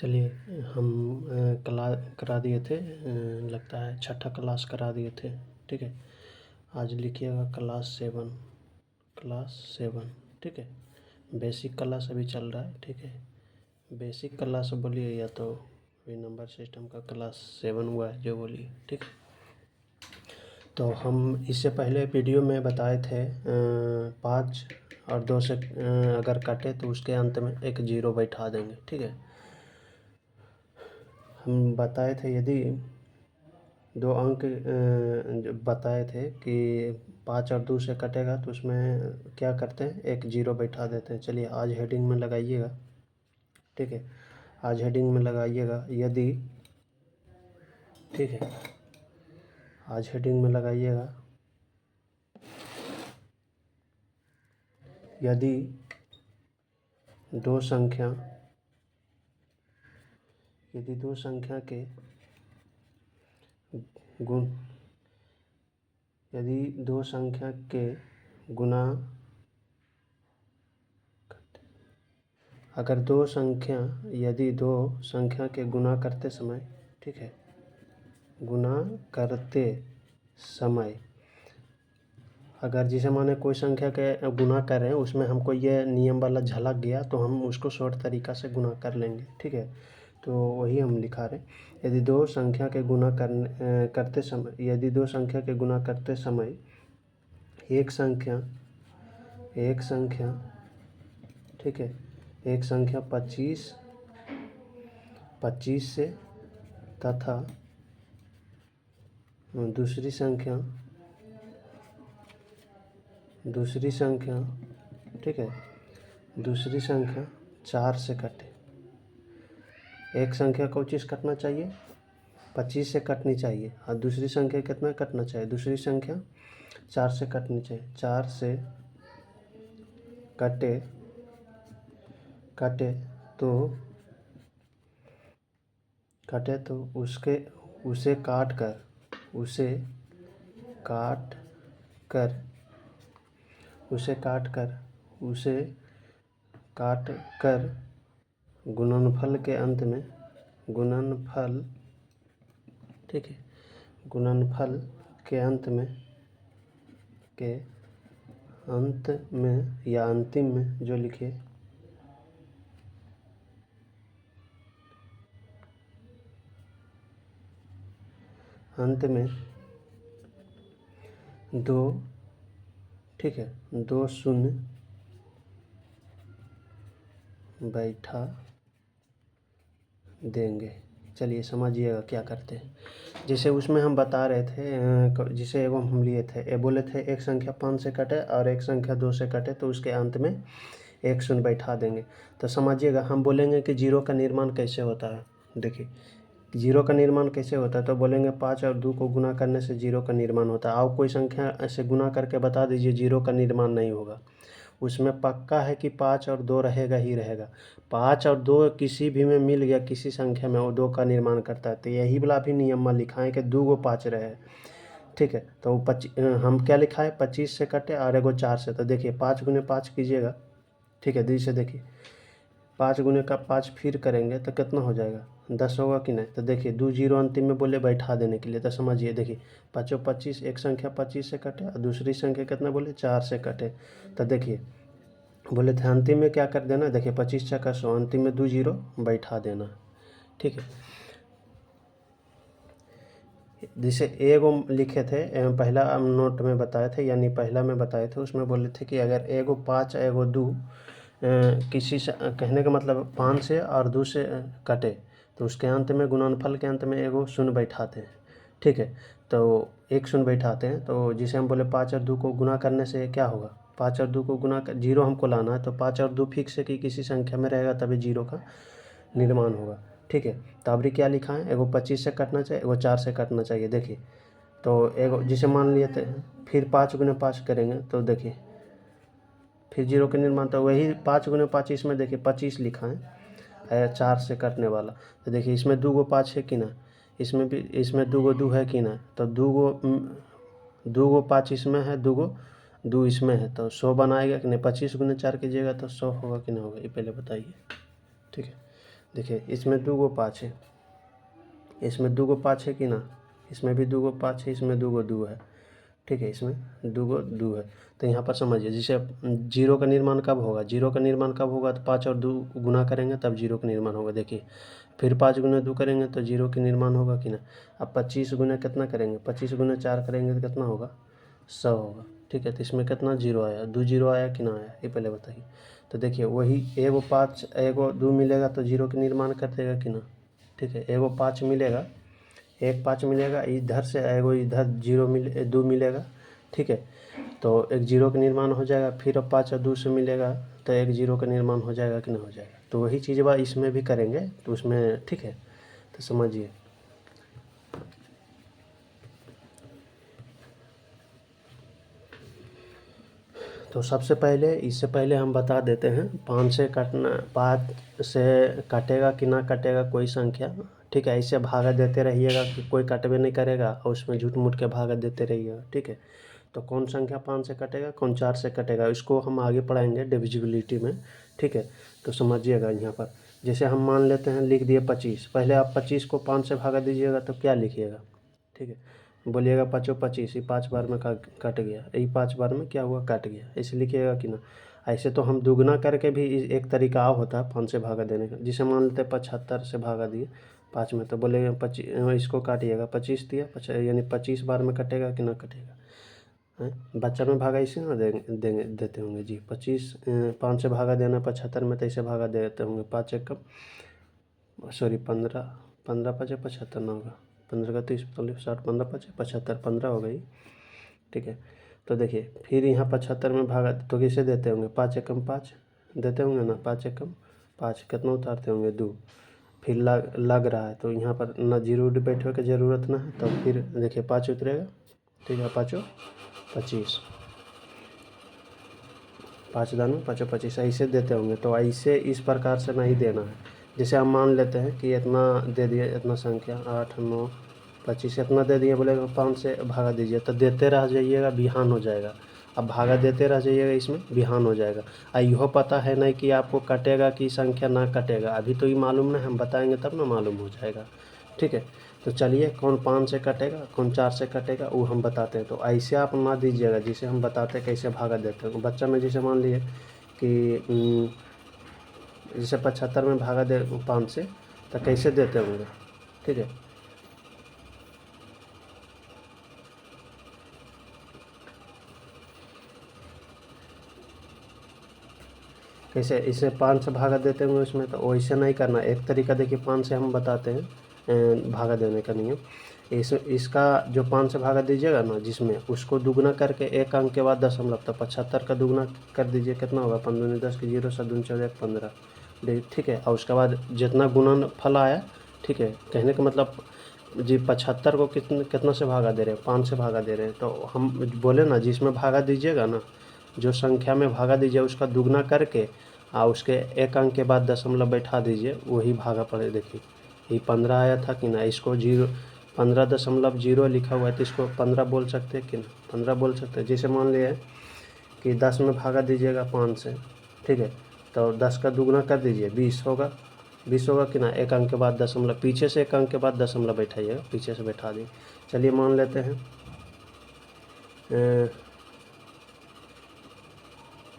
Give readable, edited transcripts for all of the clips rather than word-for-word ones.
चलिए हम क्लास करा दिए थे, लगता है छठा क्लास करा दिए थे। ठीक है, आज लिखिएगा क्लास 7। ठीक है, बेसिक क्लास अभी चल रहा है। ठीक है, बेसिक क्लास बोलिए या तो ये नंबर सिस्टम का क्लास 7 हुआ है जो बोलिए। ठीक है, तो हम इससे पहले वीडियो में बताए थे 5 और 2 से अगर कटे तो उसके अंत में एक 0 बैठा देंगे। ठीक है, हम बताए थे यदि 2 अंक जो बताए थे कि 5 और 2 से कटेगा तो उसमें क्या करते हैं, एक 0 बैठा देते हैं। चलिए आज हेडिंग में लगाइएगा। ठीक है, आज हेडिंग में लगाइएगा यदि, ठीक है, आज हेडिंग में लगाइएगा यदि दो संख्या के गुण, यदि दो संख्या के गुना, अगर यदि दो संख्या के गुना करते समय, ठीक है, गुना करते समय अगर जिसे माने कोई संख्या के गुना कर रहे हैं उसमें हमको ये नियम वाला झलक गया तो हम उसको शॉर्ट तरीका से गुना कर लेंगे। ठीक है, तो वही हम लिखा रहे, यदि दो संख्या के गुना करते समय, यदि दो संख्या के गुना करते समय एक संख्या, ठीक है, एक संख्या 25 से तथा दूसरी संख्या, ठीक है, दूसरी संख्या 4 से कटे। एक संख्या को चीज़ कटना चाहिए 25 से कटनी चाहिए और दूसरी संख्या कितना कटना चाहिए, दूसरी संख्या 4 से कटनी चाहिए। 4 से कटे तो उसे काट कर गुणनफल के अंत में, ठीक है, गुणनफल के अंत में या अंतिम में जो लिखे, अंत में 2, ठीक है, 2 शून्य बैठा देंगे। चलिए समझिएगा क्या करते हैं। जैसे उसमें हम बता रहे थे, जिसे एवं हम लिए थे, बोले थे एक संख्या 5 से कटे और एक संख्या 2 से कटे तो उसके अंत में एक शून्य बैठा देंगे। तो समझिएगा हम बोलेंगे कि 0 का निर्माण कैसे होता है। देखिए 0 का निर्माण कैसे होता है, तो बोलेंगे 5 और 2 को गुना करने से 0 का निर्माण होता है। आप कोई संख्या ऐसे गुना करके बता दीजिए 0 का निर्माण नहीं होगा, उसमें पक्का है कि 5 और 2 रहेगा ही रहेगा। 5 और 2 किसी भी में मिल गया, किसी संख्या में, वो 2 का निर्माण करता है। तो यही वाला भी नियम में लिखा है कि 2 गो 5 रहे। ठीक है, तो हम क्या लिखा है, 25 से कटे और एगो 4 से। तो देखिए 5 गुने 5 कीजिएगा, ठीक है, दी से देखिए 5 गुने का 5 फिर करेंगे तो कितना हो जाएगा, 10 होगा कि नहीं। तो देखिए 2 0 अंतिम में बोले बैठा देने के लिए। तो समझिए देखिए 5 और 25, एक संख्या 25 से कटे और दूसरी संख्या कितना बोले 4 से कटे। तो देखिए बोले थे अंतिम में क्या कर देना, देखिए 25 छक्का 100, अंतिम में 2 0 बैठा देना। ठीक है, जैसे एगो लिखे थे पहला नोट में बताए थे, यानी पहला में बताए थे, उसमें बोले थे कि अगर एगो 5 एगो 2 किसी से, कहने का मतलब 5 से और 2 से कटे तो उसके अंत में, गुणनफल के अंत में एगो शून्य बैठाते हैं। ठीक है, तो एक शून्य बैठाते हैं, तो जिसे हम बोले 5 और 2 को गुना करने से क्या होगा, 5 और 2 को गुना कर 0 हमको लाना है, तो 5 और 2 फिक्स है कि किसी संख्या में रहेगा तभी 0 का निर्माण होगा। ठीक है, तो अभी क्या लिखा है, एगो 25 से कटना चाहिए, एगो 4 से कटना चाहिए। देखिए तो एगो जिसे मान लिए थे, फिर 5 गुने 5 करेंगे तो देखिए फिर 0 के निर्माण, तो वही 5 गुने 5, इसमें देखिए 25 लिखा है 4 से कटने वाला। तो देखिए इसमें 2 गो 5 है कि ना, इसमें भी, इसमें 2 गो 2 है कि ना, तो 2 गो 5 इसमें है, 2 गो 2 इसमें है, तो 100 बनाएगा कि नहीं। 25 गुने 4 कीजिएगा तो 100 होगा कि नहीं होगा, ये पहले बताइए। ठीक है, देखिए इसमें 2 गो 5 है, इसमें 2 गो 5 है कि ना, इसमें भी 2 गो 5 है, इसमें 2 गो 2 है, ठीक है, इसमें 2 गो 2 है। तो यहाँ पर समझिए, जैसे जीरो का निर्माण कब होगा, जीरो का निर्माण कब होगा, तो 5 और 2 गुना करेंगे तब जीरो का निर्माण होगा। देखिए फिर 5 गुना 2 करेंगे तो जीरो का निर्माण होगा कि ना। अब 25 गुना कितना करेंगे, 25 गुना 4 करेंगे तो कितना होगा, 100 होगा, ठीक है। तो इसमें कितना जीरो आया, 2 जीरो आया कि ना आया, ये पहले बताइए। तो देखिए वही एगो 5 एगो 2 मिलेगा तो जीरो का निर्माण कर देगा कि ना, ठीक है। एगो 5 मिलेगा, एक 5 मिलेगा, इधर से एगो इधर जीरो 2 मिलेगा, ठीक है। तो एक जीरो का निर्माण हो जाएगा, फिर अब 5 और 2 से मिलेगा तो एक जीरो का निर्माण हो जाएगा कि नहीं हो जाएगा। तो वही चीज़ बा इसमें भी करेंगे तो उसमें, ठीक है। तो समझिए, तो सबसे पहले इससे पहले हम बता देते हैं 5 से काटना, 5 से काटेगा कि ना काटेगा कोई संख्या, ठीक है। ऐसे भागा देते रहिएगा कि कोई काटबे नहीं करेगा और उसमें झूठ मूठ के भागा देते रहिएगा, ठीक है। तो कौन संख्या 5 से कटेगा, कौन 4 से कटेगा, इसको हम आगे पढ़ाएंगे डिविजिबिलिटी में, ठीक है। तो समझिएगा यहाँ पर, जैसे हम मान लेते हैं लिख दिए 25, पहले आप 25 को 5 से भागा दीजिएगा तो क्या लिखिएगा, ठीक है। बोलिएगा 5 25, ये 5 बार में कट गया, ये 5 बार में क्या हुआ, कट गया, ऐसे लिखिएगा कि ना। ऐसे तो हम दुगना करके भी एक तरीका होता है 5 से भागा देने का। जिसे मान लेते हैं 75 से भागा दिए 5 में, तो बोलेंगे 25, इसको काटिएगा, 25 दिया, यानी 25 बार में कटेगा कि ना कटेगा, हैं। बच्चा में भागा इसे ना देंगे देते होंगे जी, 25 5 से भागा देना 75 में, तो ऐसे भागा देते होंगे 5 एक कम, सॉरी 15, 15 5 75 ना होगा, 15 का 30 45 60, 15 5 75, 15 हो गई, ठीक है। तो देखिए फिर यहाँ 75 में भागा तो किसे देते होंगे, 5 एक कम 5 देते होंगे ना, 5 एक कम 5, कितना उतारते होंगे 2, फिर लग रहा है तो यहाँ पर ना जीरो बैठने की ज़रूरत ना है, तो फिर देखिए 5 उतरेगा, ठीक है, 5 25, 5 दानों 5 25 ऐसे देते होंगे। तो ऐसे इस प्रकार से नहीं देना है। जैसे हम मान लेते हैं कि इतना दे दिए, इतना संख्या 8 9 25 इतना दे दिए, बोलेगा 5 से भागा दीजिए, तो देते रह जाइएगा, बिहान हो जाएगा। अब भागा देते रह जाइएगा, इसमें बिहान हो जाएगा। यह पता है नहीं कि आपको कटेगा कि संख्या ना कटेगा, अभी तो ये मालूम नहीं, हम बताएंगे तब ना मालूम हो जाएगा, ठीक है। तो चलिए कौन 5 से कटेगा कौन 4 से कटेगा वो हम बताते हैं। तो ऐसे आप ना दीजिएगा, जिसे हम बताते हैं कैसे भागा देते हैं। बच्चा में जैसे मान लिए कि जैसे 75 में भागा दे 5 से, तो कैसे देते होंगे, ठीक है। कैसे इसे 5 से भागा देते होंगे उसमें, तो वैसे नहीं करना। एक तरीका देखिए 5 से हम बताते हैं भागा देने का नियम। इसका जो 5 से भागा दीजिएगा ना, जिसमें उसको दुगना करके एक अंक के बाद दशमलव, तो 75 का दुगना कर दीजिए, कितना होगा 5 दूनी 10 की 0 7 दूनी 14 15, ठीक है। और उसके बाद जितना गुणन फल आया, ठीक है, कहने का मतलब जी 75 को कितना से भागा दे रहे हैं, 5 से भागा दे रहे हैं। तो हम बोले ना, जिसमें भागा दीजिएगा ना, जो संख्या में भागा दीजिए उसका दुगना करके और उसके एक अंक के बाद दशमलव बैठा दीजिए, वही भागा पड़े। देखिए ये 15 आया था कि ना, इसको 15.0 लिखा हुआ है, तो इसको 15 बोल सकते हैं कि ना, 15 बोल सकते हैं। जैसे मान लिए कि 10 में भागा दीजिएगा 5 से, ठीक है, तो 10 का दुगना कर दीजिए, 20 होगा, 20 होगा कि ना, एक अंक के बाद दशमलव, पीछे से एक अंक के बाद दशमलव बैठाइएगा, पीछे से बैठा दिए। चलिए मान लेते हैं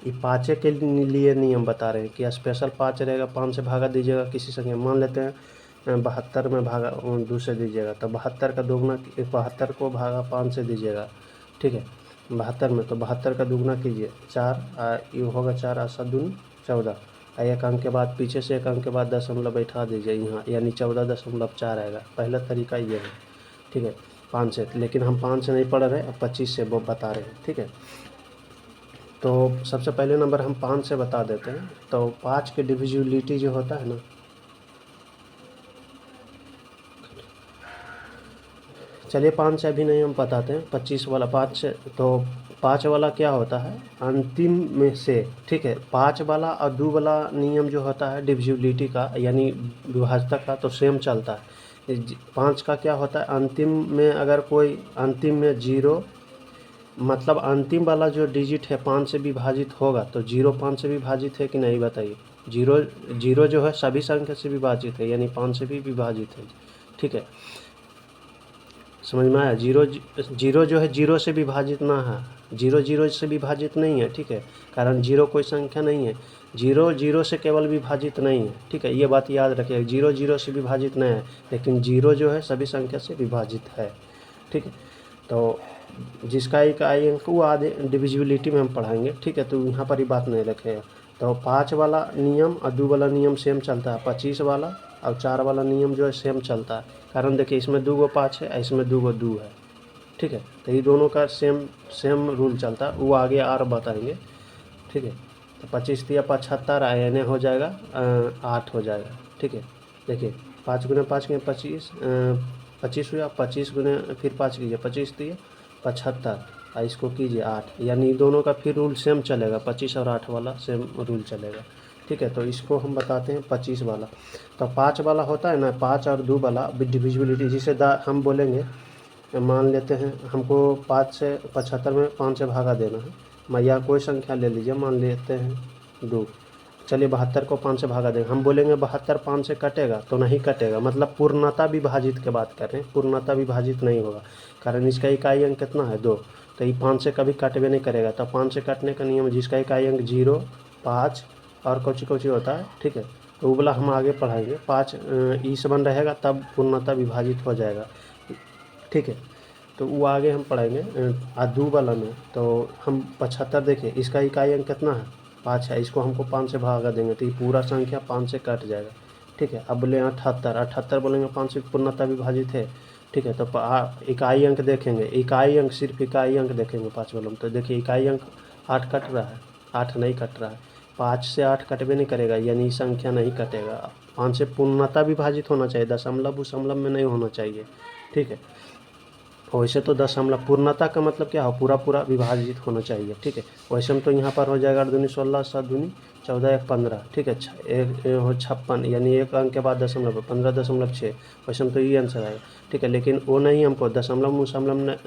ये 5 के लिए नियम बता रहे हैं कि स्पेशल 5 रहेगा, 5 से भागा दीजिएगा किसी संख्या, मान लेते हैं 72 में भागा 2 से दीजिएगा, तो 72 का दुगना, 72 को भागा 5 से दीजिएगा, ठीक है, 72 में, तो 72 का दुगना कीजिए 4, ये होगा 4 और 7 दूनी 14, एक अंक के बाद पीछे से एक अंक के बाद दशमलव बैठा दीजिए यहाँ, यानी 14.4 आएगा। पहला तरीका ये है, ठीक है, 5 से। लेकिन हम 5 से नहीं पढ़ रहे, अब 25 से वो बता रहे हैं, ठीक है। तो सबसे पहले नंबर हम 5 से बता देते हैं। तो 5 की डिविजिबिलिटी जो होता है ना, चलिए 5 से अभी नहीं हम बताते हैं, 25 वाला 5 से। तो 5 वाला क्या होता है, अंतिम में से, ठीक है। 5 वाला और 2 वाला नियम जो होता है डिविजिबिलिटी का, यानी विभाजक का, तो सेम चलता है। 5 का क्या होता है, अंतिम में अगर कोई अंतिम में 0, मतलब अंतिम वाला जो डिजिट है 5 से विभाजित होगा, तो 0 5 से विभाजित है कि नहीं बताइए, जीरो जीरो जो है सभी संख्या से विभाजित है, यानी 5 से भी विभाजित है। ठीक है, समझ में आया। जीरो जो है जीरो से विभाजित ना है, जीरो जीरो से विभाजित नहीं है। ठीक है, कारण जीरो कोई संख्या नहीं है, जीरो जीरो से केवल विभाजित नहीं है। ठीक है, ये बात याद रखिए, जीरो जीरो से विभाजित नहीं है, लेकिन जीरो जो है सभी संख्या से विभाजित है। ठीक है, तो जिसका इकाई अंक वो आधे डिविजिबिलिटी में हम पढ़ाएंगे। ठीक है, तो यहाँ पर ही बात नहीं रखेगा। तो 5 वाला नियम और 2 वाला नियम सेम चलता है, 25 वाला और 4 वाला नियम जो है सेम चलता है। कारण देखिए इसमें 2 गो 5 है, इसमें 2 गो 2 है। ठीक है, तो ये दोनों का सेम रूल चलता है, वो आगे और बताएंगे। ठीक है, तो 25 या 75 यानी हो जाएगा 8 हो जाएगा। ठीक है, देखिए 5 गुना 5 के 25, 25 हुआ, 25 गुना फिर 5 कीजिए, 25 दिए 75 और इसको कीजिए 8, यानी दोनों का फिर रूल सेम चलेगा, 25 और 8 वाला सेम रूल चलेगा। ठीक है, तो इसको हम बताते हैं 25 वाला। तो 5 वाला होता है ना, 5 और 2 वाला डिविजिबिलिटी, जिसे हम बोलेंगे, मान लेते हैं हमको 5 से 75 में 5 से भागा देना है, या कोई संख्या ले लीजिए, मान लेते हैं 2। चलिए 72 को 5 से भागा देंगे, हम बोलेंगे 72 5 से कटेगा, तो नहीं कटेगा, मतलब पूर्णता विभाजित की बात कर रहे हैं, पूर्णता विभाजित नहीं होगा, कारण इसका इकाई अंक कितना है 2, तो ये 5 से कभी कटवे नहीं करेगा। तो 5 से कटने का नियम, जिसका इकाई अंक 0, 5 और कुछ होता है। ठीक है, तो वो वाला हम आगे पढ़ाएंगे। 5 ई समान रहेगा तब पूर्णता विभाजित हो जाएगा। ठीक है, तो वो आगे हम पढ़ेंगे आदू वाला में। तो हम 75 देखिए, इसका इकाई अंक कितना है 5 है, इसको हमको 5 से भागा देंगे तो ये पूरा संख्या 5 से कट जाएगा। ठीक है, अब बोले 78 बोलेंगे 5 से पूर्णता विभाजित है। ठीक है, तो इकाई अंक देखेंगे, इकाई अंक सिर्फ इकाई अंक देखेंगे 5 वालों में, तो देखिए इकाई अंक 8 कट रहा है, 8 नहीं कट रहा है, 5 से 8 कटवे नहीं करेगा, यानी संख्या नहीं कटेगा। 5 से पूर्णता विभाजित होना चाहिए, दशमलव में नहीं होना चाहिए। ठीक है, वैसे तो दशमलव पूर्णता का मतलब क्या हो, पूरा विभाजित होना चाहिए। ठीक है, वैसे में तो यहाँ पर हो जाएगा 8 दूनी 16, 7 दूनी 14, 1 15। ठीक है, 56, यानी एक अंक के बाद दशमलव 15.6, वैसे में तो ये आंसर आएगा। ठीक है, लेकिन वो नहीं, हमको दशमलव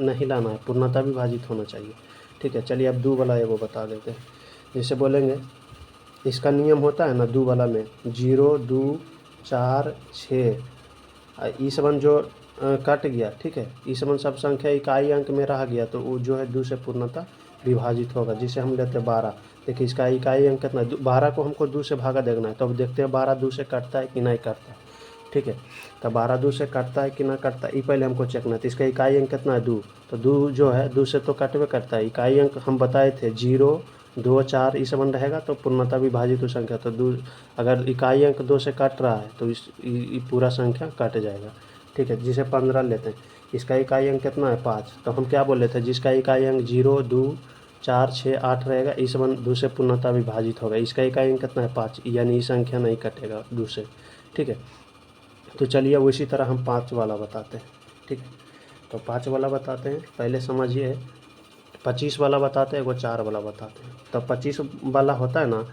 नहीं लाना है, पूर्णता विभाजित होना चाहिए। ठीक है, चलिए अब 2 वाला वो बता देते हैं। जैसे बोलेंगे इसका नियम होता है ना 2 वाला में, 0, 2, 4, 6, इस वन जो कट गया। ठीक है, इस समान सब संख्या इकाई अंक में रह गया, तो वो जो है 2 से पूर्णता विभाजित होगा। जिसे हम लेते हैं 12, देखिए इसका इकाई अंक कितना है, 12 को हमको 2 से भागा देखना है, तो अब देखते हैं 12 2 से कटता है कि नहीं कटता। ठीक है, तो 12 2 से कटता है कि ना कटता है, ये पहले हमको चेकना है। तो इसका इकाई अंक कितना है 2, तो 2 जो है 2 से तो कटवे करता है। इकाई अंक हम बताए थे 0, 2, 4 इस बन रहेगा, तो पूर्णता विभाजित हो संख्या, तो 2 अगर इकाई अंक 2 से कट रहा है तो इस पूरा संख्या कट जाएगा। ठीक है, जिसे 15 लेते हैं, इसका इकाई अंक कितना है 5, तो हम क्या बोले थे, जिसका इकाई अंक 0, 2, 4, 6, 8 रहेगा, इस वन 2 से पूर्णता विभाजित होगा, इसका इकाई अंक कितना है 5, यानी ये संख्या नहीं कटेगा 2 से। ठीक है, तो चलिए उसी तरह हम 5 वाला बताते हैं। ठीक है, तो 5 वाला बताते हैं, पहले समझिए 25 वाला बताते हैं, वो 4 वाला बताते हैं। तो 25 वाला होता है ना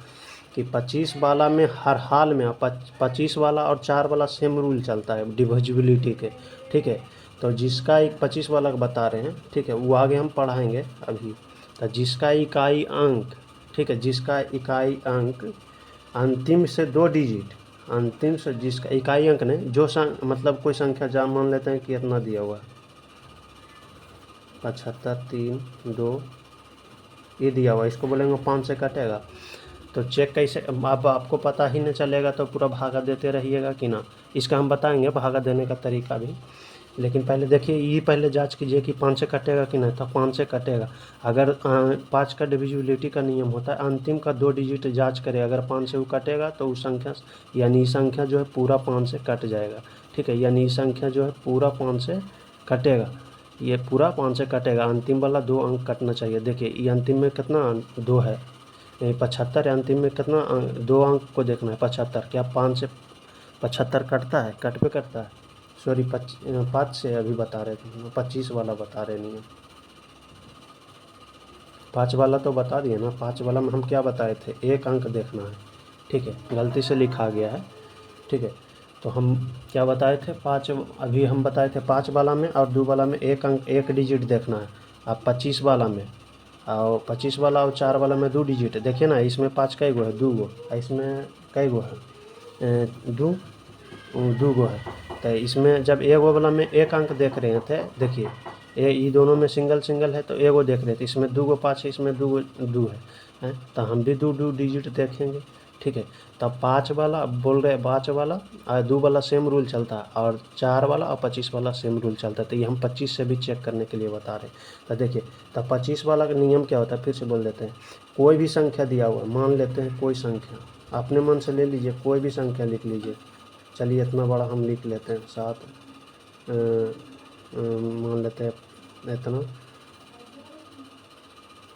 कि 25 वाला में हर हाल में 25 वाला और 4 वाला सेम रूल चलता है डिविजिबिलिटी के। ठीक है, तो जिसका एक 25 वाला बता रहे हैं, ठीक है, वो आगे हम पढ़ाएंगे अभी। तो जिसका इकाई अंक, ठीक है, जिसका इकाई अंक अंतिम से 2 डिजिट, अंतिम से जिसका इकाई अंक नहीं, जो मतलब कोई संख्या जा मान लेते हैं कि इतना दिया हुआ है 75, 3, 2 ये दिया हुआ, इसको बोलेंगे 5 से कटेगा, तो चेक कैसे, अब आपको पता ही नहीं चलेगा तो पूरा भागा देते रहिएगा कि ना। इसका हम बताएंगे भागा देने का तरीका भी, लेकिन पहले देखिए ये पहले जांच कीजिए कि 5 से कटेगा कि नहीं, तो 5 से कटेगा। अगर 5 का डिविजिबिलिटी का नियम होता है अंतिम का 2 डिजिट जांच करे, अगर 5 से वो कटेगा तो उस संख्या, यानी संख्या जो है पूरा 5 से कट जाएगा। ठीक है, यानी संख्या जो है पूरा 5 से कटेगा, ये पूरा 5 से कटेगा, अंतिम वाला 2 अंक कटना चाहिए। देखिए ये अंतिम में कितना 2 है, 75 है, अंतिम में कितना 2 अंक को देखना है 75, क्या 5 से 75 कटता है, कट पे करता है, सॉरी 5 से अभी बता रहे थे, 25 वाला बता रहे नहीं है, 5 वाला तो बता दिए ना। 5 वाला में हम क्या बताए थे, 1 अंक देखना है। ठीक है, गलती से लिखा गया है। ठीक है, तो हम क्या बताए थे, 5 अभी हम बताए थे 5 वाला में और 2 वाला में 1 अंक 1 डिजिट देखना है। अब 25 वाला में और 25 वाला और 4 वाला में 2 डिजिट है। देखिए ना, इसमें 5 कई गो है, 2 गो, इसमें कई गो है, 2 गो है। तो इसमें जब एगो वाला में एक अंक देख रहे थे, देखिए ये दोनों में सिंगल सिंगल है, तो एगो देख रहे थे, इसमें 2 गो 5 है, इसमें 2 गो 2 है, तो हम भी 2 डिजिट देखेंगे। ठीक है, तब 5 वाला, अब बोल रहे 5 वाला और 2 वाला सेम रूल चलता है, और 4 वाला और 25 वाला सेम रूल चलता है। तो ये हम 25 से भी चेक करने के लिए बता रहे हैं। तो देखिए, तब 25 वाला का नियम क्या होता है, फिर से बोल देते हैं। कोई भी संख्या दिया हुआ है, मान लेते हैं कोई संख्या, अपने मन से ले लीजिए, कोई भी संख्या लिख लीजिए। चलिए इतना बड़ा हम लिख लेते हैं, 7, मान लेते हैं इतना,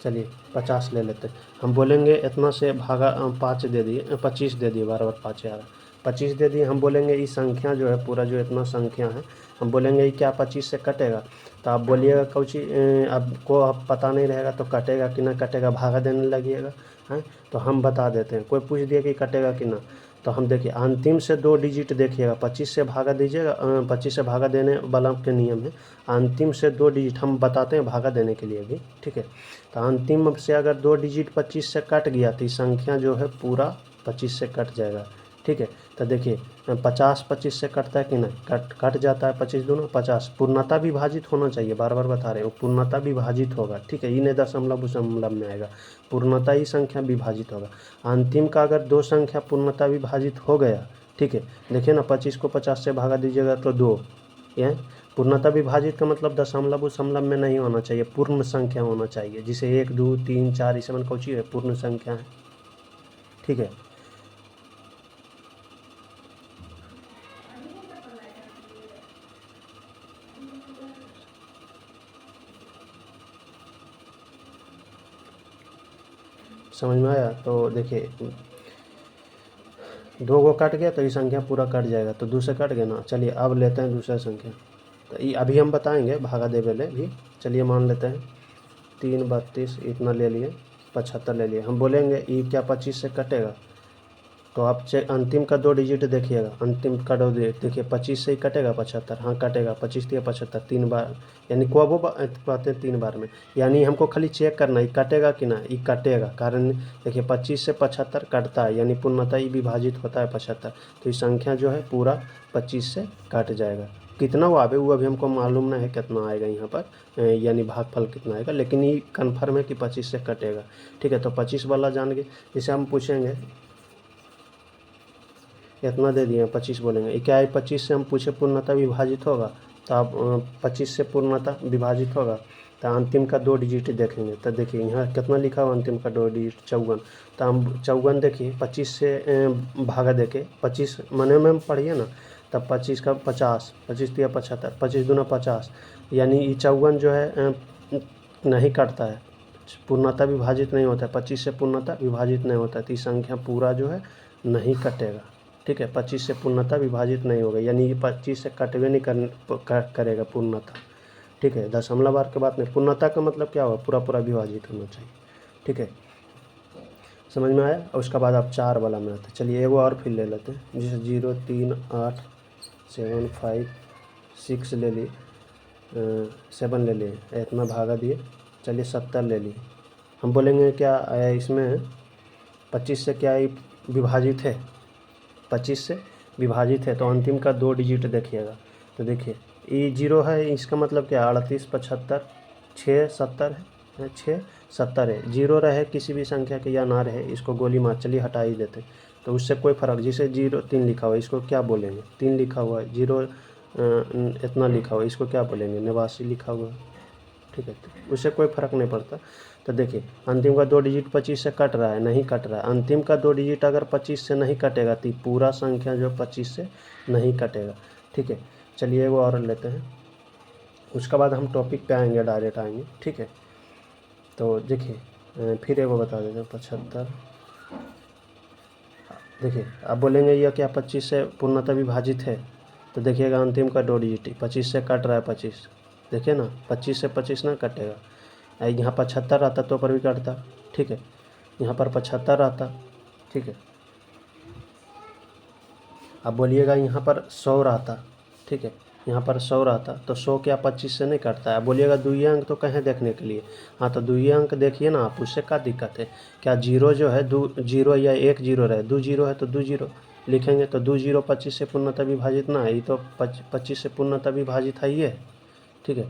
चलिए 50 ले लेते हैं। हम बोलेंगे इतना से भागा 5 दे दिए, 25 दे दिए, बार 5 आ रहा, 25 दे दिए। हम बोलेंगे ये संख्या जो है, पूरा जो इतना संख्या है, हम बोलेंगे ये क्या 25 से कटेगा। तो आप बोलिएगा कौची, आपको अब पता नहीं रहेगा तो कटेगा कि ना कटेगा, भागा देने लगिएगा, हैं। तो हम बता देते हैं, कोई पूछ दिया कि कटेगा कि ना, तो हम देखिए अंतिम से 2 डिजिट देखिएगा, 25 से भागा दीजिएगा, 25 से भागा देने वाला के नियम है, अंतिम से 2 डिजिट हम बताते हैं भागा देने के लिए भी। ठीक है, तो अंतिम से अगर 2 डिजिट 25 से कट गया तो संख्या जो है पूरा 25 से कट जाएगा। ठीक है, तो देखिए 50 25 से कटता है कि नहीं, कट जाता है, 25 दूना 50, पूर्णता विभाजित होना चाहिए, बार बार बता रहे हैं, पूर्णता विभाजित होगा। ठीक है, ये नहीं दशमलव दशमलव में आएगा, पूर्णता ही संख्या विभाजित होगा। अंतिम का अगर 2 संख्या पूर्णता विभाजित हो गया, ठीक है, देखिए ना, 25 को 50 से भागा दीजिएगा तो 2, ये पूर्णता विभाजित का मतलब दशमलव दशमलव में नहीं होना चाहिए, पूर्ण संख्या होना चाहिए, जिसे 1 2 3 4 इसे मन कौची है, पूर्ण संख्या है। ठीक है, समझ में आया। तो देखिए 2 गो कट गया तो ये संख्या पूरा कट जाएगा, तो 2 से कट गया ना। चलिए अब लेते हैं दूसरा संख्या, तो ये अभी हम बताएंगे भागा दे वाले भी। चलिए मान लेते हैं 3 32 इतना ले लिए, 75 ले लिए। हम बोलेंगे ये क्या 25 से कटेगा, तो आप चेक अंतिम का 2 डिजिट देखिएगा, अंतिम का 2 देखिए 25 से ही कटेगा 75, हाँ कटेगा, 25 या 75 3 बार, यानी को बातें 3 बार में, यानी हमको खाली चेक करना है कटेगा कि ना, ये कटेगा। कारण देखिए 25 से 75 कटता है, यानी पूर्णतः ही विभाजित होता है 75, तो ये संख्या जो है पूरा 25 से कट जाएगा। कितना वो आवे वो अभी हमको मालूम नहीं है कितना आएगा यहाँ पर, यानी भागफल कितना आएगा, लेकिन ये कन्फर्म है कि 25 से कटेगा। ठीक है, तो 25 वाला जान गए। जैसे हम पूछेंगे इतना दे दिए, 25 बोलेंगे, क्या है 25 से हम पूछे पूर्णतः विभाजित होगा, तो आप 25 से पूर्णतः विभाजित होगा, तो अंतिम का 2 डिजिट देखेंगे। तो देखिए यहाँ कितना लिखा हुआ अंतिम का 2 डिजिट 54, तो हम 54 देखिए 25 से भागा देके 25 मने में हम पढ़िए ना, तब 25 का 50, 25 दिया 75, 25 दूना 50, यानी ये 54 जो है नहीं कटता है, पूर्णतः विभाजित नहीं होता है, 25 से पूर्णतः विभाजित नहीं होता है, तो ये संख्या पूरा जो है नहीं कटेगा। ठीक है, 25 से पूर्णतः विभाजित नहीं होगा, यानी ये 25 से कटवे नहीं करेगा पूर्णतः। ठीक है, दशमलव बार के बाद में पूर्णतः का मतलब क्या होगा, पूरा पूरा विभाजित होना चाहिए। ठीक है, समझ में आया। और उसके बाद आप 4 वाला में आते, चलिए एगो और फिर ले लेते हैं, जैसे 0 3 8 7 5 6 ले लिए, 7 ले लिए, इतना भागा दिए, चलिए 70 ले लिए। हम बोलेंगे क्या इसमें 25 से क्या विभाजित है, 25 से विभाजित है, तो अंतिम का 2 डिजिट देखिएगा। तो देखिए ये 0 है, इसका मतलब क्या 38 75 6 70 है, 6 70 है। 0 रहे किसी भी संख्या के या ना रहे, इसको गोली मार, चलिए हटा ही देते, तो उससे कोई फ़र्क, जिसे 0 3 लिखा हुआ है इसको क्या बोलेंगे, 3 लिखा हुआ है, 0 इतना लिखा हुआ है इसको क्या बोलेंगे, 89 लिखा हुआ है। ठीक है, तो उससे कोई फ़र्क नहीं पड़ता। तो देखिए अंतिम का 2 डिजिट 25 से कट रहा है, नहीं कट रहा है, अंतिम का 2 डिजिट अगर 25 से नहीं कटेगा तो पूरा संख्या जो 25 से नहीं कटेगा। ठीक है, चलिए वो और लेते हैं, उसके बाद हम टॉपिक पे आएंगे, डायरेक्ट आएंगे। ठीक है, तो देखिए फिर एगो बता देते हैं 75, देखिए अब बोलेंगे यह क्या 25 से पूर्णतः विभाजित है, तो देखिएगा अंतिम का 2 डिजिट 25 से कट रहा है, 25 देखिए ना, 25 से 25 ना कटेगा, यहाँ 75 आता तो पर भी कटता। ठीक है, यहाँ पर 75 आता। ठीक है, अब बोलिएगा यहाँ पर 100 रहता। ठीक है, यहाँ पर 100 रहता तो 100 क्या 25 से नहीं कटता है। बोलिएगा दुइये अंक तो कहें देखने के लिए, हाँ तो दुइये अंक देखिए ना आप, उससे क्या दिक्कत है। क्या जीरो जो है दो जीरो या एक जीरो रहे, 2 जीरो है तो 2 जीरो लिखेंगे, तो 2 जीरो 25 से पूर्णतः विभाजित ना है, ये तो 25 से पूर्णतः विभाजित है ये, ठीक है।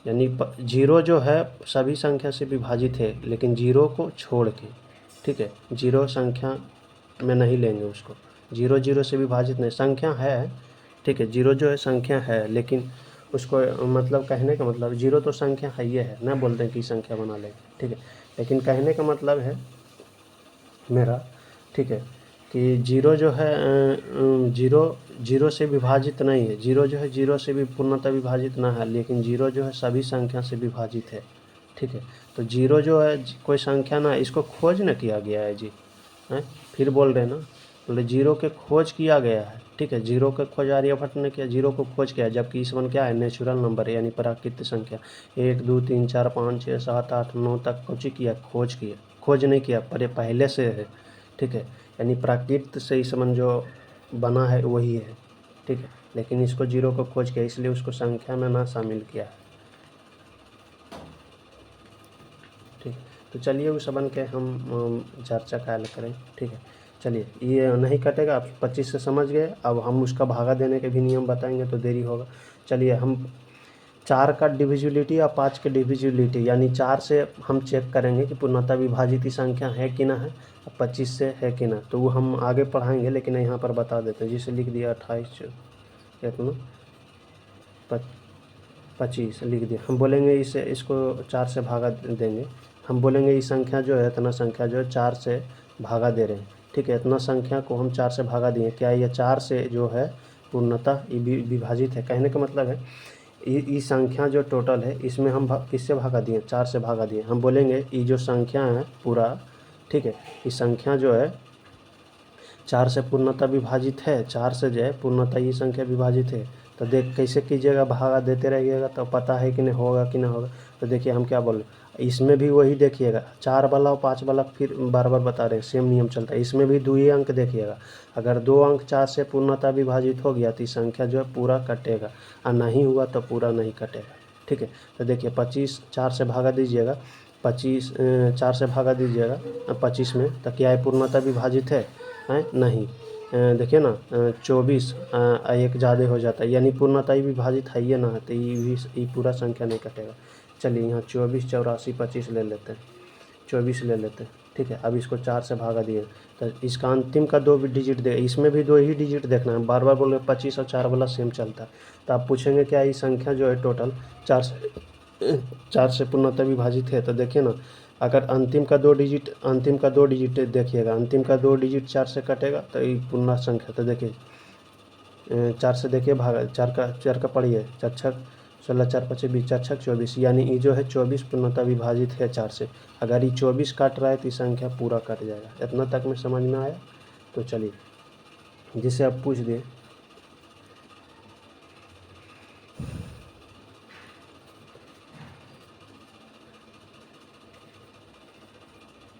यानी जीरो जो है सभी संख्या से विभाजित है, लेकिन जीरो को छोड़ के, ठीक है। जीरो संख्या में नहीं लेंगे उसको, जीरो जीरो से विभाजित नहीं, संख्या है, ठीक है। जीरो जो है संख्या है, लेकिन उसको मतलब कहने का मतलब जीरो तो संख्या है, ये है ना, बोलते हैं कि संख्या बना लेंगे, ठीक है। लेकिन कहने का मतलब है मेरा, ठीक है, कि जीरो जो है जीरो जीरो से विभाजित नहीं है, जीरो जो है जीरो से भी पूर्णतः विभाजित ना है, लेकिन जीरो जो है सभी संख्या से विभाजित है, ठीक है। तो जीरो जो है कोई संख्या ना, इसको खोज न किया गया है जी, हैं, फिर बोल रहे हैं ना, बोले जीरो के खोज किया गया है, ठीक है। जीरो के खोज आर्यभट्ट ने किया, जीरो को खोज किया, जबकि इस वन क्या है, नेचुरल नंबर है, यानी प्राकृतिक संख्या 1 2 3 4 5 6 7 8 9 तक कुछ किया, खोज किया, खोज नहीं किया, पर ये पहले से है, ठीक है। यानी प्राकृत से इस वन जो बना है वही है, ठीक है। लेकिन इसको जीरो को खोज किया, इसलिए उसको संख्या में ना शामिल किया है, ठीक है। तो चलिए उस वन के हम चर्चा काल करें, ठीक है। चलिए ये नहीं कटेगा, आप 25 से समझ गए। अब हम उसका भागा देने के भी नियम बताएंगे तो देरी होगा। चलिए हम 4 का डिविजिबिलिटी और 5 के डिविजिबिलिटी, यानी 4 से हम चेक करेंगे कि पूर्णतः विभाजित ही संख्या है कि ना है, 25 से है कि ना, तो वो हम आगे पढ़ाएंगे, लेकिन यहाँ पर बता देते हैं। जिसे लिख दिया 28 कितना 25 लिख दिया। हम बोलेंगे इसे, इसको 4 से भागा देंगे, हम बोलेंगे ये संख्या जो है, इतना संख्या जो है 4 से भागा दे रहे हैं, ठीक है। इतना संख्या को हम 4 से भागा दिए, क्या ये 4 से जो है पूर्णतः विभाजित है। कहने का मतलब है ये संख्या जो टोटल है, इसमें हम किससे भागा दिए, 4 से भागा दिए। हम बोलेंगे ये जो संख्या है पूरा, ठीक है, ये संख्या जो है 4 से पूर्णतः विभाजित है, 4 से जो है पूर्णतः ये संख्या विभाजित है। तो देख कैसे कीजिएगा, भागा देते रहिएगा तो पता है कि नहीं होगा कि ना होगा। तो देखिए हम क्या बोल रहे हैं, इसमें भी वही देखिएगा, 4 वाला और 5 वाला फिर बार बार बता रहे हैं, सेम नियम चलता है। इसमें भी 2 ही अंक देखिएगा, अगर 2 अंक 4 से पूर्णतः विभाजित हो गया तो संख्या जो है पूरा कटेगा, और नहीं हुआ तो पूरा नहीं कटेगा, ठीक है। तो देखिए 25 4 से भागा दीजिएगा, 25 4 से भागा दीजिएगा 25 में, तो क्या है पूर्णतः विभाजित है नहीं। देखिए ना 24 एक ज़्यादा हो जाता है, यानी पूर्णतः ही विभाजित है ये ना है, तो ये पूरा संख्या नहीं कटेगा। चलिए यहाँ 24 84 25 ले लेते हैं, 24 ले लेते हैं, ठीक है। अब इसको 4 से भागा दिए, तो इसका अंतिम का 2 डिजिट दे, इसमें भी 2 ही डिजिट देखना है, बार बार बोल रहे 25 और 4 वाला सेम चलता है। तो आप पूछेंगे क्या ये संख्या जो है टोटल 4 से पूर्णतः विभाजित है। तो देखिए ना, अगर अंतिम का 2 डिजिट देखिएगा, अंतिम का 2 डिजिट 4 से कटेगा तो ये पूर्ण संख्या। तो देखिए 4 से देखिए भागा, 4 का पढ़िए, 4 छक 16 4 5 20 4 छक 24, यानी ये जो है 24 पूर्णतः विभाजित है 4 से। अगर ये 24 काट रहा है तो ये संख्या पूरा कट जाएगा। इतना तक में समझ में आया। तो चलिए जिसे आप पूछ दिए,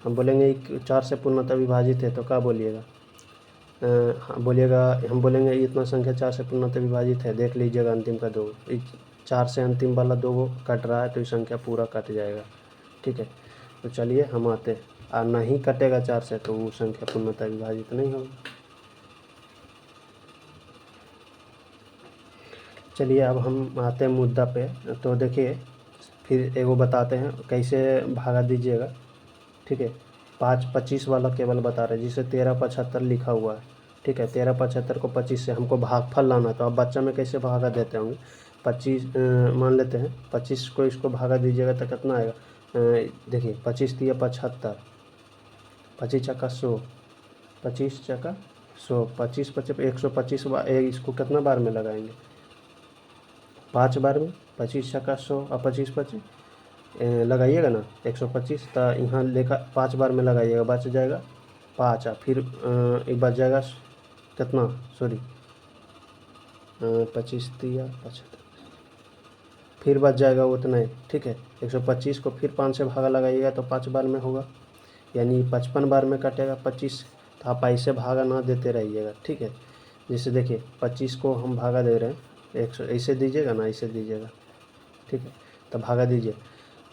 हम बोलेंगे 4 से पूर्णतः विभाजित है तो क्या बोलिएगा, हाँ बोलिएगा, हम बोलेंगे इतना संख्या 4 से पूर्णतः विभाजित है, देख लीजिएगा अंतिम का 2, 4 से अंतिम वाला 2 कट रहा है तो ये संख्या पूरा कट जाएगा, ठीक है। तो चलिए हम आते हैं, और नहीं कटेगा 4 से तो वो संख्या पूर्णतः विभाजित नहीं होगी। चलिए अब हम आते हैं मुद्दा पे। तो देखिए फिर एगो बताते हैं कैसे भागा दीजिएगा, ठीक है। 25 वाला केवल बता रहे, जिसे 1375 लिखा हुआ है, ठीक है। 1375 को 25 से हमको भागफल लाना, तो अब बच्चा में कैसे भागा देते होंगे, 25 मान लेते हैं, 25 को इसको भागा दीजिएगा तो कितना आएगा, देखिए 25 दिया 75, 25 चक्का 100, 25 चक्का 100, 25 25 125 इसको कितना बार में लगाएंगे, 5 बार में, 25 चक्का 100 और 25 25 लगाइएगा ना 125, तो यहाँ लेकर 5 बार में लगाइएगा, बच जाएगा 5, फिर एक बच जाएगा कितना, सॉरी 25 दिया 75, फिर बच जाएगा उतना ही, ठीक है। 125 को फिर 5 से भागा लगाइएगा तो 5 बार में होगा, यानी 55 बार में कटेगा 25। तो आप ऐसे भागा ना देते रहिएगा, ठीक है। जैसे देखिए 25 को हम भागा दे रहे हैं, 100 ऐसे दीजिएगा ना, ऐसे दीजिएगा, ठीक है। तो भागा दीजिए,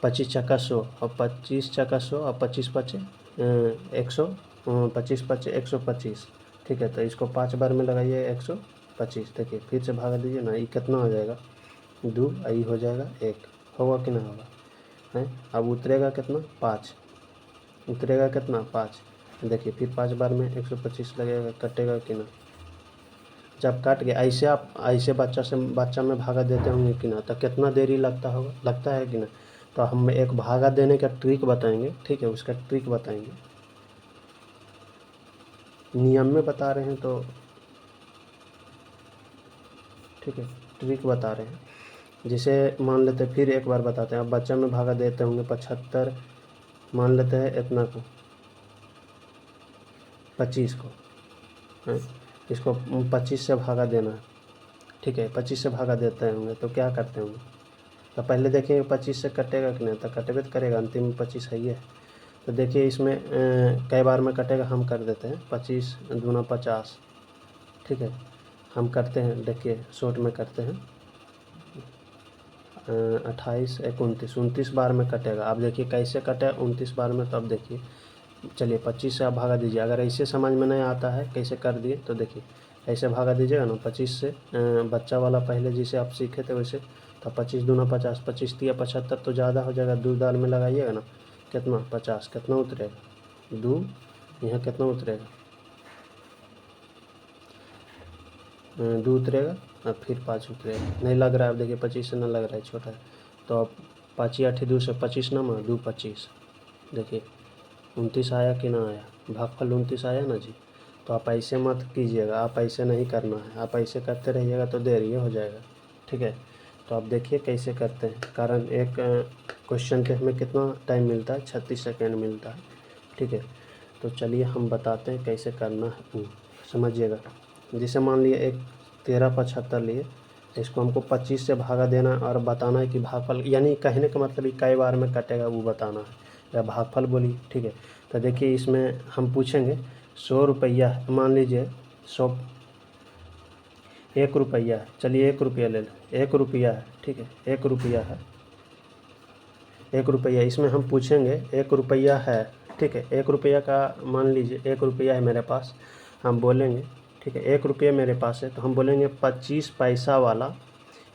25 चक्का 100 और 25 चक्का 100 और 25 पचे 100, 25 पचे 125, ठीक है। तो इसको 5 बार में लगाइए 125, देखिए फिर से भागा दीजिए ना, ये कितना हो जाएगा 2, आई हो जाएगा 1, होगा कि ना होगा है। अब उतरेगा कितना 5, उतरेगा कितना 5, देखिए फिर 5 बार में 125 लगेगा, कटेगा कि ना। जब कट गया ऐसे आप ऐसे बच्चा में भागा देते होंगे कि ना, तो कितना देरी लगता होगा, लगता है कि ना। तो हम एक भागा देने का ट्रिक बताएंगे, ठीक है, उसका ट्रिक बताएंगे, नियम में बता रहे हैं तो ठीक है, ट्रिक बता रहे हैं। जैसे मान लेते हैं, फिर एक बार बताते हैं, अब बच्चा में भागा देते होंगे 75, मान लेते हैं इतना को 25 को है, इसको 25 से भागा देना है, ठीक है। 25 से भागा देते होंगे तो क्या करते होंगे, तो पहले देखिए 25 से कटेगा कि नहीं, तो कटेगा तो करेगा, अंतिम में 25 है ही है। तो देखिए इसमें कई बार में कटेगा, हम कर देते हैं 25 दूना 50, ठीक है। हम करते हैं, देखिए शॉर्ट में करते हैं 28 29 29 बार में कटेगा। अब देखिए कैसे कटे 29 बार में, तो अब देखिए चलिए 25 से आप भागा दीजिए। अगर ऐसे समझ में नहीं आता है कैसे कर दिए, तो देखिए ऐसे भागा दीजिएगा ना 25 से, बच्चा वाला पहले जिसे आप सीखे थे वैसे। तो 25 दूना 50, 25 तिया 75, तो ज़्यादा हो जाएगा, 2 दाल में लगाइएगा ना, कितना 50, कितना उतरेगा 2, यहाँ कितना उतरेगा 2 उतरेगा, और फिर 5 उतरेगा, नहीं लग रहा है। अब देखिए 25 से ना लग रहा है, छोटा है। तो अब 5 8 2 से 25 ना 2 25, देखिए 29 आया कि ना आया, भागफल 29 आया ना जी। तो आप ऐसे मत कीजिएगा, आप ऐसे नहीं करना है, आप ऐसे करते रहिएगा तो देर ये हो जाएगा, ठीक है। तो आप देखिए कैसे करते हैं, कारण एक क्वेश्चन के हमें कितना टाइम मिलता है, 36 सेकेंड मिलता है, ठीक है। तो चलिए हम बताते हैं कैसे करना है, समझिएगा। जैसे मान लिए एक 1375 लिए, इसको हमको 25 से भागा देना और बताना है कि भागफल, यानी कहने का मतलब कई बार में कटेगा वो बताना है, या भागफल बोलिए, ठीक है। तो देखिए इसमें हम पूछेंगे 100 रुपया, मान लीजिए 100 1 रुपया है, चलिए 1 रुपया ले लें, 1 रुपया है, ठीक है, 1 रुपया है, 1 रुपया, इसमें हम पूछेंगे 1 रुपया है, ठीक है। 1 रुपया का मान लीजिए 1 रुपया है मेरे पास, हम बोलेंगे, ठीक है, 1 रुपया मेरे पास है, तो हम बोलेंगे 25 पैसा वाला,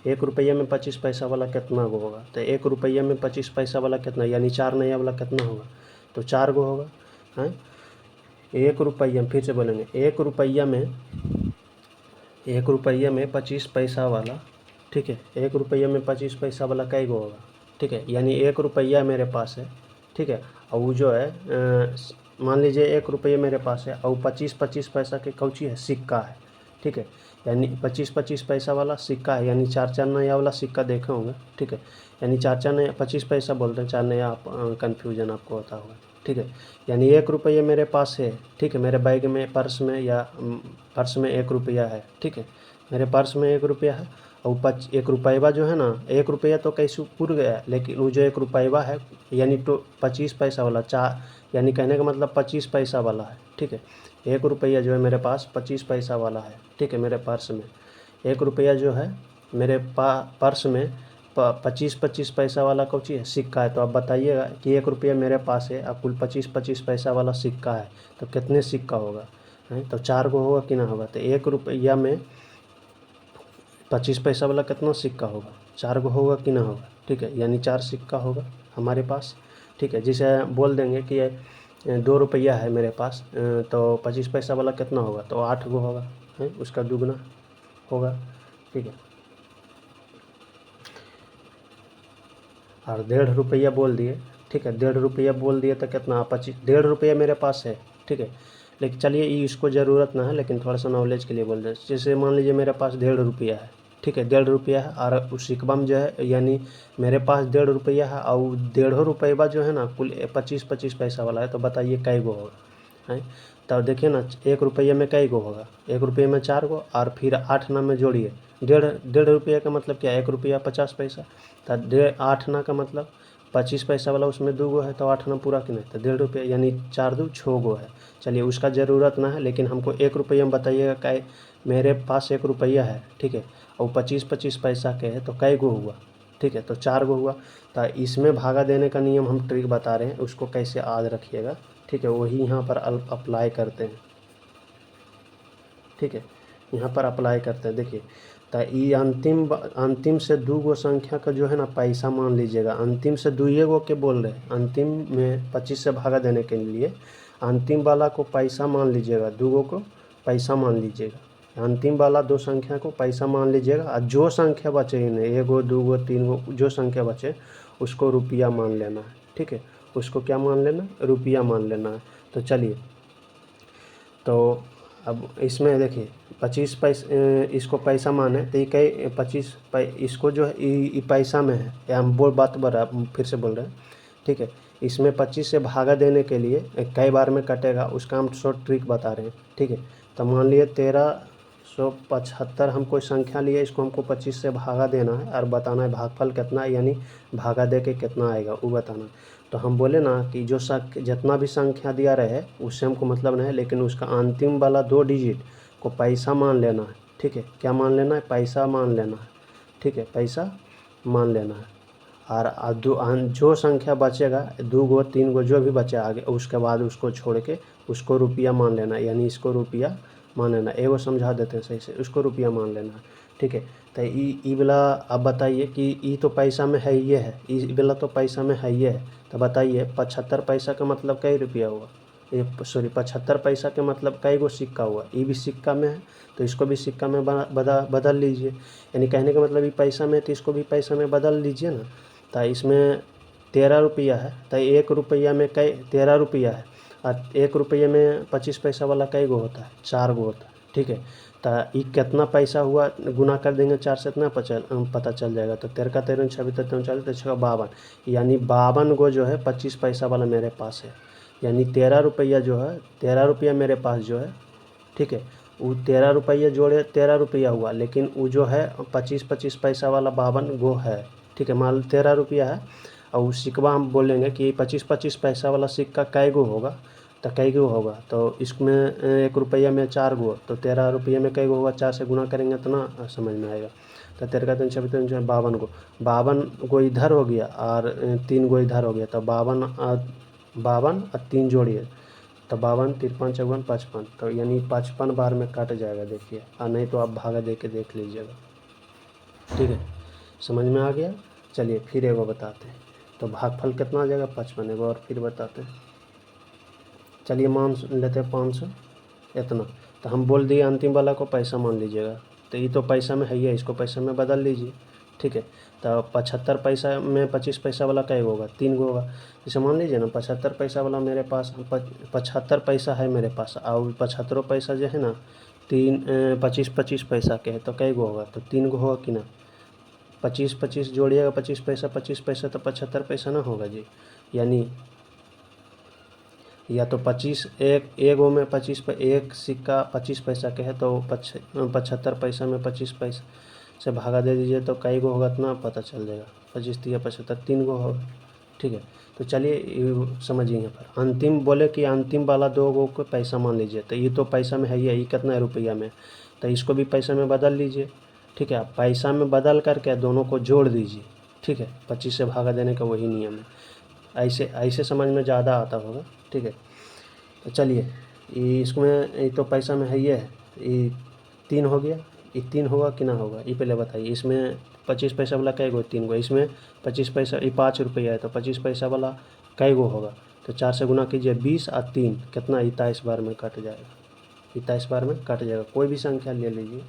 1 रुपये में 25 पैसा वाला कितना गो होगा। तो 1 रुपये में 25 पैसा वाला कितना, यानी 4 नया वाला कितना होगा, तो 4 गो होगा हैं। 1 रुपया, फिर से बोलेंगे 1 रुपया में 25 पैसा वाला, ठीक है, 1 रुपये में 25 पैसा वाला कई गो होगा, ठीक है। यानी 1 रुपया मेरे पास है, ठीक है, और वो जो है मान लीजिए 1 रुपये मेरे पास है, और 25 पैसा के कौची है, सिक्का है, ठीक है। यानी 25 पैसा वाला सिक्का है, यानी 4 नया वाला सिक्का देखे होंगे, ठीक है। यानी 4 नया, 25 पैसा बोलते हैं, 4 नया, आप कन्फ्यूजन आपको होता होगा, ठीक है। यानी 1 रुपये मेरे पास है, ठीक है, मेरे बैग में, पर्स में, या पर्स में 1 रुपया है, ठीक है, मेरे पर्स में 1 रुपया है। और 1 रुपया जो है ना, 1 रुपया तो कैसे पूर गया, लेकिन वो जो 1 रुपया है, यानी तो 25 पैसा वाला, यानी कहने का मतलब 25 पैसा वाला है, ठीक है। 1 रुपया जो है मेरे पास 25 पैसा वाला है, ठीक है, मेरे पर्स में। 1 रुपया जो है मेरे पर्स में 25 पैसा वाला कौची है, सिक्का है। तो आप बताइएगा कि 1 रुपया मेरे पास है और कुल 25 पैसा वाला सिक्का है, तो कितने सिक्का होगा है, तो 4 गो होगा कि ना होगा। तो 1 रुपया में 25 पैसा वाला कितना सिक्का होगा, 4 गो होगा कि ना होगा, ठीक है। यानी 4 सिक्का होगा हमारे पास, ठीक है। जिसे बोल देंगे कि 2 रुपया है मेरे पास, तो 25 पैसा वाला कितना होगा, तो 8 गो होगा है, उसका दुगना होगा, ठीक है। और 1.5 रुपया बोल दिए, ठीक है, 1.5 रुपया बोल दिए तो कितना 25, 1.5 रुपया मेरे पास है, ठीक है। लेकिन चलिए ये इसको ज़रूरत ना है, लेकिन थोड़ा सा नॉलेज के लिए बोल दें। जैसे मान लीजिए मेरे पास 1.5 रुपया है, ठीक है, 1.5 रुपया है, और उस सिक्का में जो है, यानी मेरे पास 1.5 रुपया है, और 1.5 रुपया जो है ना कुल 25 पैसा वाला है, तो बताइए कई गो होगा है। तो देखिए ना 1 रुपये में कई गो होगा, 1 रुपये में 4 गो, और फिर 8 ना में जोड़िए, 1.5 रुपया का मतलब क्या है, 1 रुपया 50 पैसा, तो 8 ना का मतलब 25 पैसा वाला उसमें 2 गो है तो 8 ना पूरा कि नहीं, तो 1.5 रुपया, यानी 4 2 6 गो है। चलिए उसका ज़रूरत ना है, लेकिन हमको 1 रुपया में बताइएगा कै, मेरे पास 1 रुपया है, ठीक है, और 25-25 पैसा के है तो कै गो हुआ, ठीक है, तो 4 गो हुआ। तो इसमें भागा देने का नियम हम ट्रिक बता रहे हैं, उसको कैसे याद रखिएगा, ठीक है, वही यहाँ पर अप्लाई करते हैं, ठीक है, यहाँ पर अप्लाई करते हैं। देखिए, तो ये अंतिम से 2 गो संख्या का जो है ना पैसा मान लीजिएगा, अंतिम से 2 गो के बोल रहे हैं, अंतिम में 25 से भागा देने के लिए अंतिम वाला को पैसा मान लीजिएगा, 2 गो को पैसा मान लीजिएगा, अंतिम वाला 2 संख्या को पैसा मान लीजिएगा, और जो संख्या बचे इन्हें 1 गो 2 गो 3 गो जो संख्या बचे उसको रुपया मान लेना है, ठीक है, उसको क्या मान लेना, रुपया मान लेना है। तो चलिए, तो अब इसमें देखिए 25 पैसे इसको पैसा माने तो ये कई 25 इसको जो है ये पैसा में है, या हम बात फिर से बोल रहे हैं, ठीक है, इसमें 25 से भागा देने के लिए कई बार में कटेगा, उसका हम शॉर्ट ट्रिक बता रहे हैं, ठीक है। तो मान लिए 1375 हम कोई संख्या लिए, इसको हमको 25 से भागा देना है और बताना है भागफल कितना है, यानी भागा दे के कितना आएगा वो बताना है। तो हम बोले ना कि जो जितना भी संख्या दिया रहे उससे हमको मतलब नहीं है, लेकिन उसका अंतिम वाला 2 डिजिट को पैसा मान लेना है, ठीक है, क्या मान लेना है, पैसा मान लेना है, ठीक है, पैसा मान लेना है। और जो संख्या बचेगा 2 गो 3 गो जो भी बचे आगे, उसके बाद उसको छोड़ के उसको रुपया मान लेना है, यानी इसको रुपया मान लेना। एगो समझा देते हैं सही से, उसको रुपया मान लेना है, ठीक है। तो ई वाला अब बताइए कि ई तो पैसा में है, ये है, ई वाला तो पैसा में है, ये है, तो बताइए 75 पैसा का मतलब कई रुपया हुआ, ये 75 पैसा के मतलब कई गो सिक्का हुआ, ये भी सिक्का में है तो इसको भी सिक्का में बदल लीजिए, यानी कहने का मतलब ये पैसा में तो इसको भी पैसा में बदल लीजिए ना। तो इसमें 13 रुपया है, तो 1 रुपया में कई 13 रुपया है, और 1 रुपये में 25 पैसा वाला कई गो होता है, 4 गो होता है, ठीक है। तो ये कितना पैसा हुआ, गुना कर देंगे 4 से इतना पता चल जाएगा। तो 13 का 13 26 39 तो 6 52, यानी 52 गो जो है 25 पैसा वाला मेरे पास है, यानी 13 रुपया जो है, 13 रुपया मेरे पास जो है, ठीक है, वो 13 रुपया जोड़े 13 रुपया हुआ, लेकिन वो जो है 25-25 पैसा वाला 52 गो है, ठीक है, मान 13 रुपया है, और उस सिक्का हम बोलेंगे कि 25-25 पैसा वाला सिक्का कै गो होगा, तो कै गो होगा, तो इसमें 1 रुपया में 4 गो, तो 13 रुपये में कै गो होगा, 4 से गुना करेंगे तो ना समझ में आएगा। तो 13 का 3 26 52 गो, 52 गो इधर हो गया और 3 गो इधर हो गया, तो 52 और 3 जोड़िए तो 52 53 54 55, तो यानी 55 बार में कट जाएगा, देखिए, और नहीं तो आप भागा दे के देख लीजिएगा, ठीक है, समझ में आ गया। चलिए फिर एगो बताते हैं, तो भागफल कितना आ जाएगा 55, एगो और फिर बताते हैं। चलिए मान लेते हैं 500 इतना, तो हम बोल दिए अंतिम वाला को पैसा मान लीजिएगा, तो ये तो पैसा में है ही है, इसको पैसा में बदल लीजिए, ठीक है। तो 75 पैसा में 25 पैसा वाला कै होगा, 3 गो होगा, जैसे मान लीजिए ना 75 पैसा वाला मेरे पास 75 पैसा है मेरे पास, और 75 पैसा जो है ना 25-25 पैसा के है, तो कै गो होगा, तो 3 गो होगा कि ना, 25-25 जोड़िएगा, 25 पैसा तो 75 पैसा ना होगा जी, यानी या तो 25 एक गो में 25 पे एक सिक्का 25 पैसा के है, तो 75 पैसा में 25 पैसा से भागा दे दीजिए, तो कई गो होगा इतना पता चल जाएगा, 25 3 75 3 गो होगा, ठीक है। तो चलिए समझिए, यहाँ पर अंतिम बोले कि अंतिम वाला 2 गो को पैसा मान लीजिए, तो ये तो पैसा में है ही है, ये कितना है रुपया में, तो इसको भी पैसा में बदल लीजिए, ठीक है, पैसा में बदल करके दोनों को जोड़ दीजिए, ठीक है, 25 से भागा देने का वही नियम है, ऐसे समझ में ज़्यादा आता होगा, ठीक है। तो चलिए ये इसमें ये तो पैसा में है, ये है, ये 3 हो गया, ये 3 होगा कि ना होगा, ये पहले बताइए। इसमें 25 पैसा वाला कै गो, 3 गो, इसमें 25 पैसा ये 5 रुपया है, तो 25 पैसा वाला कै गो होगा, तो 4 से गुना कीजिए, 20 और 3 कितना 27 बार में कट जाएगा, 27 बार में कट जाएगा, कोई भी संख्या ले लीजिए,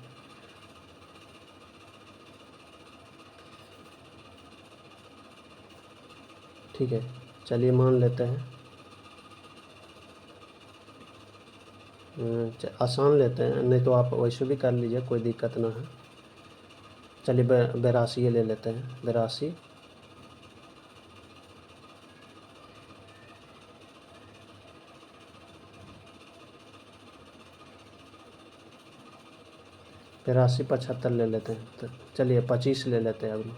ठीक है। चलिए मान लेते हैं आसान लेते हैं, नहीं तो आप वैसे भी कर लीजिए, कोई दिक्कत ना है। चलिए 82 ले लेते हैं, 82 75 ले लेते हैं, तो चलिए 25 ले लेते हैं अभी,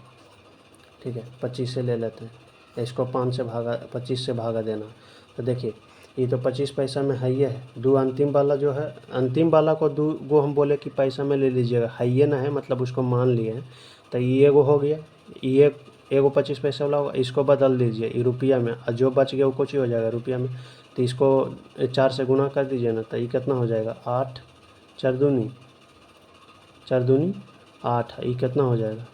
ठीक है, 25 से ले लेते हैं, इसको 25 से भागा देना। तो देखिए ये तो 25 पैसा में है, ये है दो अंतिम वाला जो है, अंतिम वाला को दो वो हम बोले कि पैसा में ले लीजिएगा, है ये ना है, मतलब उसको मान लिए हैं। तो ये एगो हो गया, ये एगो 25 पैसा वाला होगा, इसको बदल दीजिए ये रुपया में, और जो बच गया वो कुछ ही हो जाएगा रुपया में। तो इसको 4 से गुना कर दीजिए ना, तो ये कितना हो जाएगा 8, 4 दूनी 8, ये कितना हो जाएगा,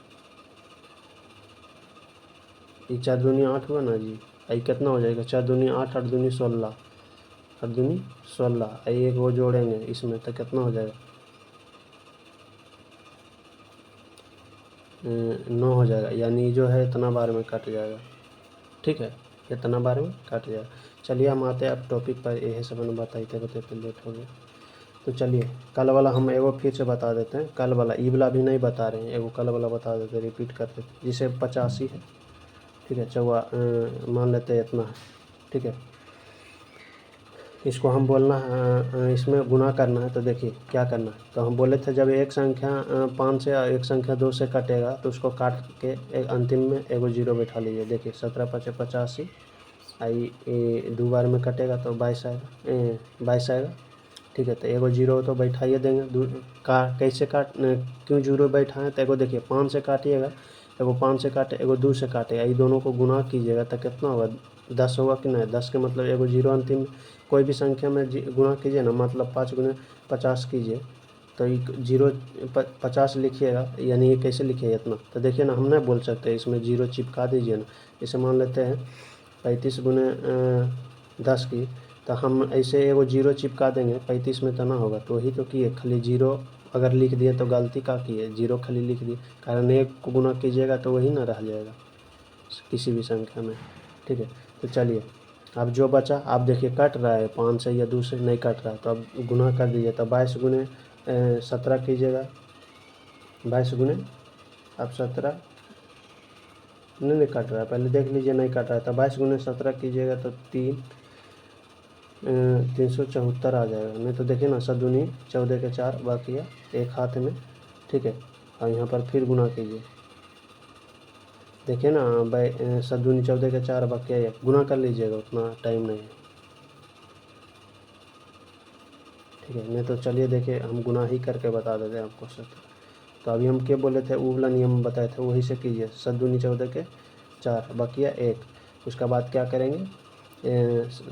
ये 4 दूनी 8 हुआ ना जी, ये कितना हो जाएगा 4 दूनी 8, 8 दूनी 16, 8 दूनी 16, एक वो जोड़ेंगे इसमें तो कितना हो जाएगा 9 हो जाएगा, यानी जो है इतना बार में कट जाएगा। ठीक है, इतना बार में कट जाएगा। चलिए हम आते हैं अब टॉपिक पर, यही सब मैंने बताते लेट हो गया। तो चलिए कल वाला हम एगो फिर से बता देते हैं, कल वाला ई वाला भी नहीं बता रहे हैं, एगो कल वाला बता देते हैं, रिपीट कर देते हैं। जिसे 85 है, ठीक है, मान लेते हैं इतना है, ठीक है। इसको हम बोलना है, इसमें गुना करना है। तो देखिए क्या करना है, तो हम बोले थे जब एक संख्या 5 से एक संख्या 2 से कटेगा तो उसको काट के एक अंतिम में एगो 0 बैठा लीजिए। देखिए 17 5 85, आई 2 बार में कटेगा तो 22 आएगा, 22 आएगा। ठीक है, तो एगो 0 तो बैठाइए देंगे, कैसे क्यों 0 बैठाएँ, तो एगो देखिए 5 से काटिएगा, एगो 5 से काटे, एगो 2 से काटेगा, ये दोनों को गुना कीजिएगा तो कितना होगा 10 होगा कि नहीं। 10 के मतलब एगो 0 अंतिम, कोई भी संख्या में गुना कीजिए ना, मतलब 5 गुने 50 कीजिए, तो ये 0 50 लिखिएगा, यानी ये कैसे लिखिए इतना। तो देखिए ना, हम नहीं बोल सकते, इसमें 0 चिपका दीजिए ना। इसे मान लेते हैं 35 गुने 10 की, तो हम ऐसे एगो 0 चिपका देंगे 35 में, तो ना होगा। तो वही तो किए, खाली 0 अगर लिख दिए तो गलती का किए, 0 खाली लिख दिए, कारण 1 को गुना कीजिएगा तो वही ना रह जाएगा किसी भी संख्या में। ठीक है, तो चलिए अब जो बचा, आप देखिए कट रहा है 5 से या 2 से नहीं कट रहा है, तो अब गुना कर दीजिए। तो 22 गुने 17 कीजिएगा, 22 गुने अब 17 नहीं कट रहा है, पहले देख लीजिए नहीं कट रहा है। तो 22 गुने 17 कीजिएगा तो 374 आ जाएगा। नहीं तो देखिए ना, 7 दूनी 14 के 4 बाकी है एक हाथ में। ठीक है, और यहाँ पर फिर गुना कीजिए, देखिए ना 7 दूनी 14 के 4 बाकी है, गुना कर लीजिएगा, उतना टाइम नहीं है। ठीक है, नहीं तो चलिए देखिए हम गुना ही करके बता देते हैं आपको सब। तो अभी हम क्या बोले थे, वो वाला नियम बताए थे, वही से कीजिए। 7 दूनी 14 के 4 बाकी है 1। उसका बाद क्या करेंगे,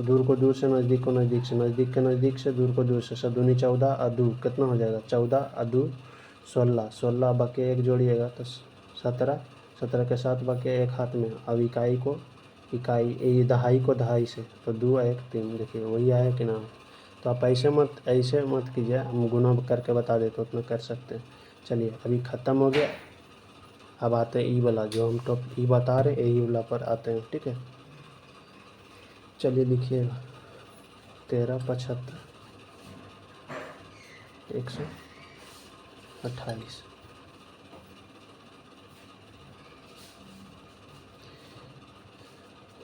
दूर को दूर से, नज़दीक को नज़दीक से, नज़दीक के नज़दीक से, दूर को दूर से। 7 दूनी 14 और 2 कितना हो जाएगा 14 और 2 16, 16 बाकी 1 जोड़िएगा तो 17, 17 के 7 बाकी एक हाथ में। अब इकाई को इकाई, ये दहाई को दहाई से, तो 2 1 3, देखिए वही आया कि ना। तो आप ऐसे मत कीजिए, हम गुना करके बता देते उतना कर सकते हैं। चलिए अभी ख़त्म हो गया, अब आते हैं ई वाला, जो हम टॉप ई बता रहे हैं, ई वाला पर आते हैं। ठीक है, चलिए लिखिएगा 13 75 128।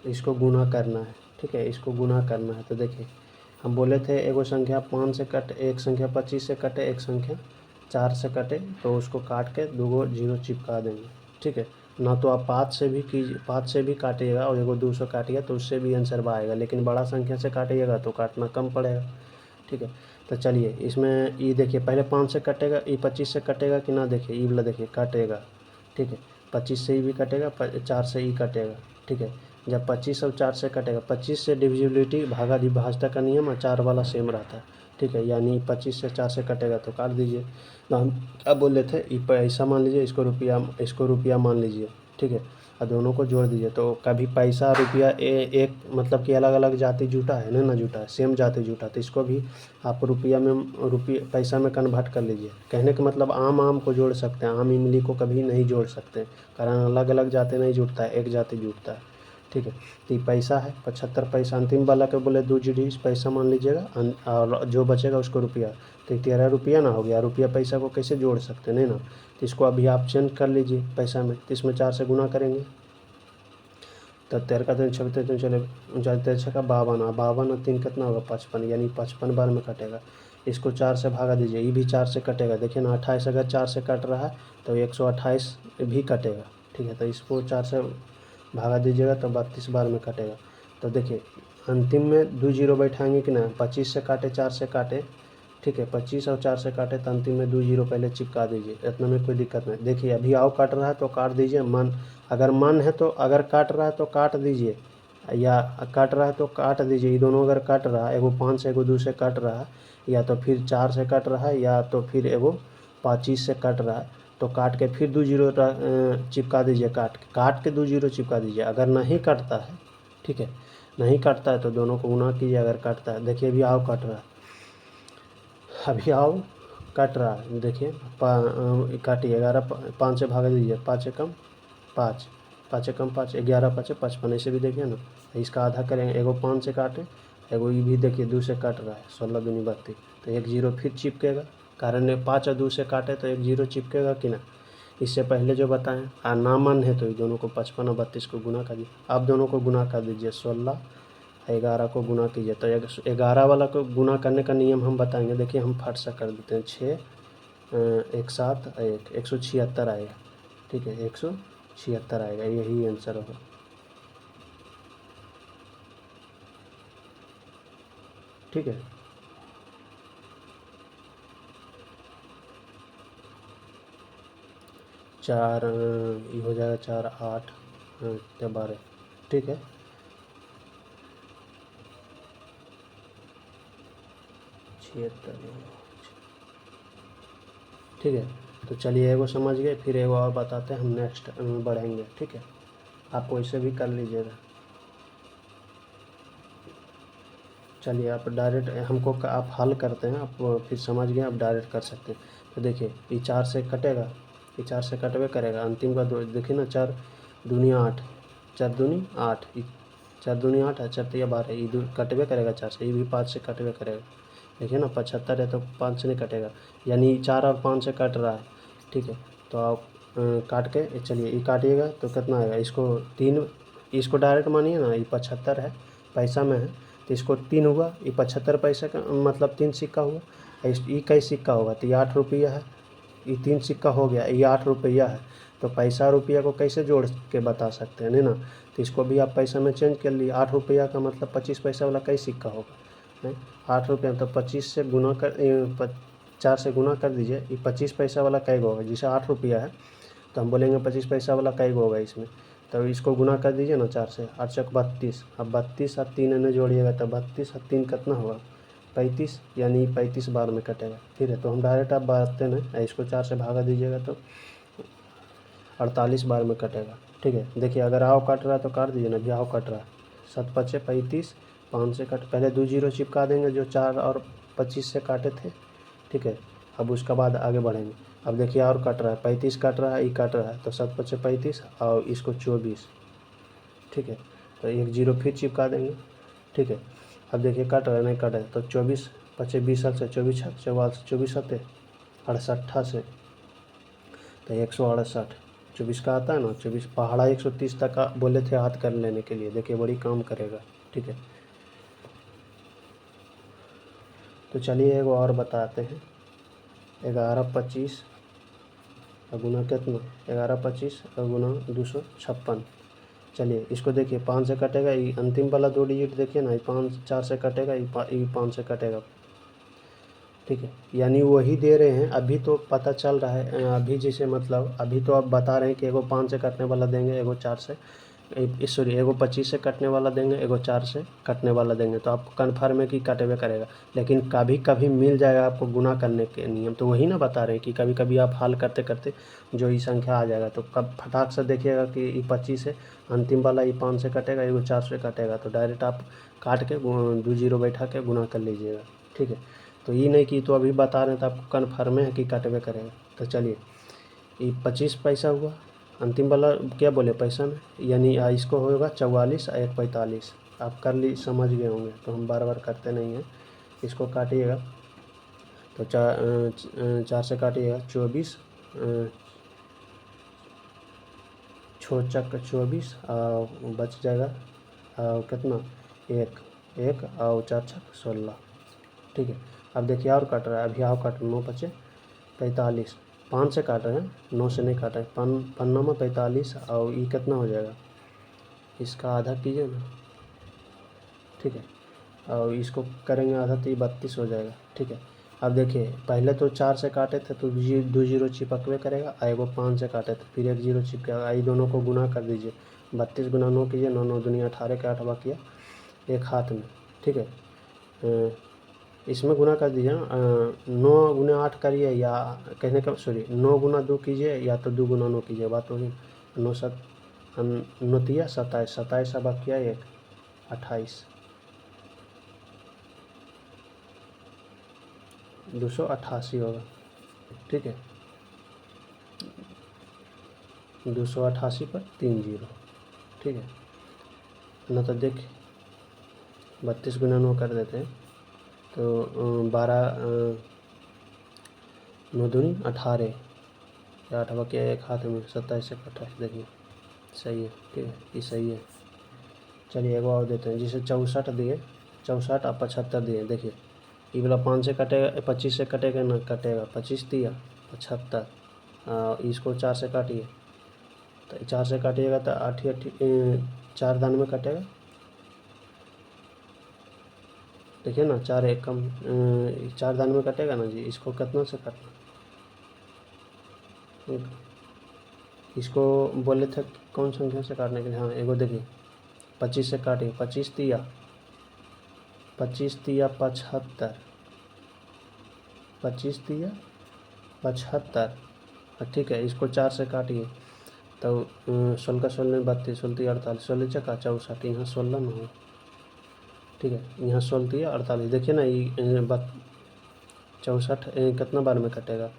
इसको गुना करना है। ठीक है, इसको गुना करना है। तो देखिए हम बोले थे एगो संख्या 5 से कटे, एक संख्या 25 से कटे, एक संख्या 4 से कटे, तो उसको काट के 2 0 चिपका देंगे। ठीक है, ना तो आप 5 से भी कीजिए, 5 से भी काटिएगा और एगो 2 से काटिएगा तो उससे भी आंसर आएगा, लेकिन बड़ा संख्या से काटिएगा तो काटना कम पड़ेगा। ठीक है, तो चलिए इसमें ये देखिए पहले 5 से कटेगा, ये 25 से कटेगा कि ना, देखिए ये वाला देखिए काटेगा। ठीक है, 25 से ही भी कटेगा, 4 से ही कटेगा। ठीक है, जब 25 और 4 से कटेगा, 25 से डिविजिबिलिटी भाज्यता का नियम और 4 वाला सेम रहता है। ठीक है, यानी 25 से 4 से कटेगा तो काट दीजिए। तो हम अब बोले थे पैसा मान लीजिए, इसको रुपया मान लीजिए। ठीक है, और दोनों को जोड़ दीजिए, तो कभी पैसा रुपया एक मतलब कि अलग अलग जाति जुटा है ना जुटा है, सेम जाति जुटा, तो इसको भी आप पैसा में कन्वर्ट कर लीजिए। कहने का मतलब आम को जोड़ सकते हैं, आम इमली को कभी नहीं जोड़ सकते, कारण अलग अलग जाति नहीं जुटता है, एक जाति जुटता है। ठीक है, तो ये पैसा है 75 पैसा, अंतिम वाला के बोले 2 जीडी पैसा मान लीजिएगा, और जो बचेगा उसको रुपया, तो 13 रुपया ना हो गया। रुपया पैसा को कैसे जोड़ सकते, नहीं ना। तो इसको अभी आप चेंज कर लीजिए पैसा में, तो इसमें 4 से गुना करेंगे, तो 13 का 3 36 3 चले 39 6 का 52, 52 और 3 कितना होगा 55, यानी 55 बार में कटेगा। इसको 4 से भागा दीजिए, ये भी 4 से कटेगा। देखिए ना 28 अगर 4 से कट रहा है तो 128 भी कटेगा। ठीक है, तो इसको 4 से भागा दीजिएगा तो 32 बार में कटेगा। तो देखिए अंतिम में 2 जीरो बैठाएंगे कि ना, 25 से काटे 4 से काटे, ठीक है, 25 और 4 से काटे तो अंतिम में 2 जीरो पहले चिपका दीजिए, इतना में कोई दिक्कत नहीं। देखिए अभी आओ काट रहा है तो काट दीजिए, मन अगर मन है तो अगर काट रहा है तो काट दीजिए, या काट रहा है तो काट दीजिए। ये दोनों अगर काट रहा है, एगो 5 से एगो 2 से काट रहा है, या तो फिर 4 से काट रहा है, या तो फिर एगो 25 से काट रहा है, तो काट के फिर 2 जीरो चिपका दीजिए, काट के 2 जीरो चिपका ददीजिए। अगर नहीं काटता है, ठीक है, नहीं काटता है तो दोनों को गुना कीजिए। अगर काटता है, देखिए अभी आओ काट रहा है, अभी आओ काट रहा है, देखिए काटिए। 11 5 से भागा दीजिए, 5 एकम 5, 5 एकम 5, 11 5 55, ऐसे भी देखिए ना। इसका आधा करेंगे, एगो 5 से काटे, एगो ये भी देखिए 2 से काट रहा है, 16 दूनी 32, तो 1 जीरो फिर चिपकेगा। कारण 5 और 2 से काटे तो 1 जीरो चिपकेगा कि ना। इससे पहले जो बताएं ना मन है तो ये दोनों को 55 और 32 को गुना कर दीजिए। आप दोनों को गुना कर दीजिए, 16 11 को गुना कीजिए तो 11 वाला को गुना करने का नियम हम बताएंगे। देखिए हम फट सा कर देते हैं, 6 1 7 1 176 आएगा, ठीक है, 176 आएगा, यही आंसर होगा। ठीक है, चार ये हो जाएगा, 4 8 12, ठीक है। ठीक है, तो चलिए एगो समझ गए, फिर एगो और बताते हैं हम, नेक्स्ट बढ़ेंगे, ठीक है। आप वैसे भी कर लीजिएगा। चलिए आप डायरेक्ट हमको आप हल करते हैं, आप फिर समझ गए, आप डायरेक्ट कर सकते हैं। तो देखिए ये 4 से कटेगा, ये 4 से कटवे करेगा, अंतिम का दो देखिए ना, 4 दूनी 8, 4 दूनी 8, 4 दूनी 8 है, 4 तिया 12, ये कटवे करेगा 4 से, ये भी 5 से कटवे करेगा। देखिए ना 75 है तो 5 से नहीं कटेगा, यानी 4 और 5 से कट रहा है, ठीक है। तो आप काट के चलिए ये काटिएगा तो कितना आएगा, इसको 3, इसको डायरेक्ट मानिए ना, ये 75 है, पैसा में है तो इसको 3 हुआ, ये 75 पैसा का मतलब 3 सिक्का हुआ। ये कई सिक्का होगा तो ये 8 रुपया है, ये 3 सिक्का हो गया, ये 8 रुपया है। तो पैसा रुपया को कैसे जोड़ के बता सकते हैं, नहीं ना। तो इसको भी आप पैसा में चेंज कर लिए, 8 रुपया का मतलब 25 पैसा वाला कई सिक्का होगा, 8 रुपया तो 25 से गुना कर 4 से गुना कर दीजिए, ये 25 पैसा वाला कई होगा, जैसे 8 रुपया है तो हम बोलेंगे 25 पैसा वाला कई होगा इसमें। तो इसको गुना कर दीजिए ना 4 से, 8 चौक 32, अब 32 और 3 इन्हें जोड़िएगा तो 32 और 3 कितना होगा, 35, यानी 35 बार में कटेगा, ठीक है। तो हम डायरेक्ट आप बातें ना, इसको 4 से भागा दीजिएगा तो 48 बार में कटेगा, ठीक है। देखिए अगर आओ काट रहा है तो काट दीजिए ना, भी आओ कट रहा है, 7 5 35, 5 से कट, पहले 2 जीरो चिपका देंगे जो 4 और 25 से काटे थे, ठीक है। अब उसके बाद आगे बढ़ेंगे। अब देखिए और कट रहा है, 35 कट रहा है, ये कट रहा है, तो 7 5 35 और इसको 24, ठीक है। तो 1 जीरो फिर चिपका देंगे, ठीक है। अब देखिए कट रहा है, नहीं कट है तो 24 25 20 से 24 44 24 सत्ते 68 से तो 168, 24 का आता है ना, 24 पहाड़ा 130 तक का बोले थे हाथ कर लेने के लिए, देखिए बड़ी काम करेगा, ठीक है। तो चलिए एक और बताते हैं, 11 25 का गुना कितना, 11 25 का गुना 256। चलिए इसको देखिए 5 से कटेगा, ये अंतिम वाला 2 डिजिट देखिए ना, ये 5 4 से कटेगा, ये 5 से कटेगा, ठीक है। यानी वही दे रहे हैं, अभी तो पता चल रहा है, अभी जैसे मतलब अभी तो आप बता रहे हैं कि एगो 5 से कटने वाला देंगे, एगो 4 से सॉरी एगो 25 से कटने वाला देंगे, एगो 4 से कटने वाला देंगे, तो आपको कन्फर्म है कि कटेबे करेगा। लेकिन कभी कभी मिल जाएगा आपको गुना करने के नियम, तो वही ना बता रहे हैं कि कभी कभी आप हल करते करते जो ये संख्या आ जाएगा, तो कब फटाक से देखिएगा कि ये 25 है, अंतिम वाला ये 5 से कटेगा, एगो 4 से कटेगा, तो डायरेक्ट आप काट के 2 जीरो बैठा के गुना कर लीजिएगा, ठीक है। तो ये नहीं कि तो अभी बता रहे हैं तो आपको कन्फर्म है कि कटवे करेगा। तो चलिए ये 25 पैसा हुआ, अंतिम वाला क्या बोले पैसा में, यानी इसको होगा 44 और 1 45, आप कर ली समझ गए होंगे, तो हम बार बार करते नहीं हैं। इसको काटिएगा तो 4 से काटिएगा 24, चक 24 और बच जाएगा कितना, 1 1 और 4 छक 16, ठीक है। अब देखिए और काट रहा है, अभी आओ काट 9 5 45, 5 से काट रहे हैं, 9 से नहीं काट रहे हैं, 5 5 में 45 और ये कितना हो जाएगा, इसका आधा कीजिए ना, ठीक है, और इसको करेंगे आधा तो ये 32 हो जाएगा, ठीक है। अब देखिए पहले तो 4 से काटे थे तो 2 जीरो चिपकवे करेगा, और एगो 5 से काटे थे फिर 1 जीरो चिपकेगा। ये दोनों को गुना कर दीजिए, 32 गुना 9 कीजिए, 9 9 दुनिया 18 के 8 किया एक हाथ में, ठीक है। इसमें गुना कर दीजिए ना, 9 गुना 8 करिए, या कहने का सॉरी 9 गुना 2 कीजिए, या तो 2 गुना 9 कीजिए, बात वही। 9 7 9 27, 27 अब किया 1 28, 288 होगा, ठीक है। 288 पर 3 जीरो, ठीक है ना। तो देखिए 32 गुना 9 कर देते हैं तो 12 9 दूनी 18, 8 के एक हाथ में 27 से 28, देखिए सही है, ठीक है, ये सही है। चलिए एगो और देते हैं, जिसे 64 दिए, 64 और 75 दिए, देखिए ये वाला 5 से कटेगा, 25 से कटेगा ना, कटेगा 25 दिया 75, इसको 4 से काटिए, तो 4 से काटिएगा तो 8 4 दान में कटेगा, देखिए ना 4 एक कम 4 दान में कटेगा ना जी। इसको कितना से काटना, इसको बोले थे कौन संख्या से काटने के लिए, हाँ एगो देखिए 25 से काटिए, 25 दिया 75, 25 दिया 75, ठीक है। इसको 4 से काटिए तो 16 का 16 32, 16 48, 16 चक्का 64, यहाँ 16 में हो, ठीक है, यहाँ 16 48, देखिए ना ये 64 कितना बार में कटेगा,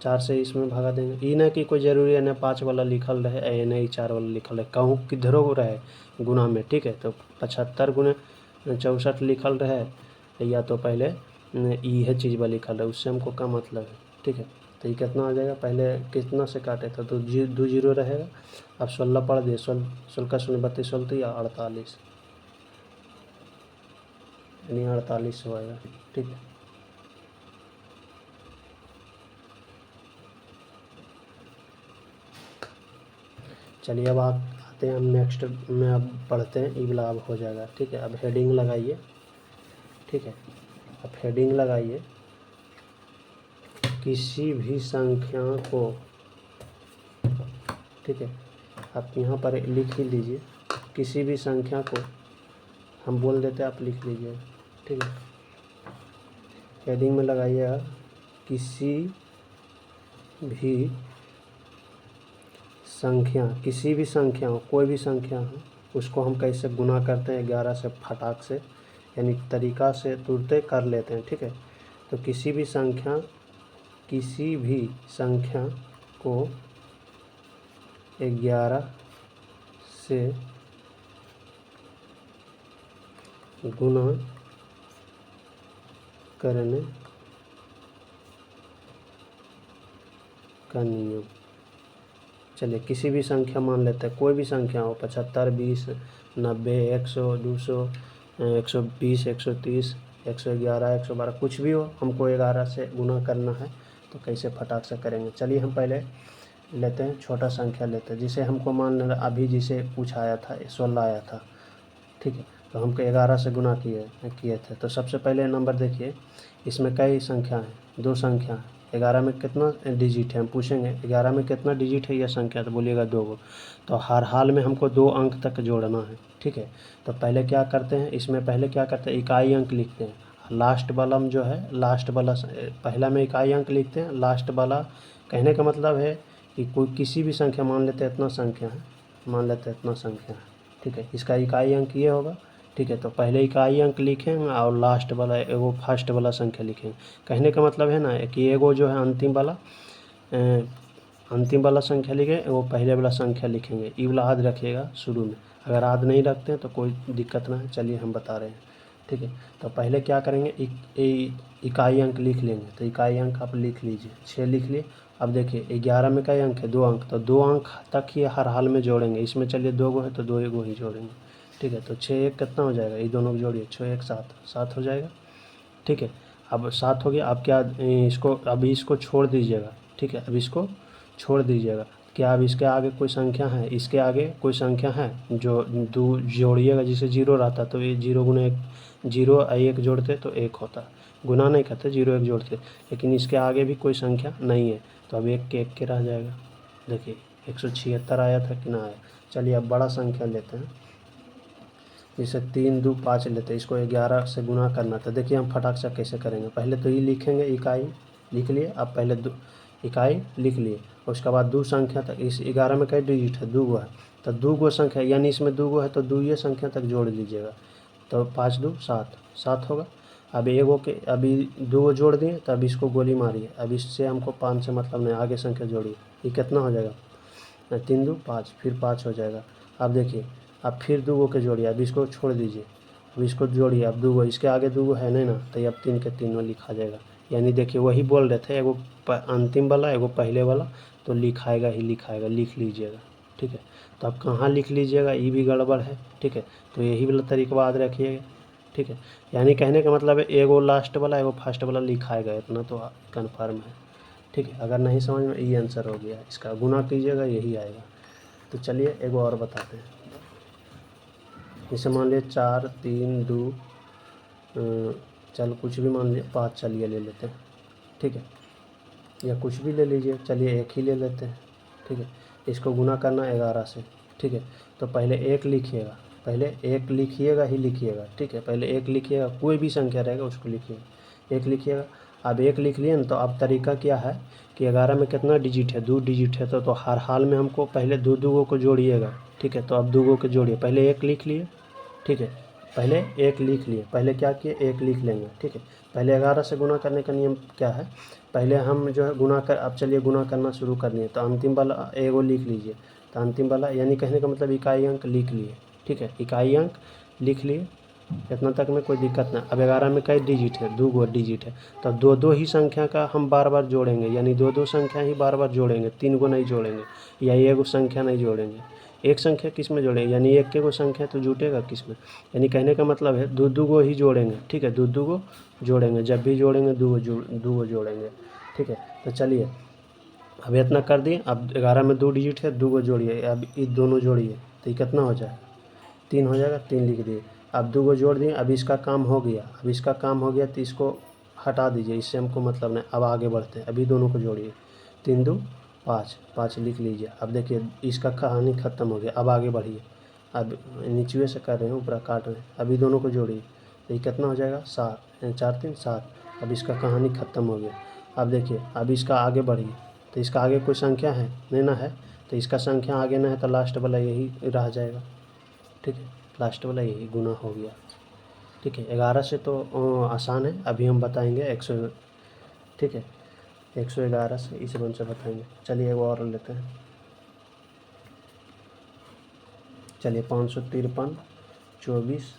4 से इसमें भगा देंगे। ये ना कि कोई ज़रूरी है ना 5 वाला लिखल रहे, नहीं 4 वाला लिखल रहे, कहूँ किधरों रहे गुना में, ठीक है। तो 75 गुने 64 लिखल रहे, या तो पहले यह चीज़ वाला लिखल रहे, उससे हमको क्या मतलब है, ठीक है। तो ये कितना आ जाएगा, पहले कितना से काटे थे तो 2 जीरो रहेगा। अब 16 पढ़ दिए, 16 का 0 32, 16 या 48, यानी 48 होएगा, ठीक है। चलिए अब आते हैं हम नेक्स्ट में, अब पढ़ते हैं, ई वाला अब हो जाएगा, ठीक है। अब हेडिंग लगाइए, ठीक है। अब हेडिंग लगाइए, किसी भी संख्या को, ठीक है, आप यहाँ पर लिख ही लीजिए, किसी भी संख्या को हम बोल देते हैं, आप लिख लीजिए, ठीक है। हेडिंग में लगाइएगा किसी भी संख्या, किसी भी संख्या हो, कोई भी संख्या हो, उसको हम कैसे गुना करते हैं 11 से फटाक से, यानी तरीका से तुरंत कर लेते हैं, ठीक है। तो किसी भी संख्या को 11 से गुना करने का नियम। चलिए किसी भी संख्या मान लेते हैं, कोई भी संख्या हो, 75 20 90 100 200 120 130 111 112, कुछ भी हो, हमको 11 से गुना करना है, तो कैसे फटाक से करेंगे। चलिए हम पहले लेते हैं, छोटा संख्या लेते हैं, जिसे हमको मान लेना, अभी जिसे पूछा आया था 16 आया था, ठीक है। तो हमको 11 से गुना किए थे। तो सबसे पहले नंबर देखिए, इसमें कई संख्या है, 2 संख्या है। 11 में कितना डिजिट है, हम पूछेंगे 11 में कितना डिजिट है यह संख्या, तो बोलिएगा 2 गो। तो हर हाल में हमको 2 अंक तक जोड़ना है, ठीक है। तो पहले क्या करते हैं, इसमें पहले क्या करते हैं, इकाई अंक लिखते हैं। लास्ट वाला में जो है, लास्ट वाला पहला में इकाई अंक लिखते हैं, लास्ट वाला कहने का मतलब है कि कोई किसी भी संख्या मान लेते हैं, इतना संख्या है, मान लेते हैं इतना संख्या है, ठीक है। इसका इकाई अंक ये होगा, ठीक है। तो पहले इकाई अंक लिखेंगे और लास्ट वाला एगो फर्स्ट वाला संख्या लिखेंगे। कहने का मतलब है ना कि एगो जो है अंतिम वाला संख्या लिखेंगे, एगो पहले वाला संख्या लिखेंगे। ये वाला याद रखिएगा शुरू में, अगर याद नहीं रखते हैं तो कोई दिक्कत ना है। चलिए हम बता रहे हैं, ठीक है। तो पहले क्या करेंगे, इकाई अंक लिख लेंगे। तो इकाई अंक आप लिख लीजिए, 6 लिख लिए। अब देखिए 11 में कई अंक है, 2 अंक, तो 2 अंक तक ही हर हाल में जोड़ेंगे। इसमें चलिए 2 गो है तो 2 गो ही जोड़ेंगे, ठीक है। तो 6 1 कितना हो जाएगा, ये दोनों को जोड़िए, 6 1 7, 7 हो जाएगा, ठीक है। अब 7 हो गया। अब क्या, इसको अभी इसको छोड़ दीजिएगा, ठीक है। अब इसको छोड़ दीजिएगा, क्या अब इसके आगे कोई संख्या है, इसके आगे कोई संख्या है जो दो जोड़िएगा, जिसे जीरो रहता तो ये जीरो गुना एक, जीरो एक जोड़ते तो एक होता, गुना नहीं करते, जीरो एक जोड़ते, लेकिन इसके आगे भी कोई संख्या नहीं है, तो अब एक के रह जाएगा। देखिए 176 आया था कि ना आया। चलिए अब बड़ा संख्या लेते हैं, जैसे 3 2 5 लेते हैं, इसको 11 से गुना करना था। देखिए हम फटाक से कैसे करेंगे, पहले तो ये लिखेंगे, इकाई लिख लिए, अब पहले इकाई लिख लिए, उसके बाद दो संख्या तक, इस 11 में कई डिजिट है, 2 है, तो 2 संख्या, यानी इसमें 2 है तो 2 ये संख्या तक जोड़ लीजिएगा, तो 5 2 7 7 होगा। अब एगो के अभी 2 जोड़ दिए, तो अब इसको गोली मारिए, अब इससे हमको 5 से मतलब नहीं, आगे संख्या जोड़िए, ये कितना हो जाएगा, 3 2 5, फिर 5 हो जाएगा। अब देखिए अब फिर 2 के जोड़िए, अब इसको छोड़ दीजिए, अब इसको जोड़िए, अब 2 इसके आगे 2 है नहीं ना, तो ये अब 3 के 3 में लिखा जाएगा। यानी देखिए वही बोल रहे थे, एगो अंतिम वाला एगो पहले वाला, तो लिखाएगा ही लिखाएगा, लिख लीजिएगा, ठीक है। तो अब कहाँ लिख लीजिएगा, ये भी गड़बड़ है, ठीक है, तो यही वाला तरीका याद रखिएगा, ठीक है। यानी कहने का मतलब है एगो लास्ट वाला एगो फर्स्ट वाला लिखाएगा, इतना तो कन्फर्म है, ठीक है। अगर नहीं समझ में, ये आंसर हो गया, इसका गुना कीजिएगा यही आएगा। तो चलिए एगो और बताते हैं, जैसे मान लीजिए 4 3 2 चल कुछ भी मान लीजिए 5, चलिए ले लेते हैं, ठीक है, या कुछ भी ले लीजिए, चलिए एक ही ले लेते हैं, ठीक है। इसको गुना करना 11 से, ठीक है, तो पहले एक लिखिएगा, पहले एक लिखिएगा ही लिखिएगा, ठीक है, पहले एक लिखिएगा, कोई भी संख्या रहेगा उसको लिखिएगा, एक लिखिएगा। अब एक लिख लिए ना, तो अब तरीका क्या है कि 11 में कितना डिजिट है, 2 डिजिट है, तो हर हाल में हमको पहले दो दो को जोड़िएगा, ठीक है। तो अब 2 के जोड़िए, पहले एक लिख लिए, ठीक है, पहले एक लिख लिए, पहले क्या किए, एक लिख लेंगे, ठीक है। पहले 11 से गुना करने का नियम क्या है, पहले हम जो है गुना कर, अब चलिए गुना करना शुरू कर लिए, तो अंतिम वाला एगो लिख लीजिए, तो अंतिम वाला यानी कहने का मतलब इकाई अंक लिख लिए, ठीक है, इकाई अंक लिख लिए, इतना तक में कोई दिक्कत नहीं। अब 11 में कई डिजिट है, 2 डिजिट है, तो दो दो ही संख्या का हम बार बार जोड़ेंगे, यानी 2 संख्या ही बार बार जोड़ेंगे, 3 को नहीं जोड़ेंगे, या एगो संख्या नहीं जोड़ेंगे। एक संख्या किस में जोड़ेंगे, यानी एक के को संख्या तो जुटेगा किस में, यानी कहने का मतलब है 2 को ही जोड़ेंगे, ठीक है, 2 को जोड़ेंगे, जब भी जोड़ेंगे 2 जोड़ेंगे, ठीक है। तो चलिए अब इतना कर दिए, अब 11 में 2 डिजिट है, 2 जोड़िए, अब ये दोनों जोड़िए, तो ये कितना हो जाएगा, 3 हो जाएगा, 3 लिख दिए। अब 2 जोड़ दिए, अब इसका काम हो गया, अब इसका काम हो गया, तो इसको हटा दीजिए, इससे हमको मतलब नहीं। अब आगे बढ़ते हैं, अभी दोनों को जोड़िए, 3 2 5 5 लिख लीजिए। अब देखिए इसका कहानी ख़त्म हो गया, अब आगे बढ़िए, अब नीचे से कर रहे हैं, ऊपर काट रहे हैं, अभी दोनों को जोड़िए, तो ये कितना हो जाएगा, 7, 4 3 7। अब इसका कहानी ख़त्म हो गया। अब देखिए अब इसका आगे बढ़िए, तो इसका आगे कोई संख्या है नहीं ना है, तो इसका संख्या आगे ना है, तो लास्ट वाला यही रह जाएगा, ठीक है, लास्ट वाला यही गुना हो गया, ठीक है। 11 से तो आसान है, अभी हम बताएंगे 100, ठीक है, 111 से इस वन से बताएंगे। चलिए वो और लेते हैं, चलिए 553 24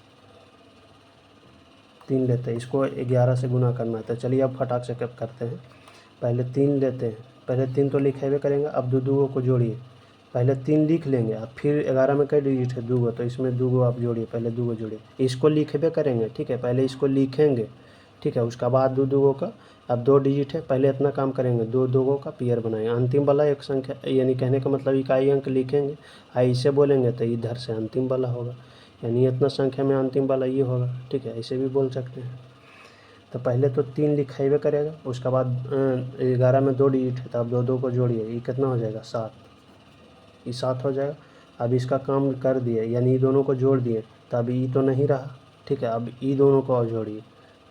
3 लेते हैं, इसको 11 से गुना करना है, तो चलिए अब फटाक से कब करते हैं। पहले 3 लेते हैं, पहले 3 तो लिखेबे करेंगे, अब 2 को जोड़िए, पहले 3 लिख लेंगे, अब फिर 11 में कई डिजिट है, 2, तो इसमें 2 आप जोड़िए, पहले 2 जोड़िए, इसको लिखबे करेंगे, ठीक है, पहले इसको लिखेंगे, ठीक है, उसके बाद 2 का, अब 2 डिजिट है, पहले इतना काम करेंगे, 2 का पेयर बनाएंगे, अंतिम वाला एक संख्या, यानी कहने का मतलब इकाई अंक लिखेंगे, ऐसे बोलेंगे तो इधर से अंतिम वाला होगा, यानी इतना संख्या में अंतिम वाला ये होगा, ठीक है, ऐसे भी बोल सकते हैं। तो पहले तो 3 लिखेबे करेगा, उसके बाद 11 में 2 डिजिट है, तो अब 2 को जोड़िए, ये कितना हो जाएगा, 7, ये 7 हो जाएगा। अब इसका काम कर दिए, यानी ये दोनों को जोड़ दिए, तो अब ये तो नहीं रहा, ठीक है, अब ये दोनों को और जोड़िए,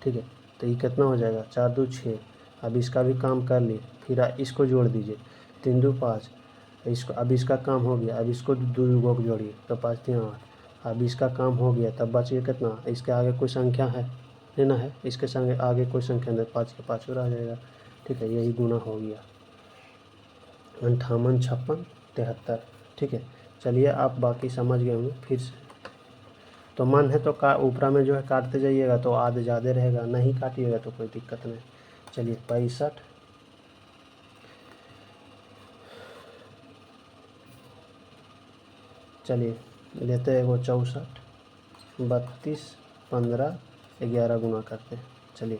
ठीक है, तो ये कितना हो जाएगा, 4 2 6। अब इसका भी काम कर लिए, फिर इसको जोड़ दीजिए, 3 2 5, इसको, अब इसका काम हो गया, अब इसको 2 को जोड़िए, तो 5 3 8। अब इसका काम हो गया, तब बच गया कितना, इसके आगे कोई संख्या है लेना है, इसके संग आगे कोई संख्या नहीं, 5 के 5 रह जाएगा, ठीक है, यही गुना हो गया, 58 56 73, ठीक है। चलिए आप बाकी समझ गए होंगे, फिर से तो मन है तो ऊपरा में जो है काटते जाइएगा, तो आधे ज़्यादा रहेगा, नहीं काटिएगा तो कोई दिक्कत नहीं। चलिए 65, चलिए लेते हैं वो 64 32 15 11 गुना करते हैं। चलिए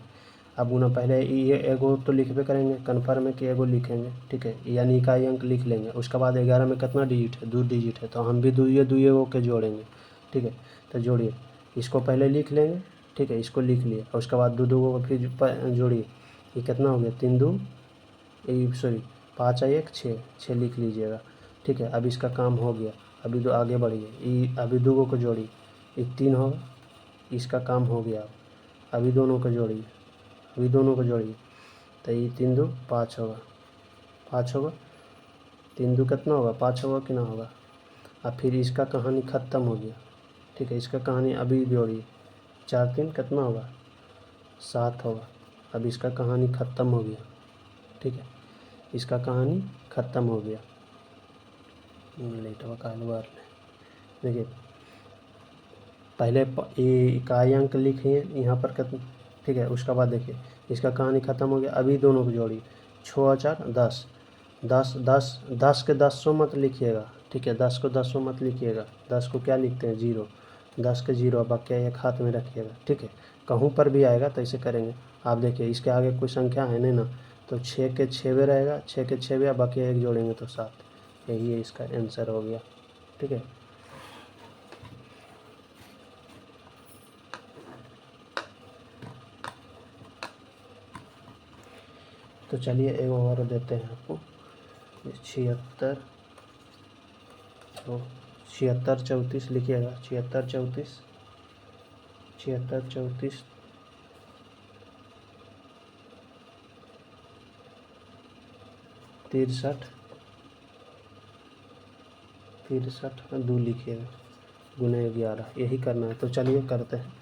अब गुना पहले ये एगो तो लिखबे करेंगे, कन्फर्म है कि एगो लिखेंगे, ठीक है, यानी इकाई अंक लिख लेंगे। उसके बाद 11 में कितना डिजिट है, 2 डिजिट है, तो हम भी दुइये गो के जोड़ेंगे, ठीक है। तो जोड़िए, इसको पहले लिख लेंगे, ठीक है, इसको लिख लिए, और उसके बाद 2 को फिर जोड़िए, ये कितना हो गया, 3 2 सॉरी 5 1 6 लिख लीजिएगा, ठीक है। अब इसका काम हो गया, अभी दो आगे बढ़िए, अभी 2 को जोड़िए, ये 3 होगा, इसका काम हो गया। अभी दोनों को जोड़िए, अभी दोनों को जोड़िए, तो ये 3 2 5 होगा, 5 होगा, 3 2 कितना होगा, 5 होगा कि ना होगा। अब फिर इसका कहानी ख़त्म हो गया, ठीक है। इसका कहानी अभी जोड़िए, 4 3 कितना होगा, 7 होगा। अब इसका कहानी ख़त्म हो गया, ठीक है, इसका कहानी ख़त्म हो गया। लेटवा कालवार देखिए, पहले ये इकाई अंक लिखिए यहाँ पर कितना, ठीक है। उसके बाद देखिए इसका कहानी ख़त्म हो गया। अभी दोनों को जोड़िए, 6 4 10 10 10 10 के 10 मत लिखिएगा, ठीक है, 10 को 10 मत लिखिएगा, 10 को क्या लिखते हैं, 0, 10 के 0, बाकी एक हाथ में रखिएगा, ठीक है। कहूँ पर भी आएगा तो ऐसे करेंगे। आप देखिए इसके आगे कोई संख्या है नहीं ना, तो 6 के 6वें रहेगा, 6 के 6वें, बाकी एक जोड़ेंगे तो 7। यही है इसका आंसर हो गया, ठीक है। तो चलिए एक और देते हैं आपको, 76 76 34 लिखिएगा, 76 34 76 34 63 2 लिखिएगा, गुने 11, यही करना है। तो चलिए करते हैं।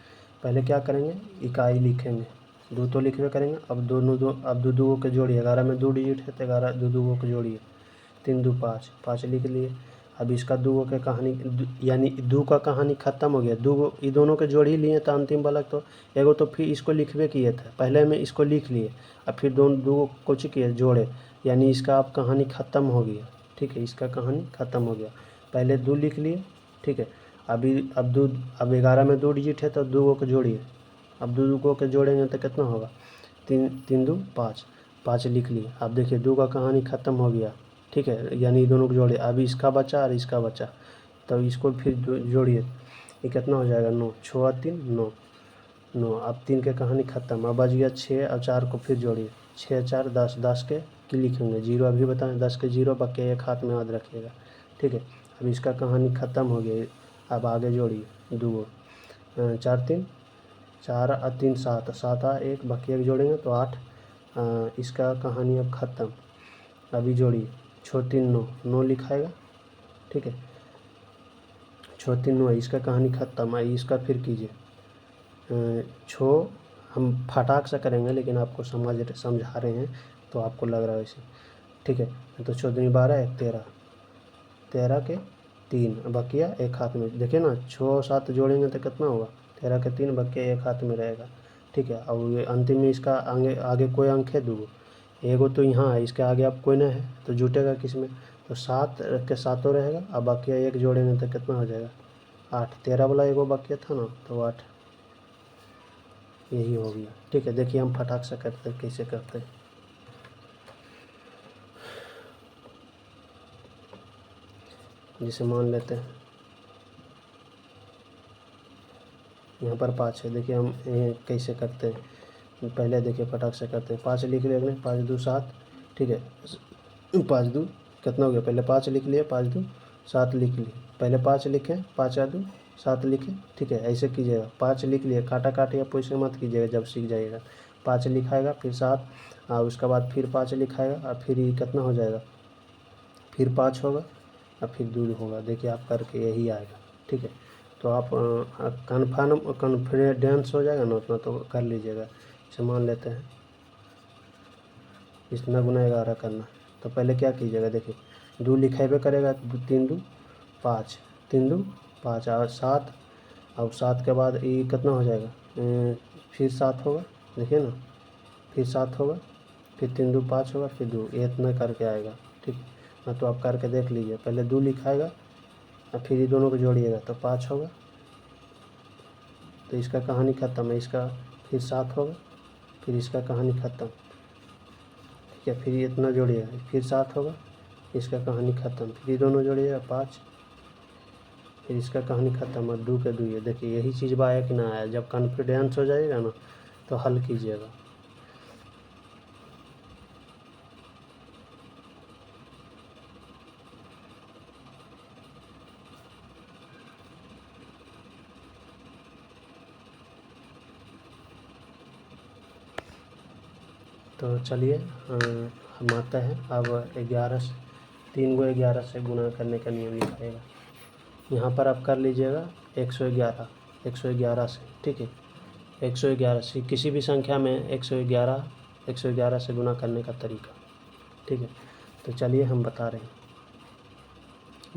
पहले क्या करेंगे, इकाई लिखेंगे, 2 तो लिखबे करेंगे। अब अब दो के जोड़िए, 11 में 2 डिजिट है तो 11 2 को जोड़िए, 3 2 5 5 लिख लिए। अब इसका 2 के कहानी यानी 2 का कहानी ख़त्म हो गया। 2 ये दोनों के जोड़ ही लिए तो अंतिम वाला तो एगो तो फिर इसको लिखबे किए थे, पहले में इसको लिख लिए, अब फिर दो कुछ किए जोड़े, यानी इसका अब कहानी ख़त्म हो गया, ठीक है, इसका कहानी ख़त्म हो गया। पहले 2 लिख लिए, ठीक है। अब 11 में 2 डिजिट है तो 2 को जोड़िए, अब 2 के जोड़ेंगे तो कितना होगा, 3 3 2 5 5 लिख लिए। अब देखिए 2 का कहानी ख़त्म हो गया, ठीक है, यानी दोनों को जोड़े। अब इसका बचा और इसका बचा, तो इसको फिर जोड़िए, ये कितना हो जाएगा, 9 6 3 9 9। अब 3 के कहानी ख़त्म। अब बच गया 6 और 4 को फिर जोड़िए, 6 4 10 10 के की लिखेंगे, 0 अभी बताएं, 10 के 0, बाकी एक हाथ में याद रखिएगा, ठीक है। अब इसका कहानी ख़त्म हो गई। अब आगे जोड़िए 2 4 3 4 और 3 7 7 आ 1, बाकी एक जोड़ेंगे तो 8। इसका कहानी अब ख़त्म। अभी जोड़िए, 6 3 9 9 लिखाएगा, ठीक है, 6 3 9, इसका कहानी ख़त्म। आई इसका फिर कीजिए, छो हम फटाक से करेंगे लेकिन आपको समझा रहे हैं तो आपको लग रहा है वैसे, ठीक है। तो 14 12 1 13 13 के 3, बकिया एक हाथ में, देखिए ना 6 7 जोड़ेंगे तो कितना होगा, 13 के 3, बकिया एक हाथ में रहेगा, ठीक है। और अंतिम में इसका आगे कोई अंक है, 2 एगो तो यहाँ है, इसके आगे अब कोई नहीं है तो जुटेगा किस में, तो 7 के 7 रहेगा। अब बाकी एक जोड़ेंगे तो कितना हो जाएगा, 8, 13 वाला एगो बाकी था ना तो 8, यही हो गया, ठीक है। देखिए हम फटाक से करते हैं, कैसे करते हैं। जिसे मान लेते हैं यहाँ पर 5 है, देखिए हम कैसे करते हैं। पहले देखिए फटाक से करते हैं, 5 लिख लेंगे, 5 2 7, ठीक है, 5 2 कितना हो गया, पहले 5 लिख लिए, 5 2 7 लिख लिए, पहले 5 लिखें, 5 2 7 लिखें, ठीक है, ऐसे कीजिएगा। 5 लिख लिए, काटा काट या पोइसे मत कीजिएगा, जब सीख जाइएगा 5 लिखाएगा, फिर 7 और उसके बाद फिर 5 लिखाएगा, और फिर ये कितना हो जाएगा, फिर 5 होगा और फिर 2 होगा। देखिए आप करके यही आएगा, ठीक है। तो आप कॉन्फिडेंस हो जाएगा ना उतना तो कर लीजिएगा। इसे मान लेते हैं इतना गुना 11 करना, तो पहले क्या कीजिएगा, देखिए 2 लिखेबे करेगा, 3 2 5 3 2 5 और 7, और 7 के बाद ये कितना हो जाएगा, फिर 7 होगा, देखिए ना, फिर 7 होगा, फिर 3 2 5 होगा, फिर 2, ये इतना करके आएगा, ठीक ना। तो आप करके देख लीजिए, पहले 2 लिखाएगा और फिर ये दोनों को जोड़िएगा तो 5 होगा, तो इसका कहानी ख़त्म है। इसका फिर 7 होगा, फिर इसका कहानी ख़त्म, ठीक है। फिर इतना जोड़िएगा, फिर 7 होगा, इसका कहानी ख़त्म। फिर ये दोनों जोड़िएगा 5, फिर इसका कहानी ख़त्म। और 2 के 2 ये देखिए, यही चीज़ आया कि ना आया। जब कॉन्फिडेंस हो जाएगा ना तो हल कीजिएगा। तो चलिए हम आते हैं अब 11 से 3 को 11 से गुणा करने का नियम लिखाएगा। यहाँ पर आप कर लीजिएगा 111 से, ठीक है। 111 से किसी भी संख्या में 111 से गुणा करने का तरीका, ठीक है। तो चलिए हम बता रहे हैं,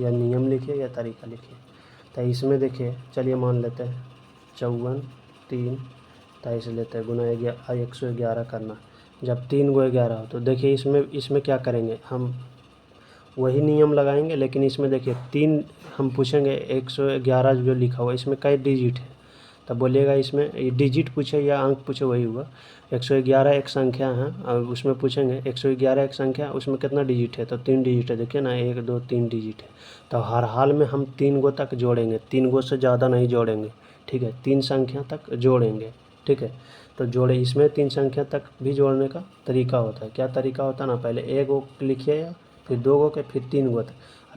या नियम लिखिए या तरीका लिखिए। तो इसमें देखिए, चलिए मान लेते हैं 54 3 23 लेते हैं, गुना 111 करना। जब 3 को 11 हो तो देखिए इसमें क्या करेंगे, हम वही नियम लगाएंगे, लेकिन इसमें देखिए 3 हम पूछेंगे 111 जो लिखा हुआ इसमें कई डिजिट है, तब बोलिएगा इसमें डिजिट पूछे या अंक पूछे वही हुआ। 111 एक संख्या है और उसमें पूछेंगे 111 एक संख्या, उसमें कितना डिजिट है, तो 3 डिजिट है। देखिए ना 1 2 3 डिजिट है। तो हर हाल में हम 3 गो तक जोड़ेंगे, 3 गो से ज़्यादा नहीं जोड़ेंगे, ठीक है। 3 संख्या तक जोड़ेंगे, ठीक है। तो जोड़े इसमें 3 संख्या तक भी जोड़ने का तरीका होता है। क्या तरीका होता है ना, पहले 1 गो लिखिएगा, फिर 2 गो के, फिर 3 गो तक,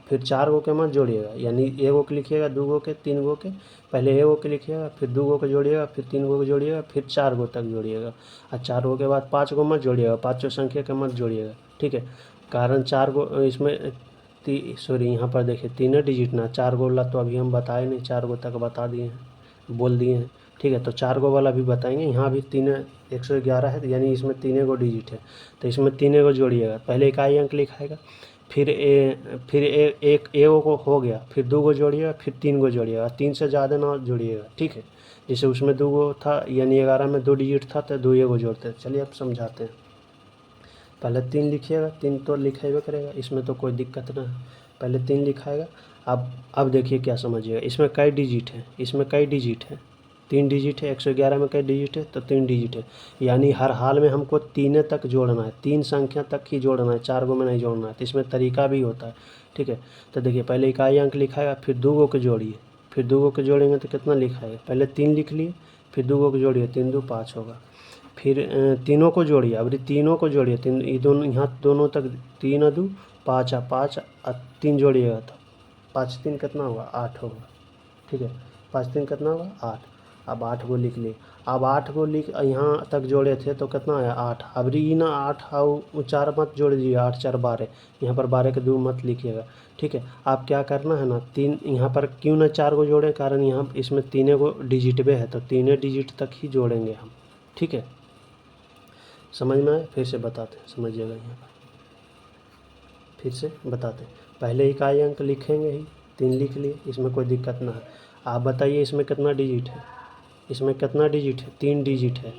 फिर 4 गो के मत जोड़िएगा। यानी 1 गो के लिखिएगा, 2 गो के, 3 गो के, पहले 1 गो के लिखिएगा, फिर 2 गो के जोड़िएगा, फिर 3 गो के जोड़िएगा, फिर 4 गो तक जोड़िएगा। और 4 गो के बाद 5 गो मत जोड़िएगा, 5 संख्या के मत जोड़िएगा, ठीक है। कारण 4 गो इसमें यहाँ पर देखिए 3 डिजिट ना, 4 गो वाला तो अभी हम बताए नहीं, 4 गो तक बता दिए हैं, बोल दिए हैं, ठीक है। तो 4 गो वाला भी बताएंगे। यहाँ भी 111 है, यानी इसमें 3 गो डिजिट है, तो इसमें 3 गो जोड़िएगा। पहले इकाई अंक लिखाएगा, फिर एक को हो गया, फिर 2 गो जोड़िएगा, फिर 3 गो जोड़िएगा, 3 से ज़्यादा ना जोड़िएगा, ठीक है। जैसे उसमें 2 गो था, यानी 11 में 2 डिजिट था तो 2 गो जोड़ते। चलिए अब समझाते हैं। पहले 3 लिखिएगा, 3 तो लिखेबे करेगा, इसमें तो कोई दिक्कत ना है। पहले 3 लिखाएगा। अब देखिए क्या समझिएगा, इसमें कई डिजिट है, इसमें कई डिजिट है, 3 डिजिट है। 111 में कई डिजिट है, तो 3 डिजिट है। यानी हर हाल में हमको 3 तक जोड़ना है, 3 संख्या तक ही जोड़ना है, 4 गो में नहीं जोड़ना है। तो इसमें तरीका भी होता है, ठीक है। तो देखिए पहले इकाई अंक लिखाएगा, फिर 2 गो के जोड़िए, फिर 2 गो के जोड़ेंगे तो कितना लिखाएगा, पहले 3 लिख लिए, फिर 2 गो के जोड़िए, 3 2 5 होगा। फिर तीनों को जोड़िए, अब तीनों को जोड़िए, ये दोनों यहाँ दोनों तक, 3 2 5 5 3 जोड़िएगा तो 5 3 कितना होगा, 8 होगा, ठीक है। 5 3 कितना होगा, 8। अब 8 को लिख लिए। अब 8 को लिख यहाँ तक जोड़े थे तो कितना आया, 8। अब री ना 8 और 4 मत जोड़ दीजिए, 8 4 12, यहाँ पर 12 के 2 मत लिखिएगा, ठीक है। आप क्या करना है ना, 3 यहाँ पर क्यों ना 4 को जोड़ें, कारण यहाँ इसमें 3 को डिजिट भी है, तो 3 डिजिट तक ही जोड़ेंगे हम, ठीक है। समझ में आए, फिर से बताते हैं, समझिएगा। यहाँ पर फिर से बताते हैं, पहले इकाई अंक लिखेंगे ही, 3 लिख लिए, इसमें कोई दिक्कत ना है। आप बताइए इसमें कितना डिजिट है, इसमें कितना डिजिट है, 3 डिजिट है,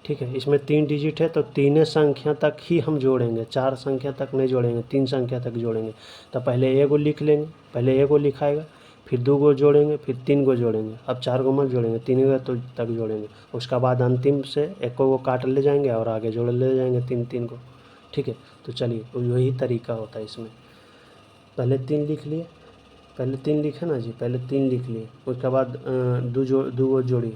ठीक है। इसमें 3 डिजिट है, तो 3 संख्या तक ही हम जोड़ेंगे, 4 संख्या तक नहीं जोड़ेंगे, 3 संख्या तक जोड़ेंगे। तो पहले 1 को लिख लेंगे, पहले 1 को लिखाएगा, फिर 2 को जोड़ेंगे, फिर 3 को जोड़ेंगे। अब 4 को मत जोड़ेंगे, 3 को तो तक जोड़ेंगे। उसके बाद अंतिम से 1 को काट ले जाएंगे और आगे जोड़ ले जाएंगे 3 को, ठीक है। तो चलिए वही तरीका होता है इसमें। पहले 3 लिख लिए, पहले 3 लिखे ना जी, पहले 3 लिख लिए, उसके बाद 2 को जोड़िए,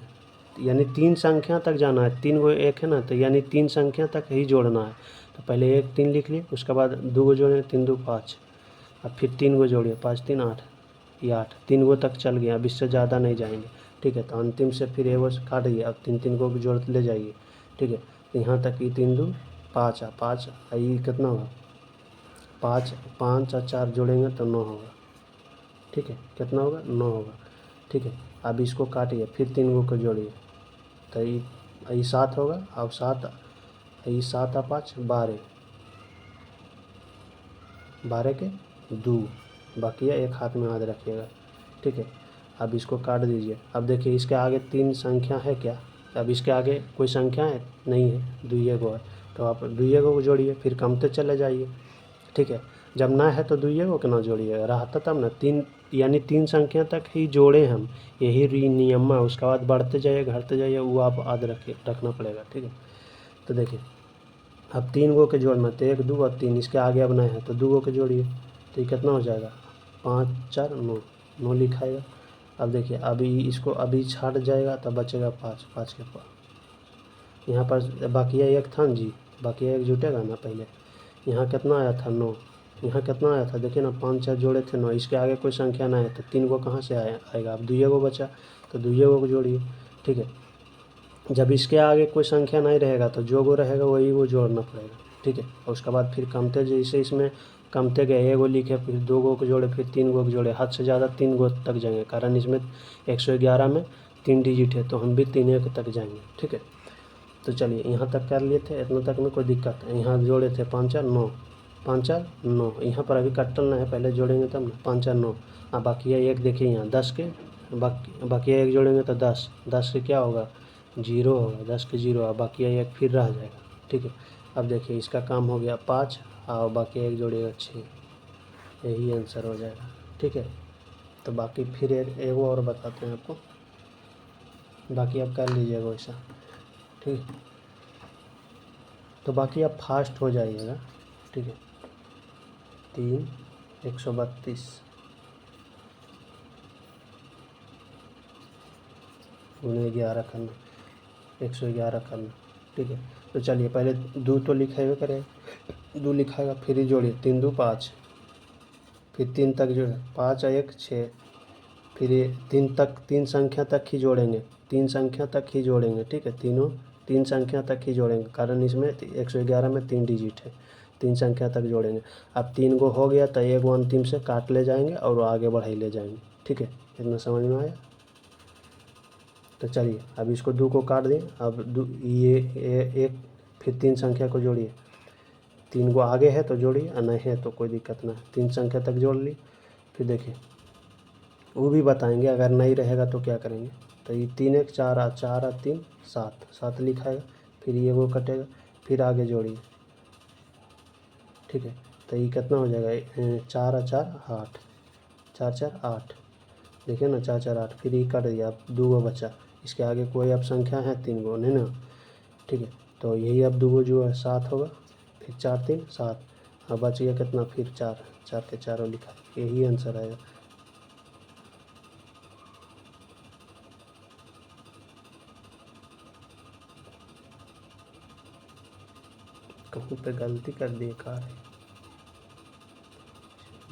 यानी 3 संख्या तक जाना है। 3 को 1 है ना, तो यानी 3 संख्या तक ही जोड़ना है। तो पहले 1 3 लिख लिए, उसके बाद 2 को जोड़े, 3 2 5, अब फिर 3 को जोड़िए, 5 3 8, ये 8, 3 गो तक चल गया, अब इससे ज़्यादा नहीं जाएंगे, ठीक है। तो अंतिम से फिर 1 से काट दिए, अब 3 को भी जोड़ ले जाइए, ठीक है। तो यहाँ तक ये 3 2 5 5, ये कितना होगा, 5 5 और 4 जोड़ेंगे तो 9 होगा, ठीक है। कितना होगा, 9 होगा, ठीक है। अब इसको काटिए, फिर 3 गो को जोड़िए, तो ये 7 होगा। अब 7, ये 7 और 5 12, 12 के 2, बाकी है 1 हाथ में याद रखिएगा, ठीक है। अब इसको काट दीजिए। अब देखिए इसके आगे 3 संख्या है क्या, अब इसके आगे कोई संख्या है नहीं है, 2 गो है, तो आप 2 गो को जोड़िए, फिर कमते चले जाइए, ठीक है। जब ना है तो 2 गो के ना जोड़िए, रहता तब ना 3, यानी 3 संख्या तक ही जोड़े हम, यही नियम है। उसके बाद बढ़ते जाइए, घटते जाइए, वो आप याद रखना पड़ेगा, ठीक है। तो देखिए अब 3 गो के जोड़ना, तो 1 2 और 3, इसके आगे अब नए हैं तो 2 गो के जोड़िए, तो ये कितना हो जाएगा 5 4 9, 9 लिखाएगा। अब देखिए अभी इसको अभी छाट जाएगा तो बचेगा 5, 5 के पास यहाँ पर बाकी 1 था जी, बाकी 1 जुटेगा ना। पहले यहाँ कितना आया था 9, यहाँ कितना आया था देखिए ना, 5 4 जोड़े थे 9, इसके आगे कोई संख्या ना है तो 3 गो कहाँ से आएगा। अब 2 गो बचा तो 2 गो को जोड़िए, ठीक है। जब इसके आगे कोई संख्या नहीं रहेगा तो जो गो रहेगा वही वो जोड़ना पड़ेगा, ठीक है। और उसके बाद फिर कमते जैसे इसमें कमते गए, 1 गो लिखे, फिर 2 गो को जोड़े, फिर 3 गो को जोड़े, हद से ज़्यादा 3 गो तक जाएंगे, कारण इसमें 111 में 3 डिजिट है तो हम भी 3 तक जाएंगे, ठीक है। तो चलिए यहाँ तक कर लिए थे, इतना तक में कोई दिक्कत है। यहाँ जोड़े थे 5 4 9, 5 4 9, यहाँ पर अभी कटना है, पहले जोड़ेंगे तब ना। 5 4 9, अब बाकी 1 देखिए यहाँ 10 के बाकी 1 जोड़ेंगे तो 10, 10 के क्या होगा 0 होगा, 10 के 0, अब बाकी 1 फिर रह जाएगा, ठीक है। अब देखिए इसका काम हो गया 5 और बाकी 1 जोड़ेगा 6, यही आंसर हो जाएगा, ठीक है। तो बाकी फिर एक और बताते हैं आपको, बाकी आप कर लीजिएगा वैसा, ठीक है। तो बाकी आप फास्ट हो जाइएगा, ठीक है। 3 132 गुणे 11 करना, 111 करना, ठीक है। तो चलिए पहले 2 तो लिखेगा करेगा, 2 लिखाएगा, फिर ही जोड़िए 3 2 5, फिर 3 तक जोड़े 5 1 6, फिर ये 3 तक, 3 संख्या तक ही जोड़ेंगे, 3 संख्या तक ही जोड़ेंगे, ठीक है। तीनों 3 संख्या तक ही जोड़ेंगे, कारण इसमें 111 में 3 डिजिट है, 3 संख्या तक जोड़ेंगे। अब 3 गो हो गया तो 1 गो अंतिम से काट ले जाएंगे और आगे बढ़ाई ले जाएंगे, ठीक है। इतना समझ में आया। तो चलिए अब इसको 2 को काट दें, अब ये एक, फिर 3 संख्या को जोड़िए, 3 गो आगे है तो जोड़िए और नहीं है तो कोई दिक्कत ना है, 3 संख्या तक जोड़ ली। फिर देखिए वो भी बताएंगे अगर नहीं रहेगा तो क्या करेंगे। तो ये 3 1 4 4 3 7, 7 लिखाएगा, फिर ये वो कटेगा, फिर आगे जोड़िए, ठीक है। तो ये कितना हो जाएगा 4 4 8, 4 4 8, देखिए ना 4 4 8, फिर ये कट दिया, अब 2 गो बचा, इसके आगे कोई अब संख्या है 3 गो नहीं ना, ठीक है। तो यही अब 2 गो जो है 7 होगा, फिर 4 3 7, अब बच गया कितना फिर 4, 4 के चारों लिखा, यही आंसर आएगा। कहूँ पे गलती कर दिए कार है,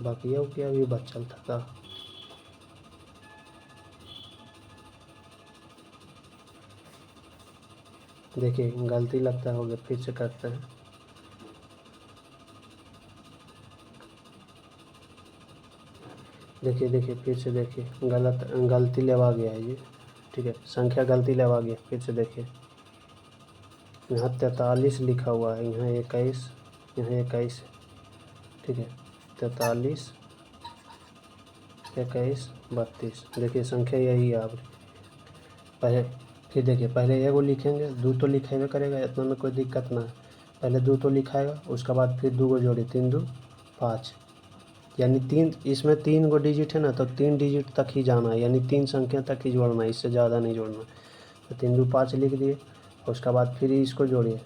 बाकी क्या भी बचल था का। देखिए गलती लगता होगा, फिर से करते हैं। देखिए फिर से देखिए, गलती लेवा गया है ये, ठीक है, संख्या गलती लेवा गया। फिर से देखिए यहाँ 43 लिखा हुआ है, यहाँ 21, यहाँ 21, ठीक है। 43 21 32, देखिए संख्या यही है। आप पहले फिर देखिए पहले 1 गो लिखेंगे, 2 तो लिखेगा करेगा, इतना में कोई दिक्कत ना है। पहले 2 तो लिखाएगा, उसके बाद फिर 2 गो जोड़े, 3 2 5, यानी 3, इसमें 3 गो डिजिट है ना, तो 3 डिजिट तक ही जाना है, यानी 3 संख्या तक ही जोड़ना है, इससे ज़्यादा नहीं जोड़ना। तो 3 2 5 लिख दिए, उसके बाद फिर इसको जोड़िए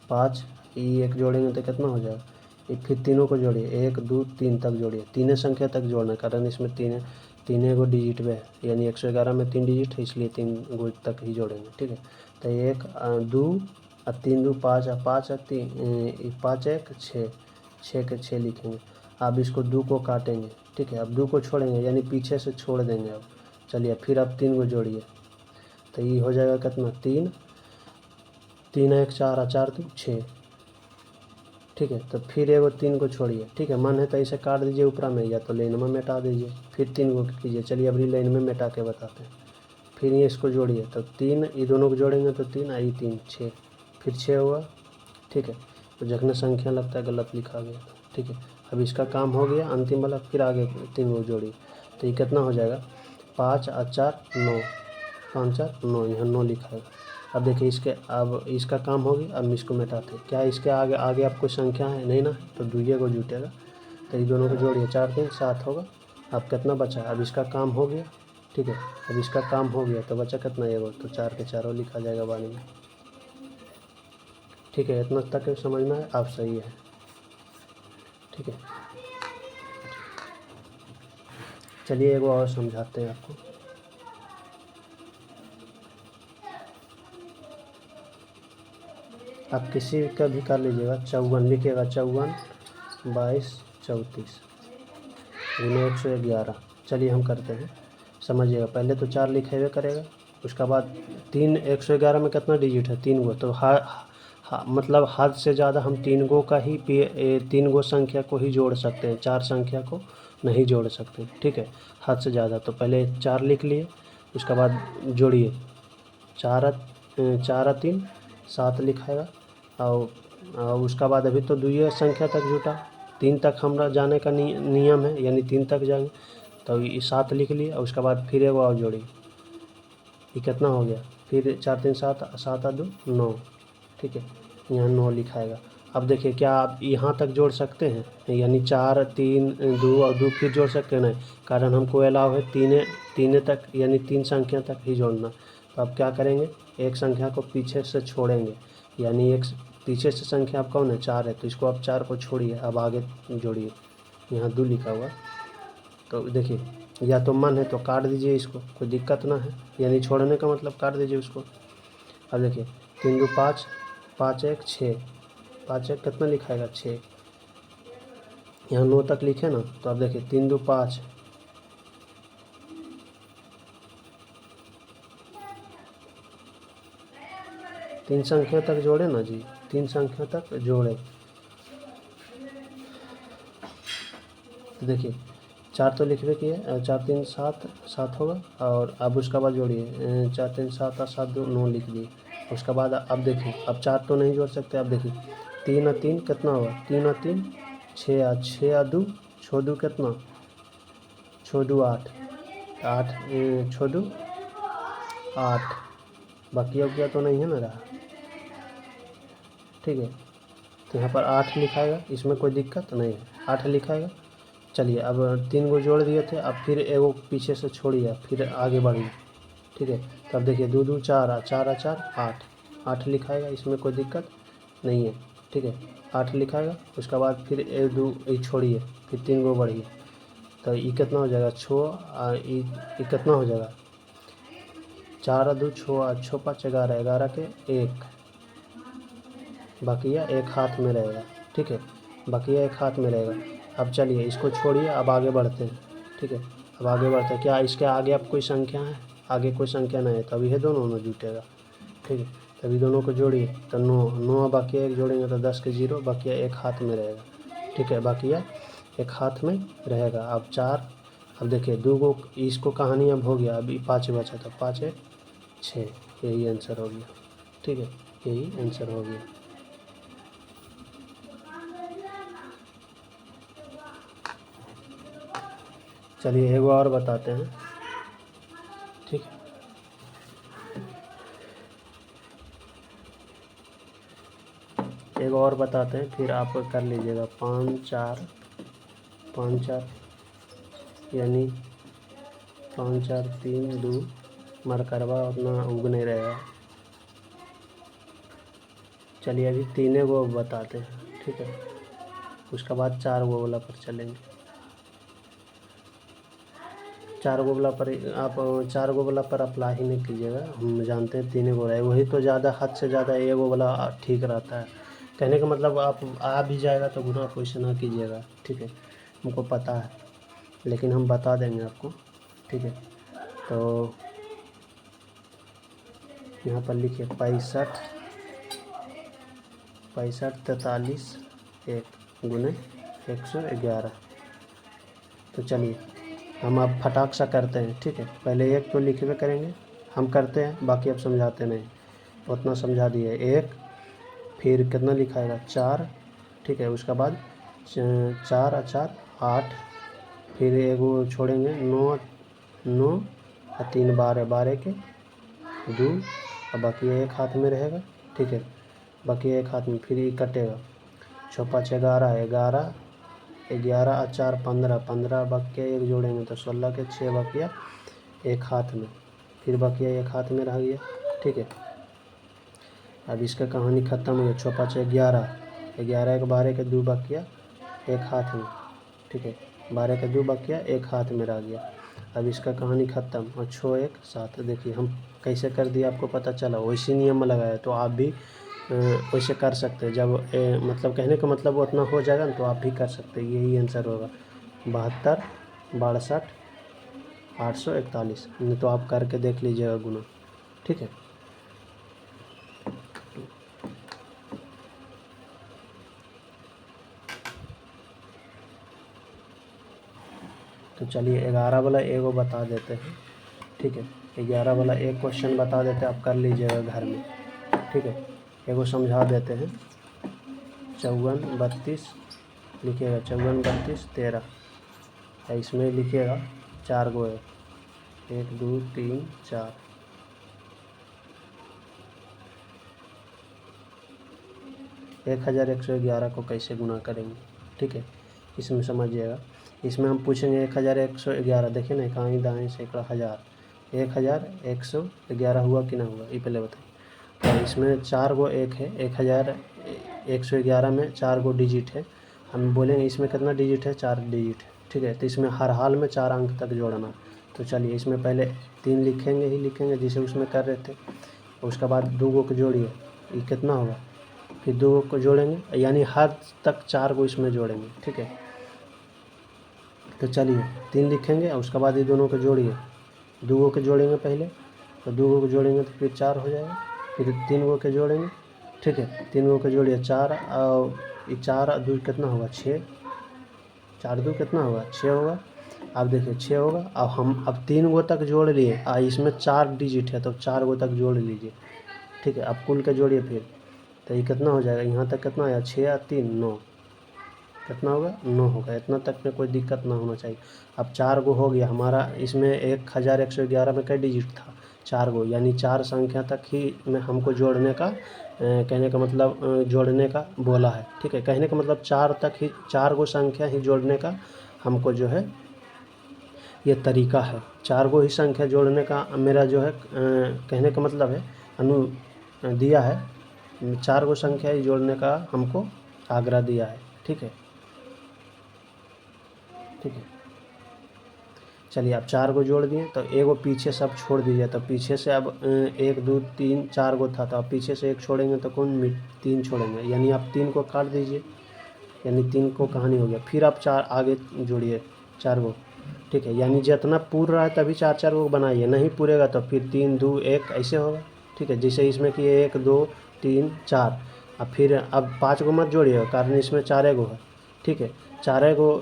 5, ये 1 जोड़ेंगे तो कितना हो जाएगा, ये फिर तीनों को जोड़िए 1 2 3 तक जोड़िए, 3 संख्या तक जोड़ना, कारण इसमें 3 गो डिजिट में है, यानी 111 में 3 डिजिट है, इसलिए 3 गो तक ही जोड़ेंगे, ठीक है। तो 1 2 और 3 2 5 और 5 और 3 5 1 6, 6 के 6 लिखेंगे। अब इसको 2 को काटेंगे, ठीक है। अब 2 को छोड़ेंगे, यानी पीछे से छोड़ देंगे। अब चलिए फिर अब 3 को जोड़िए, तो ये हो जाएगा कितना 3 3 1 4 और 4 2 6, ठीक है। तो फिर 1 3 को छोड़िए, ठीक है। मन है तो इसे काट दीजिए ऊपर में, या तो लाइन में मिटा दीजिए, फिर 3 को कीजिए। चलिए अभी लाइन में मिटा के बताते हैं। फिर ये इसको जोड़िए, तो 3, ये दोनों को जोड़ेंगे तो 3 आई 3 6, फिर 6 हुआ, ठीक है। तो जखने संख्या लगता है गलत लिखा गया, ठीक है। अब इसका काम हो गया अंतिम वाला, फिर आगे 3 को जोड़िए, तो ये कितना हो जाएगा 5 और 4 9, 5 4 9, यहाँ 9 लिखा है। अब देखिए अब इसका काम हो गया। अब इसको मिटाते हैं, क्या इसके आगे आपको संख्या है नहीं ना, तो 2 को जुटेगा, तो ये दोनों को जोड़िए, 4 3 7 होगा। अब कितना बचा, अब इसका काम हो गया, ठीक है। अब इसका काम हो गया तो बचा कितना, 1, तो 4 के चारों लिखा जाएगा बाद में। ठीक है, इतना तक समझना है, आप सही है। ठीक है, चलिए एक और समझाते हैं आपको। आप किसी का भी कर लीजिएगा, 54 लिखिएगा, 54 22 34 गुने 111। चलिए हम करते हैं, समझिएगा। पहले तो 4 लिखे हुए करेगा, उसका बाद 3, 111 में कितना डिजिट है, 3 गो। तो मतलब हद से ज़्यादा हम 3 गो का ही 3 गो संख्या को ही जोड़ सकते हैं, 4 संख्या को नहीं जोड़ सकते। ठीक है, हद से ज़्यादा। तो पहले 4 लिख लिए, उसका बाद जोड़िए, 4 3 7 लिखाएगा। और उसका बाद अभी तो दुइये संख्या तक जुटा, 3 तक हमरा जाने का नियम है, यानी 3 तक जाएंगे। तो ये 7 लिख लिए, और उसके बाद फिर एक और जोड़ी, ये कितना हो गया, फिर 4 3 7 7 2 9। ठीक है, यहाँ 9 लिखाएगा। अब देखिए, क्या आप यहाँ तक जोड़ सकते हैं, यानी 4 3 2 और 2 फिर जोड़ सकते हैं? नहीं, कारण हमको अलाउ है तीन तक, यानी 3 संख्या तक ही जोड़ना। तो आप क्या करेंगे, एक संख्या को पीछे से छोड़ेंगे, यानी एक पीछे से संख्या आप कौन है, 4 है, तो इसको आप 4 को छोड़िए, अब आगे जोड़िए। यहाँ 2 लिखा हुआ, तो देखिए, या तो मन है तो काट दीजिए इसको, कोई दिक्कत ना है, यानी छोड़ने का मतलब काट दीजिए उसको। अब देखिए, 3 2 5 5 1 6, 5 1 कितना लिखाएगा, 6। यहाँ 9 तक लिखे ना, तो अब देखिए 3 2 5, 3 संख्या तक जोड़े ना जी, 3 संख्या तक जोड़े। तो देखिए, 4 तो लिखवे किए, 4 3 7 7 होगा, और अब उसका बाद जोड़िए, 4 3 7 और 7 2 9 लिख दिए। उसके बाद अब देखिए, अब 4 तो नहीं जोड़ सकते। अब देखिए, 3 और 3 कितना होगा, 3 और 3 6 और 6 और 2 6 2 कितना, 6 2 8 8 6 2 8, बाकी अब क्या तो नहीं है ना रहा। ठीक है, तो यहाँ पर 8 लिखाएगा, इसमें कोई दिक्कत नहीं है, 8 लिखाएगा। चलिए, अब 3 गो जोड़ दिए थे, अब फिर एगो पीछे से छोड़िए, फिर आगे बढ़िए। ठीक है, तब देखिए 2 2 4 4 4 8, 8 लिखाएगा, इसमें कोई दिक्कत नहीं है। ठीक है, 8 लिखाएगा, उसके बाद फिर 1 2 छोड़िए, फिर 3 गो बढ़िए। तो ये कितना हो जाएगा, 6, ये कितना हो जाएगा, 4 2 6 6 5 11 11 के 1, बकिया एक हाथ में रहेगा। ठीक है, बकिया एक हाथ में रहेगा। अब चलिए इसको छोड़िए, अब आगे बढ़ते हैं। ठीक है, अब आगे बढ़ते हैं, क्या इसके आगे अब कोई संख्या है, आगे कोई संख्या नहीं है, तभी ये दोनों में जुटेगा। ठीक है, तभी दोनों को जोड़िए, तो 9 9 बकिया एक जोड़ेंगे तो 10 के 0, बकिया एक हाथ में रहेगा। ठीक है, बकिया एक हाथ में रहेगा। अब 4, अब देखिए 2 गो, इसको कहानी अब हो गया, अभी 5 बचा था, 5 1 6, यही आंसर हो गया। ठीक है, यही आंसर हो गया। चलिए एक और बताते हैं। ठीक है, एक और बताते हैं, फिर आप कर लीजिएगा। 5 4 5 4, यानी 5 4 3 2, मरकरवा उतना उग नहीं रहेगा। चलिए अभी 3 गो बताते हैं। ठीक है, उसके बाद 4 गो वाला पर चलेंगे। 4 गो वाला पर आप 4 गो वाला पर अप्लाई ही नहीं कीजिएगा, हम जानते हैं 3 गो रहे, वही तो ज़्यादा, हद से ज़्यादा एगो वाला ठीक रहता है। कहने का मतलब आप आ भी जाएगा तो गुना वैसे ना कीजिएगा। ठीक है, हमको पता है, लेकिन हम बता देंगे आपको। ठीक है, तो यहाँ पर लिखिए 65 43 1 गुने 111। तो चलिए हम अब फटाक सा करते हैं। ठीक है, पहले 1 तो लिखवे करेंगे, हम करते हैं, बाकी अब समझाते नहीं, उतना समझा दिए। 1, फिर कितना लिखाएगा, 4। ठीक है, उसके बाद 4 और 4 8, फिर एगो छोड़ेंगे, 9 9 और 3 12 12 के 2, और बाकी एक हाथ में रहेगा। ठीक है, बाकी एक हाथ में, फिर ये कटेगा, 6 5 11 11 11 और 4 15 15, बकिया एक जोड़ेंगे तो 16 के 6, बकिया एक हाथ में, फिर बकिया एक हाथ में रह गया। ठीक है, अब इसका कहानी ख़त्म हो गई। 6 5 11, 11 के 12 के 2 बकिया एक हाथ में, ठीक है, 12 के 2 बकिया एक हाथ में रह गया। अब इसका कहानी ख़त्म। और 6 1 7। देखिए हम कैसे कर दिया, आपको पता चला, वैसी नियम में लगाया। तो आप भी वैसे कर सकते हैं। जब मतलब कहने का मतलब वो उतना हो जाएगा ना, तो आप भी कर सकते हैं। यही आंसर होगा 72 62 841। नहीं तो आप करके देख लीजिएगा गुना, ठीक है। तो चलिए 11 वाला एगो बता देते हैं, ठीक है। 11 वाला एक क्वेश्चन बता देते हैं, आप कर लीजिएगा घर में, ठीक है। एगो समझा देते हैं। 54 32 लिखिएगा, 54 32 13। इसमें लिखिएगा 4 गो है, 1 2 3 4। एक 1111 को कैसे गुना करेंगे, ठीक है, इसमें समझिएगा। इसमें हम पूछेंगे 1111। देखिए ना, कहाँ दाएँ सैकड़ा हज़ार, 1111 हुआ कि ना हुआ, ये पहले बताइए। तो इसमें 4 गो एक है, 1111 में 4 गो डिजिट है। हम बोलेंगे इसमें कितना डिजिट है, 4 डिजिट है, ठीक है। तो इसमें हर हाल में 4 अंक तक जोड़ना। तो चलिए इसमें पहले 3 लिखेंगे जिसे उसमें कर रहे थे। उसके बाद 2 गो को जोड़िए, ये कितना होगा, फिर 2 को जोड़ेंगे, यानी हर तक 4 को इसमें जोड़ेंगे, ठीक है। तो चलिए 3 लिखेंगे और उसके बाद ये दोनों को जोड़िए। 2 गो को जोड़ेंगे पहले, तो 2 गो को जोड़ेंगे तो फिर 4 हो जाएगा। फिर 3 गो के जोड़ेंगे, ठीक है, 3 गो के जोड़िए 4, और ये 4 और 2 कितना होगा 6, 4 2 कितना होगा 6 होगा। अब देखिए 6 होगा। अब हम अब 3 गो तक जोड़ लिए, इसमें 4 डिजिट है तो 4 गो तक जोड़ लीजिए, ठीक है। अब कुल के जोड़िए फिर, तो ये कितना हो जाएगा, यहाँ तक कितना आया 6 और 3 9, कितना होगा 9 होगा। इतना तक में कोई दिक्कत ना होना चाहिए। अब 4 गो हो गया हमारा। इसमें 1111 में कई डिजिट था, 4 गो, यानी 4 संख्या तक ही में हमको जोड़ने का कहने का मतलब जोड़ने का बोला है, ठीक है। कहने का मतलब 4 तक ही, 4 गो संख्या ही जोड़ने का हमको जो है ये तरीका है। 4 गो ही संख्या जोड़ने का मेरा जो है कहने का मतलब है दिया है। 4 गो संख्या ही जोड़ने का हमको आग्रह दिया है, ठीक है, ठीक है। चलिए अब 4 गो जोड़ दिए, तो एगो पीछे सब छोड़ दीजिए। तो पीछे से अब 1 2 3 4 गो था, तो अब पीछे से 1 छोड़ेंगे तो कौन 3 छोड़ेंगे, यानी आप 3 को काट दीजिए, यानी 3 को कहानी हो गया। फिर आप 4 आगे जोड़िए 4 गो, ठीक है, यानी जितना पूर रहा है तभी 4 4 गो बनाइए, नहीं पूरेगा तो फिर 3 2 1 ऐसे होगा, ठीक है। जैसे इसमें कि 1 2 3 4। अब फिर अब 5 गो मत जोड़िए, कारण इसमें 4 गो है, ठीक है। 4 गो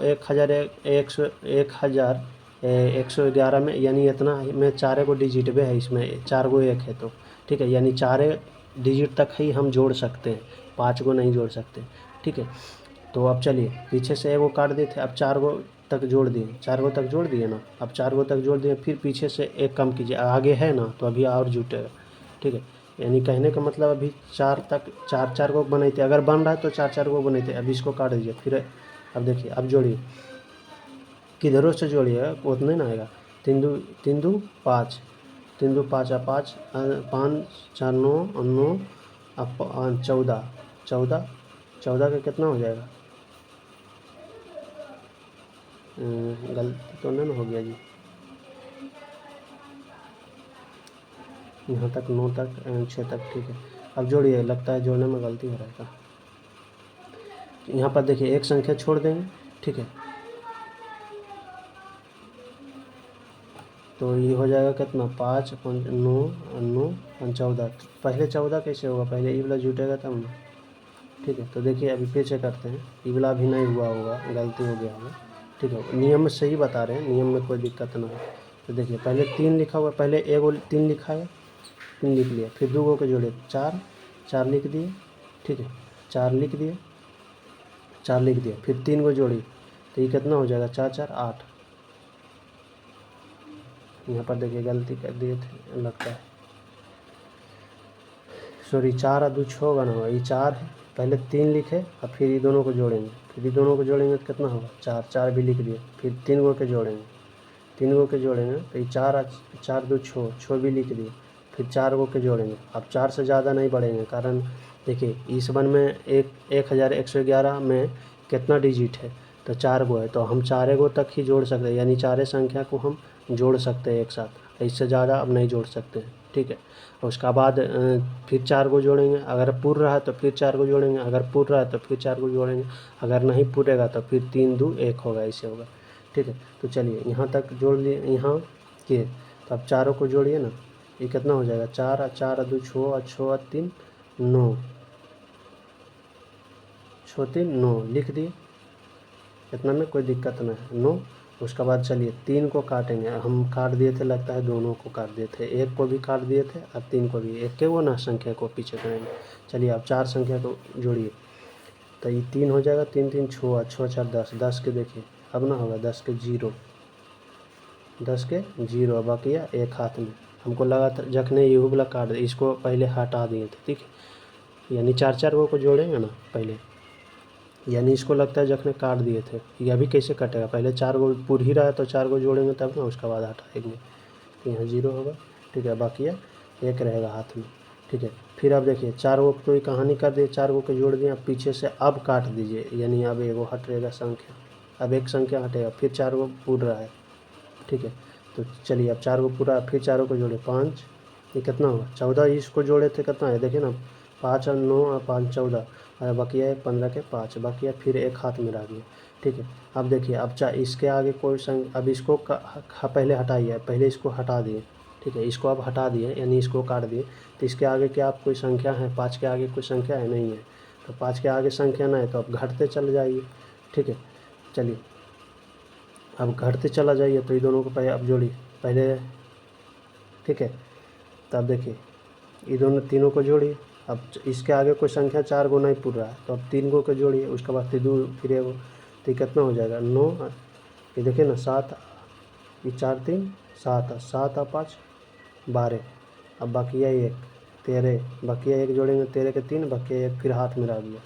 1111 में, यानी इतना में 4 गो डिजिट भी है, इसमें 4 गो एक है, तो ठीक है, यानी 4 डिजिट तक ही हम जोड़ सकते हैं, 5 गो नहीं जोड़ सकते, ठीक है। तो अब चलिए पीछे से एगो काट दिए थे, अब 4 गो तक जोड़ दिए, 4 गो तक जोड़ दिए ना। अब 4 गो तक जोड़ दिए, फिर पीछे से एक कम कीजिए, आगे है ना तो अभी और जुटेगा, ठीक है। यानी कहने का मतलब अभी 4 तक 4 4 गो बने थे, अगर बन रहा है तो 4 4 गो बने थे। अब इसको काट दीजिए, फिर अब देखिए अब जोड़िए, किधरों से जोड़िएगा उतना ही ना आएगा। 3 2 5, 3 2 5 5 5 4 9 9, अब 14 14 14 का कितना हो जाएगा, गलती तो नहीं ना हो गया जी, यहाँ तक 9 तक 6 तक, ठीक है। अब जोड़िए, लगता है जोड़ने में गलती हो रहा है। यहाँ पर देखिए एक संख्या छोड़ देंगे, ठीक है, तो ये हो जाएगा कितना 5 5 9 9 14। पहले 14 कैसे होगा, पहले ये वाला जुटेगा तब ना, ठीक है। तो देखिए अभी पीछे करते हैं, ये वाला भी नहीं हुआ होगा, गलती हो गया होगा, ठीक है। नियम में सही बता रहे हैं, नियम में कोई दिक्कत ना है। तो देखिए पहले 3 लिखा हुआ, पहले एगो 3 लिखा है, 3 लिख लिया, फिर 2 गो के जोड़े 4 4 लिख दिए, ठीक है, 4 लिख दिए, 4 लिख दिए, फिर 3 गो जोड़ी, तो ये कितना हो जाएगा 4 4 8। यहाँ पर देखिए गलती कर दिए थे लगता है, सॉरी 4 और 2 6 होगा ना, ये 4 है, पहले 3 लिखे और फिर ये दोनों को जोड़ेंगे, फिर ये दोनों को जोड़ेंगे तो कितना होगा 4 4 भी लिख दिए, फिर 3 गो के जोड़ेंगे, 3 गो के जोड़ेंगे तो ये 4 4 2 6 6 भी लिख दिए, फिर 4 गो के जोड़ेंगे। अब 4 से ज़्यादा नहीं बढ़ेंगे, कारण देखिए इस वन में 1111 में कितना डिजिट है, तो 4 गो है, तो हम 4 गो तक ही जोड़ सकते हैं, यानी 4 संख्या को हम जोड़ सकते हैं एक साथ, इससे ज़्यादा अब नहीं जोड़ सकते हैं। ठीक है, और उसका बाद फिर 4 गो जोड़ेंगे, अगर पूर्ण रहा तो फिर 4 गो जोड़ेंगे, अगर पूर्ण रहा तो फिर 4 गो जोड़ेंगे, अगर नहीं पूरेगा तो फिर 3 2 1 होगा, ऐसे होगा। ठीक है, तो चलिए यहाँ तक जोड़ लिए, यहाँ किए, तो अब चारों को जोड़िए ना, ये कितना हो जाएगा, 4 4 2 6 6 3 9, 6 3 9 लिख दिए, इतना में कोई दिक्कत नहीं है, 9। उसके बाद चलिए 3 को काटेंगे, हम काट दिए थे, लगता है दोनों को काट दिए थे, 1 को भी काट दिए थे और 3 को भी, एक के वो ना संख्या को पीछे करेंगे। चलिए अब 4 संख्या को जोड़िए, तो ये 3 हो जाएगा, 3 3 6 6 4 10, 10 के देखिए अब ना होगा, 10 के 0, 10 के 0, बाकी है एक हाथ में, हमको लगा था जखने ये वाला काट दे, इसको पहले हटा दिए थे। ठीक है, यानी 4 4 को जोड़ेंगे ना पहले, यानी इसको लगता है जखने काट दिए थे, यह भी कैसे कटेगा, पहले 4 गो पूर ही रहा है तो 4 गो जोड़ेंगे तब ना, उसके बाद हटाएंगे, तो यहाँ 0 होगा। ठीक है, बाकी है एक रहेगा हाथ में। ठीक है, फिर अब देखिए 4 गो तो ये कहानी कर दिए, 4 गो के जोड़ दिए, अब पीछे से अब काट दीजिए, यानी अब एगो हटेगा संख्या, अब एक संख्या हटेगा, फिर 4 गो पूर रहा है। ठीक है, तो चलिए अब 4 गो पूरा, फिर 4 को जोड़े 5, ये कितना हुआ 14, इसको जोड़े थे कितना है देखिए ना, 5 और 9 और 5 14, और बाकी है 15 के 5, बाकी है फिर एक हाथ में रह गया। ठीक है, अब देखिए अब इसके आगे कोई अब इसको पहले हटाइए, पहले इसको हटा दिए। ठीक है, इसको अब हटा दिए, यानी इसको काट दिए, तो इसके आगे क्या आप कोई संख्या है, 5 के आगे कोई संख्या है नहीं है, तो 5 के आगे संख्या ना है तो अब घटते चले जाइए। ठीक है, चलिए अब घटते चला जाइए, तो ये दोनों को पहले अब जोड़िए पहले। ठीक है, तो अब देखिए ये दोनों तीनों को जोड़िए, अब इसके आगे कोई संख्या 4 गो नहीं पूर रहा है, तो अब 3 गो को जोड़िए, उसके बाद फिर एगो, तो ये कितना हो जाएगा 9, ये देखिए ना 7, ये 4 3 7, 7 और 5 12, अब बाकी है 1 13, बाकी है 1 जोड़ेंगे, 13 के 3, बाकी है 1 फिर हाथ में रह गया।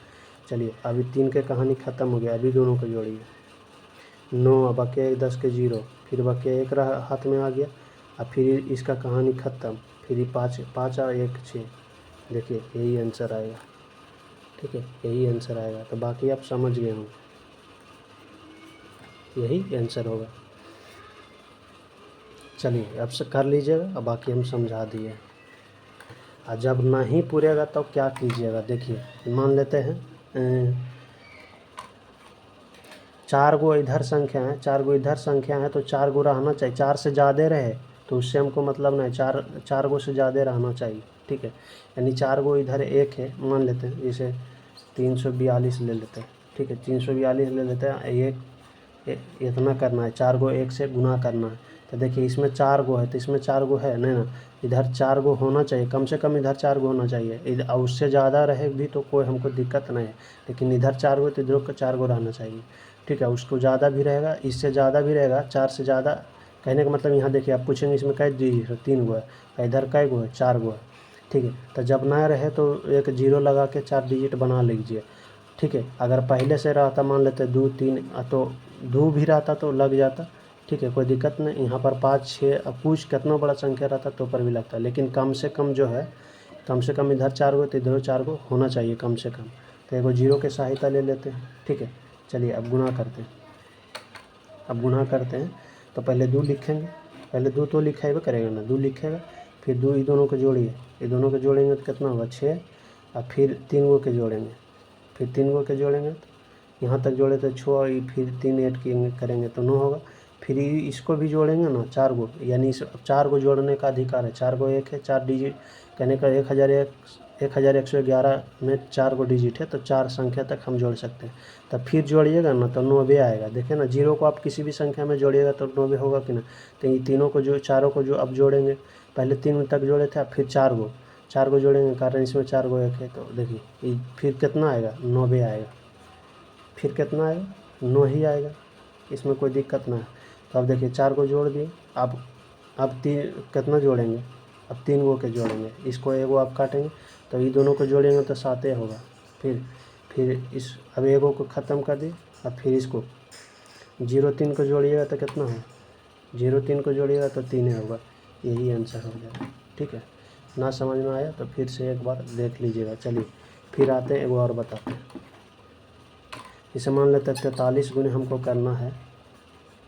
चलिए अभी 3 के कहानी ख़त्म हो गया, अभी दोनों को जोड़िए, 9 बाकी है 10 के 0, फिर बाकी है 1 हाथ में आ गया, और फिर इसका कहानी ख़त्म, फिर ये 5 5 और 1 6, देखिए यही आंसर आएगा। ठीक है, यही आंसर आएगा, तो बाकी आप समझ गए होंगे, यही आंसर होगा। चलिए अब से कर लीजिएगा, अब बाकी हम समझा दिए। और जब नहीं पूरेगा तो क्या कीजिएगा, देखिए मान लेते हैं 4 गो इधर संख्या है, 4 गो इधर संख्या है, तो 4 गो रहना चाहिए, 4 से ज़्यादा रहे तो उससे हमको मतलब नहीं, 4 गो से ज़्यादा रहना चाहिए। ठीक है, यानी 4 गो इधर 1 है, मान लेते हैं जैसे 342 ले लेते हैं। ठीक है, 342 ले लेते हैं, इतना करना है, 4 गो 1 से गुना करना है, तो देखिए इसमें 4 गो है, तो इसमें 4 गो है नहीं ना, इधर 4 गो होना चाहिए, कम से कम इधर 4 गो होना चाहिए, इधर उससे ज़्यादा रहे भी तो कोई हमको दिक्कत नहीं है, लेकिन इधर 4 गो तो इधर का 4 गो रहना चाहिए। ठीक है, उसको ज़्यादा भी रहेगा, इससे ज़्यादा भी रहेगा, 4 से ज़्यादा, कहने का मतलब यहाँ देखिए आप पूछेंगे इसमें कै डिजिट है, 3 गो है, इधर कै गो है, 4 गो है। ठीक है, तो जब ना रहे तो एक 0 लगा के 4 डिजिट बना लीजिए। ठीक है, अगर पहले से रहता मान लेते 2 3, तो 2 भी रहता तो लग जाता। ठीक है, कोई दिक्कत नहीं, यहाँ पर 5 6 अब कुछ कितना बड़ा संख्या रहता तो पर भी लगता, लेकिन कम से कम जो है, कम से कम इधर 4 गो तो इधर 4 गो होना चाहिए कम से कम, तो एगो 0 के सहायता ले लेते हैं। ठीक है, चलिए अब गुणा करते हैं, अब गुणा करते हैं, तो पहले 2 लिखेंगे, पहले 2 तो लिखेगा करेगा ना, 2 लिखेगा, फिर 2 ये दोनों को जोड़िए, ये दोनों को जोड़ेंगे तो कितना होगा 6, और फिर 3 गो के जोड़ेंगे, फिर 3 गो के जोड़ेंगे, तो यहाँ तक जोड़े तो 6, फिर 3 ऐड करेंगे तो 9 होगा, फिर इसको भी जोड़ेंगे ना 4 गो, यानी इस 4 गो जोड़ने का अधिकार है, 4 गो 1 है, 4 डिजिट, कहने का 1111 में 4 गो डिजिट है, तो 4 संख्या तक हम जोड़ सकते हैं। तब फिर जोड़िएगा ना तो 90 आएगा, देखिए ना 0 को आप किसी भी संख्या में जोड़िएगा तो 90 होगा कि ना, तो ये तीनों को जो 4 को जो अब जोड़ेंगे, पहले 3 तक जोड़े थे, अब फिर 4 गो जोड़ेंगे, कारण इसमें 4 गो 1 है, तो देखिए ये फिर कितना आएगा 90 आएगा, फिर कितना आएगा 9 ही आएगा, इसमें कोई दिक्कत ना है। तो अब देखिए 4 को जोड़ दिए, अब 3 कितना जोड़ेंगे, अब 3 गो के जोड़ेंगे, इसको एगो आप काटेंगे, तो ये दोनों को जोड़ेंगे तो 7 होगा, फिर इस अब एगो को ख़त्म कर दिए, अब फिर इसको 0 3 को जोड़िएगा तो कितना है, 0 3 को जोड़िएगा तो 3 होगा, यही आंसर हो जाएगा। ठीक है, ना समझ में आया तो फिर से एक बार देख लीजिएगा। चलिए फिर आते हैं, एक और बताते हैं। इसे मान लेते हैं 43 गुने हमको करना है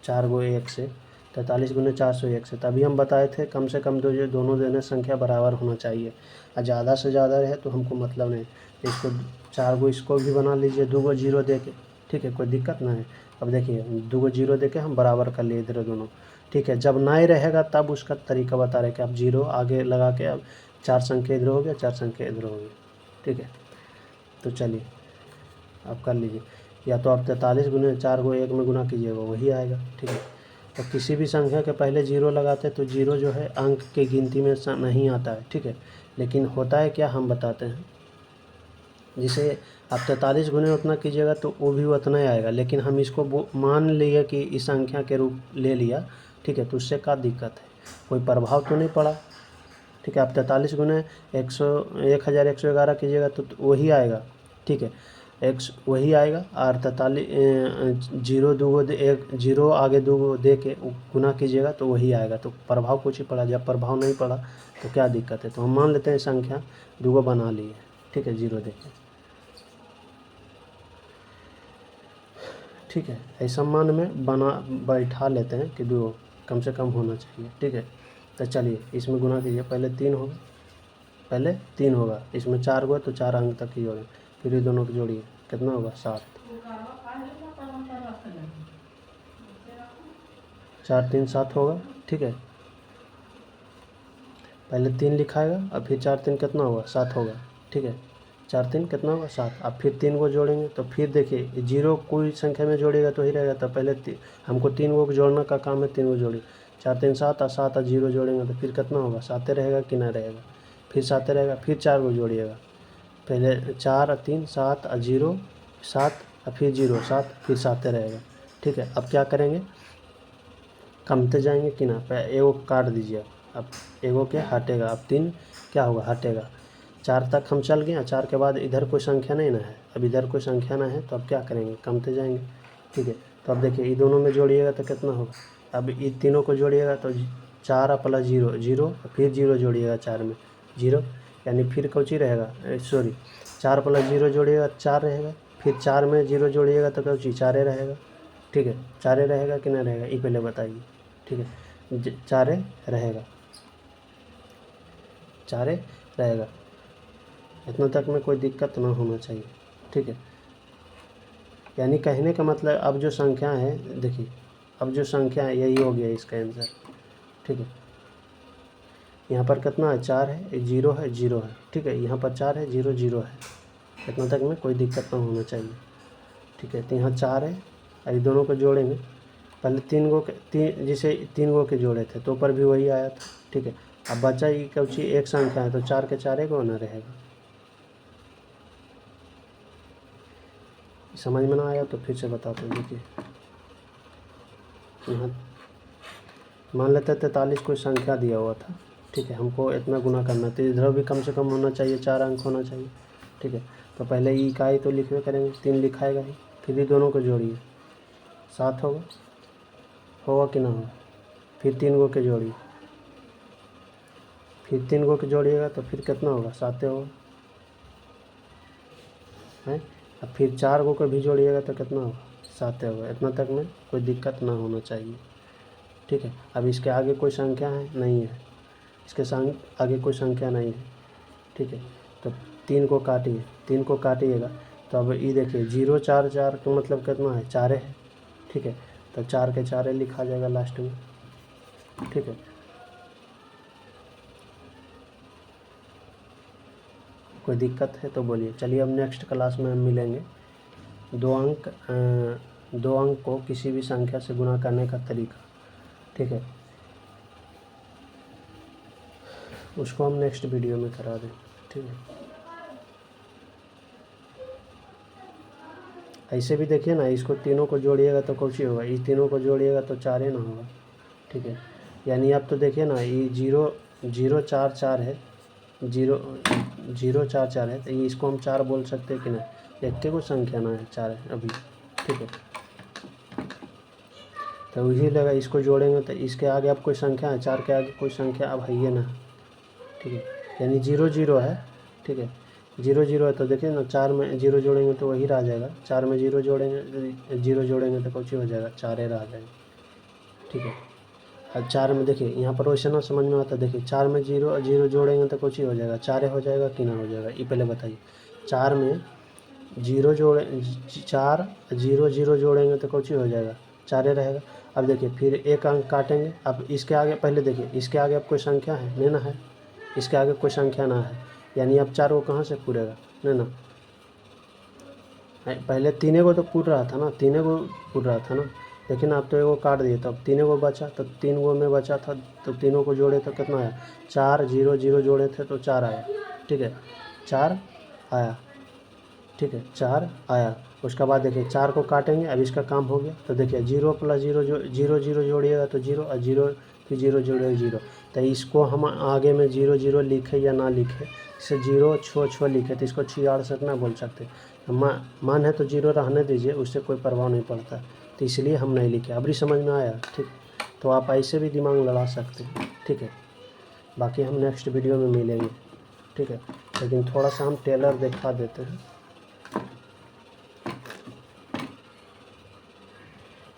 4 गो 1 से, 43 गुने 401 से। तभी हम बताए थे कम से कम दोनों दोनों संख्या बराबर होना चाहिए, और ज़्यादा से ज़्यादा रहे तो हमको मतलब नहीं। इसको 4 गो इसको भी बना लीजिए 2 गो 0 दे के, ठीक है, कोई दिक्कत ना है। अब देखिए 2 गो 0 दे के हम बराबर कर लिए इधर दोनों, ठीक है। जब ना ही रहेगा तब उसका तरीका बता रहे कि आप 0 आगे लगा के अब 4 संख्या इधर हो गया, 4 संख्या इधर हो गया, ठीक है। तो चलिए आप कर लीजिए, या तो आप 43 गुने 4 को 1 में गुना कीजिएगा, वही आएगा, ठीक है। तो किसी भी संख्या के पहले 0 लगाते हैं तो 0 जो है अंक के गिनती में नहीं आता है, ठीक है। लेकिन होता है क्या, हम बताते हैं। जिसे आप 43 गुने उतना कीजिएगा तो वो भी उतना ही आएगा, लेकिन हम इसको मान लिए कि इस संख्या के रूप ले लिया, ठीक है। तो उससे क्या दिक्कत है, कोई प्रभाव तो नहीं पड़ा, ठीक है। आप 43 गुने 1111 कीजिएगा तो वही आएगा, ठीक है, एक्स वही आएगा। और 43 0 2 गो 1 0 आगे 2 गो दे के गुना कीजिएगा तो वही आएगा। तो प्रभाव कुछ ही पड़ा, जब प्रभाव नहीं पड़ा तो क्या दिक्कत है। तो हम मान लेते हैं संख्या 2 गो बना ली है, ठीक है, 0 दे के, ठीक है। ऐसा मान में बैठा लेते हैं कि 2 कम से कम होना चाहिए, ठीक है। तो चलिए इसमें गुना कीजिए, पहले 3 होगा, पहले 3 होगा, इसमें 4 हुआ तो 4 अंक तक ही जोड़ें, फिर ये दोनों को जोड़िए, कितना होगा 7, 4 3 7 होगा, ठीक है। पहले 3 लिखाएगा और फिर 4 3 कितना होगा 7 होगा, ठीक है। 4 3 कितना होगा 7। अब फिर 3 को जोड़ेंगे तो फिर देखिए 0 कोई संख्या में जोड़ेगा तो ही रहेगा। तो पहले हमको 3 को जोड़ने का काम है, 3 को जोड़िए, 4 3 7 और 7 और 0 जोड़ेंगे तो फिर कितना होगा 7 रहेगा कि ना रहेगा, फिर 7 रहेगा। फिर 4 को जोड़िएगा, पहले 4 और 3 7 और 0 7 और फिर 0 7 फिर 7 रहेगा, ठीक है। अब क्या करेंगे, कमते जाएंगे कि ना, एगो काट दीजिए, अब एगो के हटेगा, अब 3 क्या होगा हटेगा। 4 तक हम चल गए, 4 के बाद इधर कोई संख्या नहीं ना है, अब इधर कोई संख्या ना है तो अब क्या करेंगे, कमते जाएंगे, ठीक है। तो अब देखिए ये दोनों में जोड़िएगा तो कितना होगा, अब ये तीनों को जोड़िएगा तो 4 प्लस 0 0, फिर 0 जोड़िएगा 4 में 0, यानी फिर कौची रहेगा, सॉरी 4 प्लस 0 जोड़िएगा 4 रहेगा, फिर 4 में 0 जोड़िएगा तो कौची 4 रहेगा, ठीक है। 4 रहेगा कि नहीं रहेगा ये पहले बताइए, ठीक है। 4 रहेगा, 4 रहेगा, इतना तक में कोई दिक्कत ना होना चाहिए, ठीक है। यानी कहने का मतलब अब जो संख्या है देखिए, अब जो संख्या है यही हो गया इसका आंसर, ठीक है। यहाँ पर कितना है 4 है, 0 है 0 है, ठीक है। यहाँ पर 4 है 0 0 है, इतना तक में कोई दिक्कत ना होना चाहिए, ठीक है। तो यहाँ 4 है, अभी दोनों को जोड़ेंगे, पहले 3 गो के जिसे 3 गो के जोड़े थे तो ऊपर भी वही आया था, ठीक है। अब बचा ये कौची एक संख्या है तो 4 के 4 को ना रहेगा। समझ में ना आया तो फिर से बताते हैं, देखिए यहाँ मान लेते हैं 43 कोई संख्या दिया हुआ था, ठीक है, हमको इतना गुना करना तो इधर भी कम से कम होना चाहिए, 4 अंक होना चाहिए, ठीक है। तो पहले ई का ही तो लिखवे करेंगे, 3 लिखाएगा ही, फिर ये दोनों को जोड़िए 7 होगा कि ना होगा, फिर 3 गो के जोड़िए, फिर 3 गो के जोड़िएगा तो फिर कितना होगा 7 होगा है। अब फिर 4 गो को भी जोड़िएगा तो कितना होगा 7 होगा, इतना तक में कोई दिक्कत ना होना चाहिए, ठीक है। अब इसके आगे कोई संख्या है नहीं है, इसके संग आगे कोई संख्या नहीं है, ठीक है। तो 3 को काटिए, 3 को काटिएगा तो अब ये देखिए 0 4 4 का मतलब कितना है 4 है, ठीक है। तो 4 के 4 लिखा जाएगा लास्ट में, ठीक है। कोई दिक्कत है तो बोलिए। चलिए अब नेक्स्ट क्लास में हम मिलेंगे, 2 अंक को किसी भी संख्या से गुना करने का तरीका, ठीक है, उसको हम नेक्स्ट वीडियो में करा दें, ठीक है। ऐसे भी देखिए ना, इसको तीनों को जोड़िएगा तो कुछ ही होगा, इस तीनों को जोड़िएगा तो 4 ही ना होगा, ठीक है। यानी अब तो देखिए ना ये 0 0 4 4 है, 0 0 4 4 है, तो ये इसको हम 4 बोल सकते हैं कि नहीं, एक के कोई संख्या ना है 4 है अभी, ठीक है। तो वही लगा, इसको जोड़ेंगे तो इसके आगे अब कोई संख्या है, 4 के आगे कोई संख्या अब है ये ना, ठीक है। यानी 0 0 है, ठीक है, 0 0 है तो देखिए ना 4 में 0 जोड़ेंगे तो वही रह जाएगा, 4 में 0 जोड़ेंगे 0 जोड़ेंगे तो कुछ हो जाएगा, 4 रह जाएगा, ठीक है। और 4 में देखिए यहाँ पर वैसे ना समझ में आता, देखिए 4 में 0 0 जोड़ेंगे तो कुछ ही हो जाएगा, 4 हो जाएगा कि ना हो जाएगा, ये पहले बताइए। 4 में 0 जोड़े 4 0 0 जोड़ेंगे तो कुछ ही हो जाएगा, 4 रहेगा। अब देखिए फिर एक अंक काटेंगे, अब इसके आगे पहले देखिए इसके आगे अब कोई संख्या है नहीं ना है, इसके आगे कोई संख्या ना है, यानी अब 4 को कहाँ से पूरेगा नहीं ना, पहले 3 को तो पूर रहा था ना, 3 को पूर रहा था ना, लेकिन अब तो एगो काट दिए तो अब 3 को बचा, तो 3 गो में बचा था तो तीनों को जोड़े तो कितना आया, 4 0 0 जोड़े थे तो 4 आया, ठीक है, 4 आया, ठीक है, 4 आया। उसके बाद देखिए 4 को काटेंगे, अब इसका काम हो गया, तो देखिए 0 + 0 जो 0 0 जोड़िएगा तो 0 और 0 फिर 0 जोड़िएगा 0, तो इसको हम आगे में 0 0 लिखे या ना लिखे, इसे 0 छो छो लिखे तो इसको 66 ना बोल सकते, मान है तो 0 रहने दीजिए, उससे कोई प्रभाव नहीं पड़ता, तो इसलिए हम नहीं लिखे। अभी समझ में आया, ठीक, तो आप ऐसे भी दिमाग लड़ा सकते हैं, ठीक है। बाकी हम नेक्स्ट वीडियो में मिलेंगे, ठीक है, लेकिन थोड़ा सा हम टेलर दिखा देते हैं,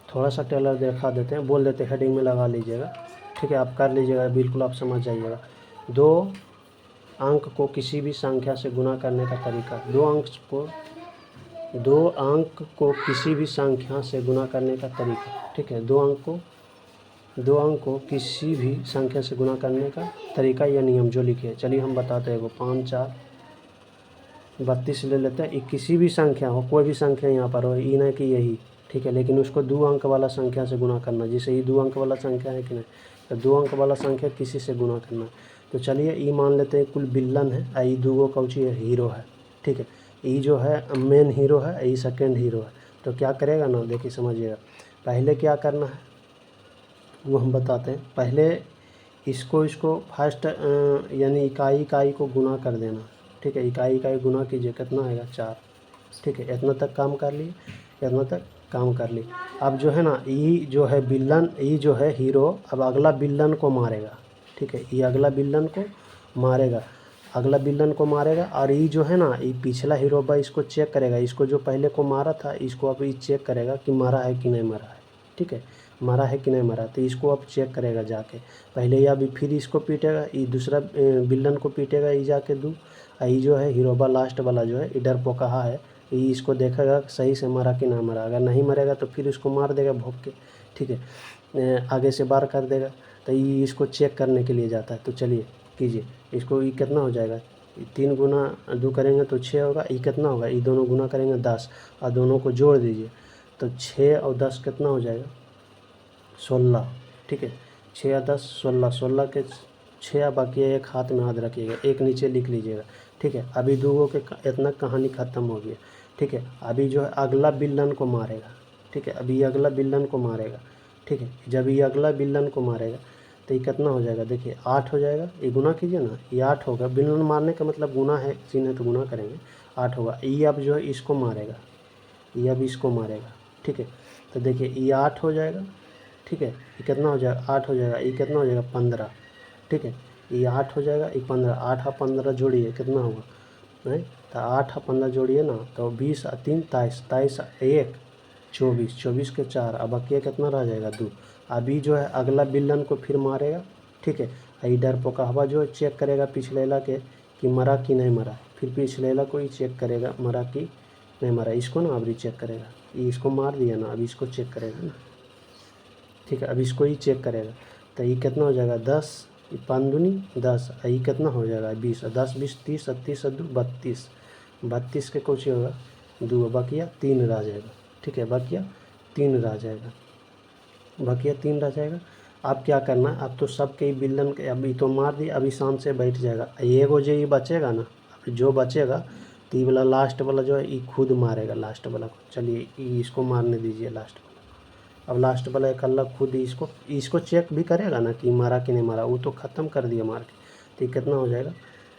थोड़ा सा टेलर दिखा देते हैं, बोल देते हैं, हेडिंग में लगा लीजिएगा, ठीक है, आप कर लीजिएगा, बिल्कुल आप समझ जाइएगा। 2 अंक को किसी भी संख्या से गुना करने का तरीका, 2 अंक को किसी भी संख्या से गुना करने का तरीका, ठीक है, 2 अंक को किसी भी संख्या से गुना करने का तरीका या नियम जो लिखे, चलिए हम बताते हैं। 5 4 32 ले लेते हैं, किसी भी संख्या हो, कोई भी संख्या यहाँ पर हो, ये नहीं कि यही, ठीक है, लेकिन उसको 2 अंक वाला संख्या से गुना करना, जैसे ये 2 अंक वाला संख्या है कि नहीं, तो 2 अंक वाला संख्या किसी से गुना करना। तो चलिए ये मान लेते हैं कुल विलन है, ये 2 कौची है, हीरो है, ठीक है, ये जो है मेन हीरो है, ये सेकेंड हीरो है, तो क्या करेगा ना, देखिए समझिएगा, पहले क्या करना है वो हम बताते हैं। पहले इसको फर्स्ट यानी इकाई को गुना कर देना, ठीक है, इकाई गुना कीजिए, कितना आएगा 4, ठीक है, इतना तक काम कर लिए, इतना तक काम कर लिए। अब जो है ना ये जो है विलन, ये जो है हीरो, अब अगला विलन को मारेगा, ठीक है, ये अगला विलन को मारेगा, अगला विलन को मारेगा, और ये जो है ना ये पिछला हीरो बा इसको चेक करेगा, इसको जो पहले को मारा था इसको अब ये चेक करेगा कि मारा है कि नहीं मारा है, ठीक है, मारा है कि नहीं मारा, तो इसको अब चेक करेगा जाके, पहले या भी फिर इसको पीटेगा, ये दूसरा विलन को पीटेगा, ये जाके ये जो है हीरोबा लास्ट वाला जो है इधर पोकहा है, ये इसको देखेगा सही से मरा कि ना मरा, अगर नहीं मरेगा तो फिर इसको मार देगा भोंक के, ठीक है, आगे से बार कर देगा, तो ये इसको चेक करने के लिए जाता है। तो चलिए कीजिए, इसको ये कितना हो जाएगा, 3 गुना 2 करेंगे तो 6 होगा, ये कितना होगा, ये दोनों गुना करेंगे 10, और दोनों को जोड़ दीजिए, तो 6 और 10 कितना हो जाएगा, 16, ठीक है, 6 या 10 16, 16 के 6, बाकी एक हाथ में हाथ रखिएगा, एक नीचे लिख लीजिएगा, ठीक है। अभी दूगों के इतना कहानी ख़त्म हो गया, ठीक है। अभी जो है अगला विलन को मारेगा, ठीक है, अभी अगला विलन को मारेगा, ठीक है, जब ये अगला विलन को मारेगा तो ये कितना हो जाएगा, देखिए 8 हो जाएगा, ये गुना कीजिए ना, ये 8 होगा, विलन मारने का मतलब गुना है, किसी ने तो गुना करेंगे, 8 होगा। ये अब जो है इसको मारेगा, ये अब इसको मारेगा, ठीक है, तो देखिए ये 8 हो जाएगा, ठीक है, ये कितना हो जाएगा, 8 हो जाएगा, ये कितना हो जाएगा 15, ठीक है, ये 8 हो जाएगा, ये 15, 8 और 15 जोड़िए कितना होगा, नहीं तो 8 और 15 जोड़िए ना, तो 20 और 3 23, 23 1 24, 24 के 4, अब बाकी कितना रह जाएगा 2। अभी जो है अगला विलन को फिर मारेगा, ठीक है, इधर पोकहवा जो है चेक करेगा पिछलेला के कि मरा कि नहीं मरा, फिर पिछलेला को ही चेक करेगा मरा कि नहीं मरा, इसको ना अभी चेक करेगा, ये इसको मार दिया ना, अभी इसको चेक करेगा ना, ठीक है, अब इसको ही चेक करेगा, तो ये कितना हो जाएगा 10, 5 दूनी 10, ये कितना हो जाएगा 20, 10 20 30 30 2 32, 32 के कुछ होगा 2, बकिया 3 रह जाएगा, ठीक है, बकिया 3 रह जाएगा, बकिया 3 रह जाएगा। अब क्या करना है, अब तो सबके विलन के अभी तो मार दिया, अभी शांत से बैठ जाएगा, ये वो जो ये बचेगा ना, अब जो बचेगा तो ये वाला लास्ट वाला जो है ये खुद मारेगा लास्ट वाला को, चलिए इसको मारने दीजिए लास्ट वाला, अब लास्ट वाला एक अल्लाह खुद ही इसको चेक भी करेगा ना कि मारा कि नहीं मारा, वो तो ख़त्म कर दिया मार के, तो ये कितना हो जाएगा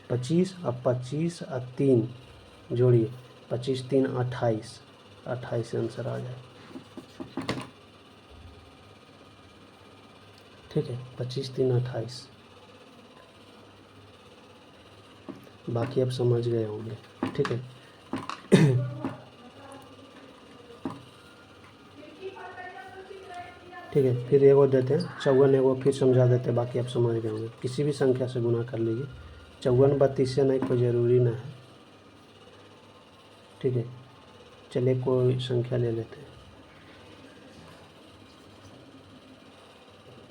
25, अब 25 और 3 जोड़िए, 25 3 28, 28 आंसर आ जाए, ठीक है, 25 3 28, बाकी आप समझ गए होंगे, ठीक है। ठीक है, फिर एगो देते हैं 54, एगो फिर समझा देते हैं, बाकी आप समझ गए होंगे। किसी भी संख्या से गुना कर लीजिए, 54 32 से नहीं, कोई ज़रूरी ना है, ठीक है। चलिए कोई संख्या ले लेते हैं,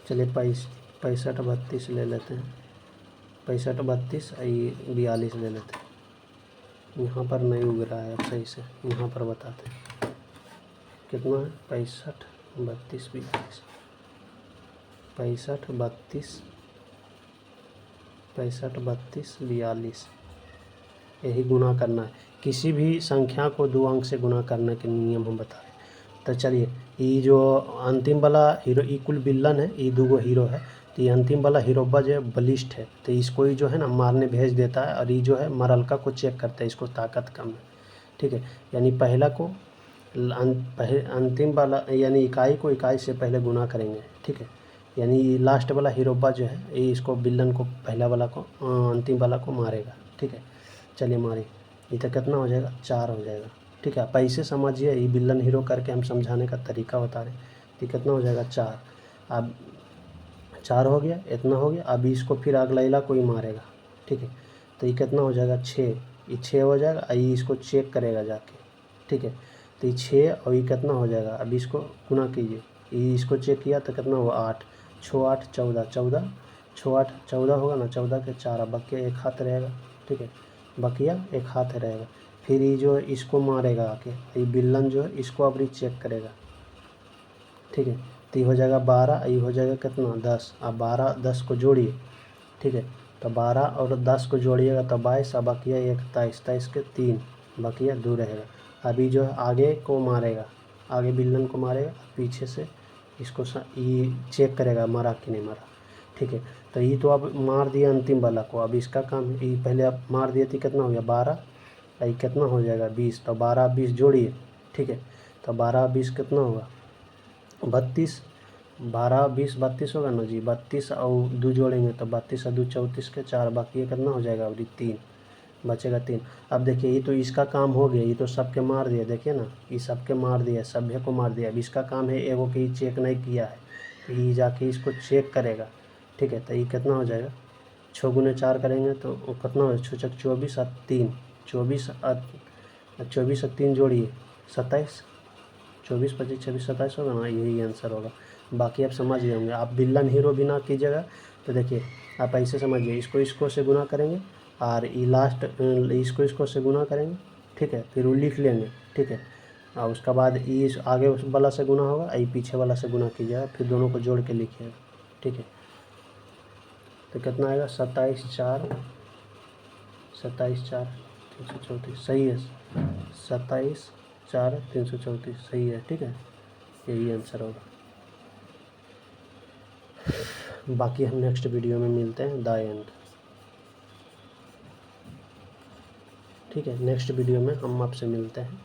चलिए 65 32 ले लेते हैं, 65 32 42 ले लेते हैं। यहाँ पर नहीं उग रहा है, अब सही से यहाँ पर बताते हैं कितना है। 65 32 42, 65 32 65 32 42, यही गुना करना है। किसी भी संख्या को 2 अंक से गुना करने के नियम हम बता रहे हैं। तो चलिए, ये जो अंतिम वाला हीरो, ये कुल विलन है, ये 2 हीरो है। तो ये अंतिम वाला हीरोबा जो है बलिष्ठ है, तो इसको ही जो है ना मारने भेज देता है, और ये जो है मरलका को चेक करता है, इसको ताकत कम है, ठीक है। यानी पहला को अंतिम वाला, यानी इकाई को इकाई से पहले गुना करेंगे, ठीक है। यानी लास्ट वाला हीरोबा जो है, ये इसको विलन को, पहला वाला को, अंतिम वाला को मारेगा, ठीक है। चलिए मारिए, ये तो कितना हो जाएगा, 4 हो जाएगा, ठीक है। आप ऐसे समझिए, ये विलन हीरो करके हम समझाने का तरीका बता रहे हैं। तो कितना हो जाएगा, 4। अब 4 हो गया, इतना हो गया। अब इसको फिर अगला कोई मारेगा, ठीक है। तो ये कितना हो जाएगा, 6। ये 6 हो जाएगा, ये इसको चेक करेगा जाके, ठीक है। तो ये 6 और ये कितना हो जाएगा, अब इसको गुना कीजिए, ये इसको चेक किया तो कितना हुआ, 8। 6 8 14, 14 6 8 14 होगा ना, 14 के 4, अब बकिया एक हाथ रहेगा, ठीक है। बकिया एक हाथ रहेगा। फिर ये जो इसको मारेगा आके, ये विलन जो है इसको अब चेक करेगा, ठीक है। तो ये हो जाएगा 12, ये हो जाएगा कितना, 10। अब 12 10 को जोड़िए, ठीक है। तो 12 और 10 को जोड़िएगा तो 22, अब बकिया 1 23, 23 के 3, बकिया 2 रहेगा। अभी जो है आगे को मारेगा, आगे विलन को मारेगा, पीछे से इसको ये चेक करेगा मरा कि नहीं मरा, ठीक है। तो ये तो अब मार दिया अंतिम वाला को, अब इसका काम, ये पहले आप मार दिए थे, कितना हो गया 12, ये कितना हो जाएगा 20। तो 12 20 जोड़िए, ठीक है। तो 12 20 कितना होगा, 32। 12 20 32 होगा ना जी, 32 और 2 जोड़ेंगे तो 32 और 2 34 के 4, बाकी ये कितना हो जाएगा, अभी 3 बचेगा 3। अब देखिए, ये तो इसका काम हो गया, ये तो सबके मार दिया, देखिए ना, ये सबके मार दिया, सभ्य को मार दिया। अब इसका काम है एगो कि चेक नहीं किया है, ये जाके इसको चेक करेगा, ठीक है। तो ये कितना हो जाएगा, 6 गुने 4 करेंगे तो कितना हो जाएगा, 6 24 और 3 24 और 3 जोड़िए 27, 24 25 26 27 होगा ना, यही आंसर होगा। बाकी आप समझ गए होंगे। आप विलन हीरो भी ना कीजिएगा, तो देखिए आप ऐसे समझिए, इसको से गुना करेंगे, और ये लास्ट इसको से गुना करेंगे, ठीक है। फिर वो लिख लेंगे, ठीक है। और उसके बाद ये आगे वाला से गुना होगा, ये पीछे वाला से गुना कीजिएगा, फिर दोनों को जोड़ के लिखिएगा, ठीक है। तो कितना आएगा, 27 4 334, सही है। 27 4 334 सही है, ठीक है। यही आंसर होगा। बाकी हम नेक्स्ट वीडियो में मिलते हैं, द एंड, ठीक है। नेक्स्ट वीडियो में हम आपसे मिलते हैं।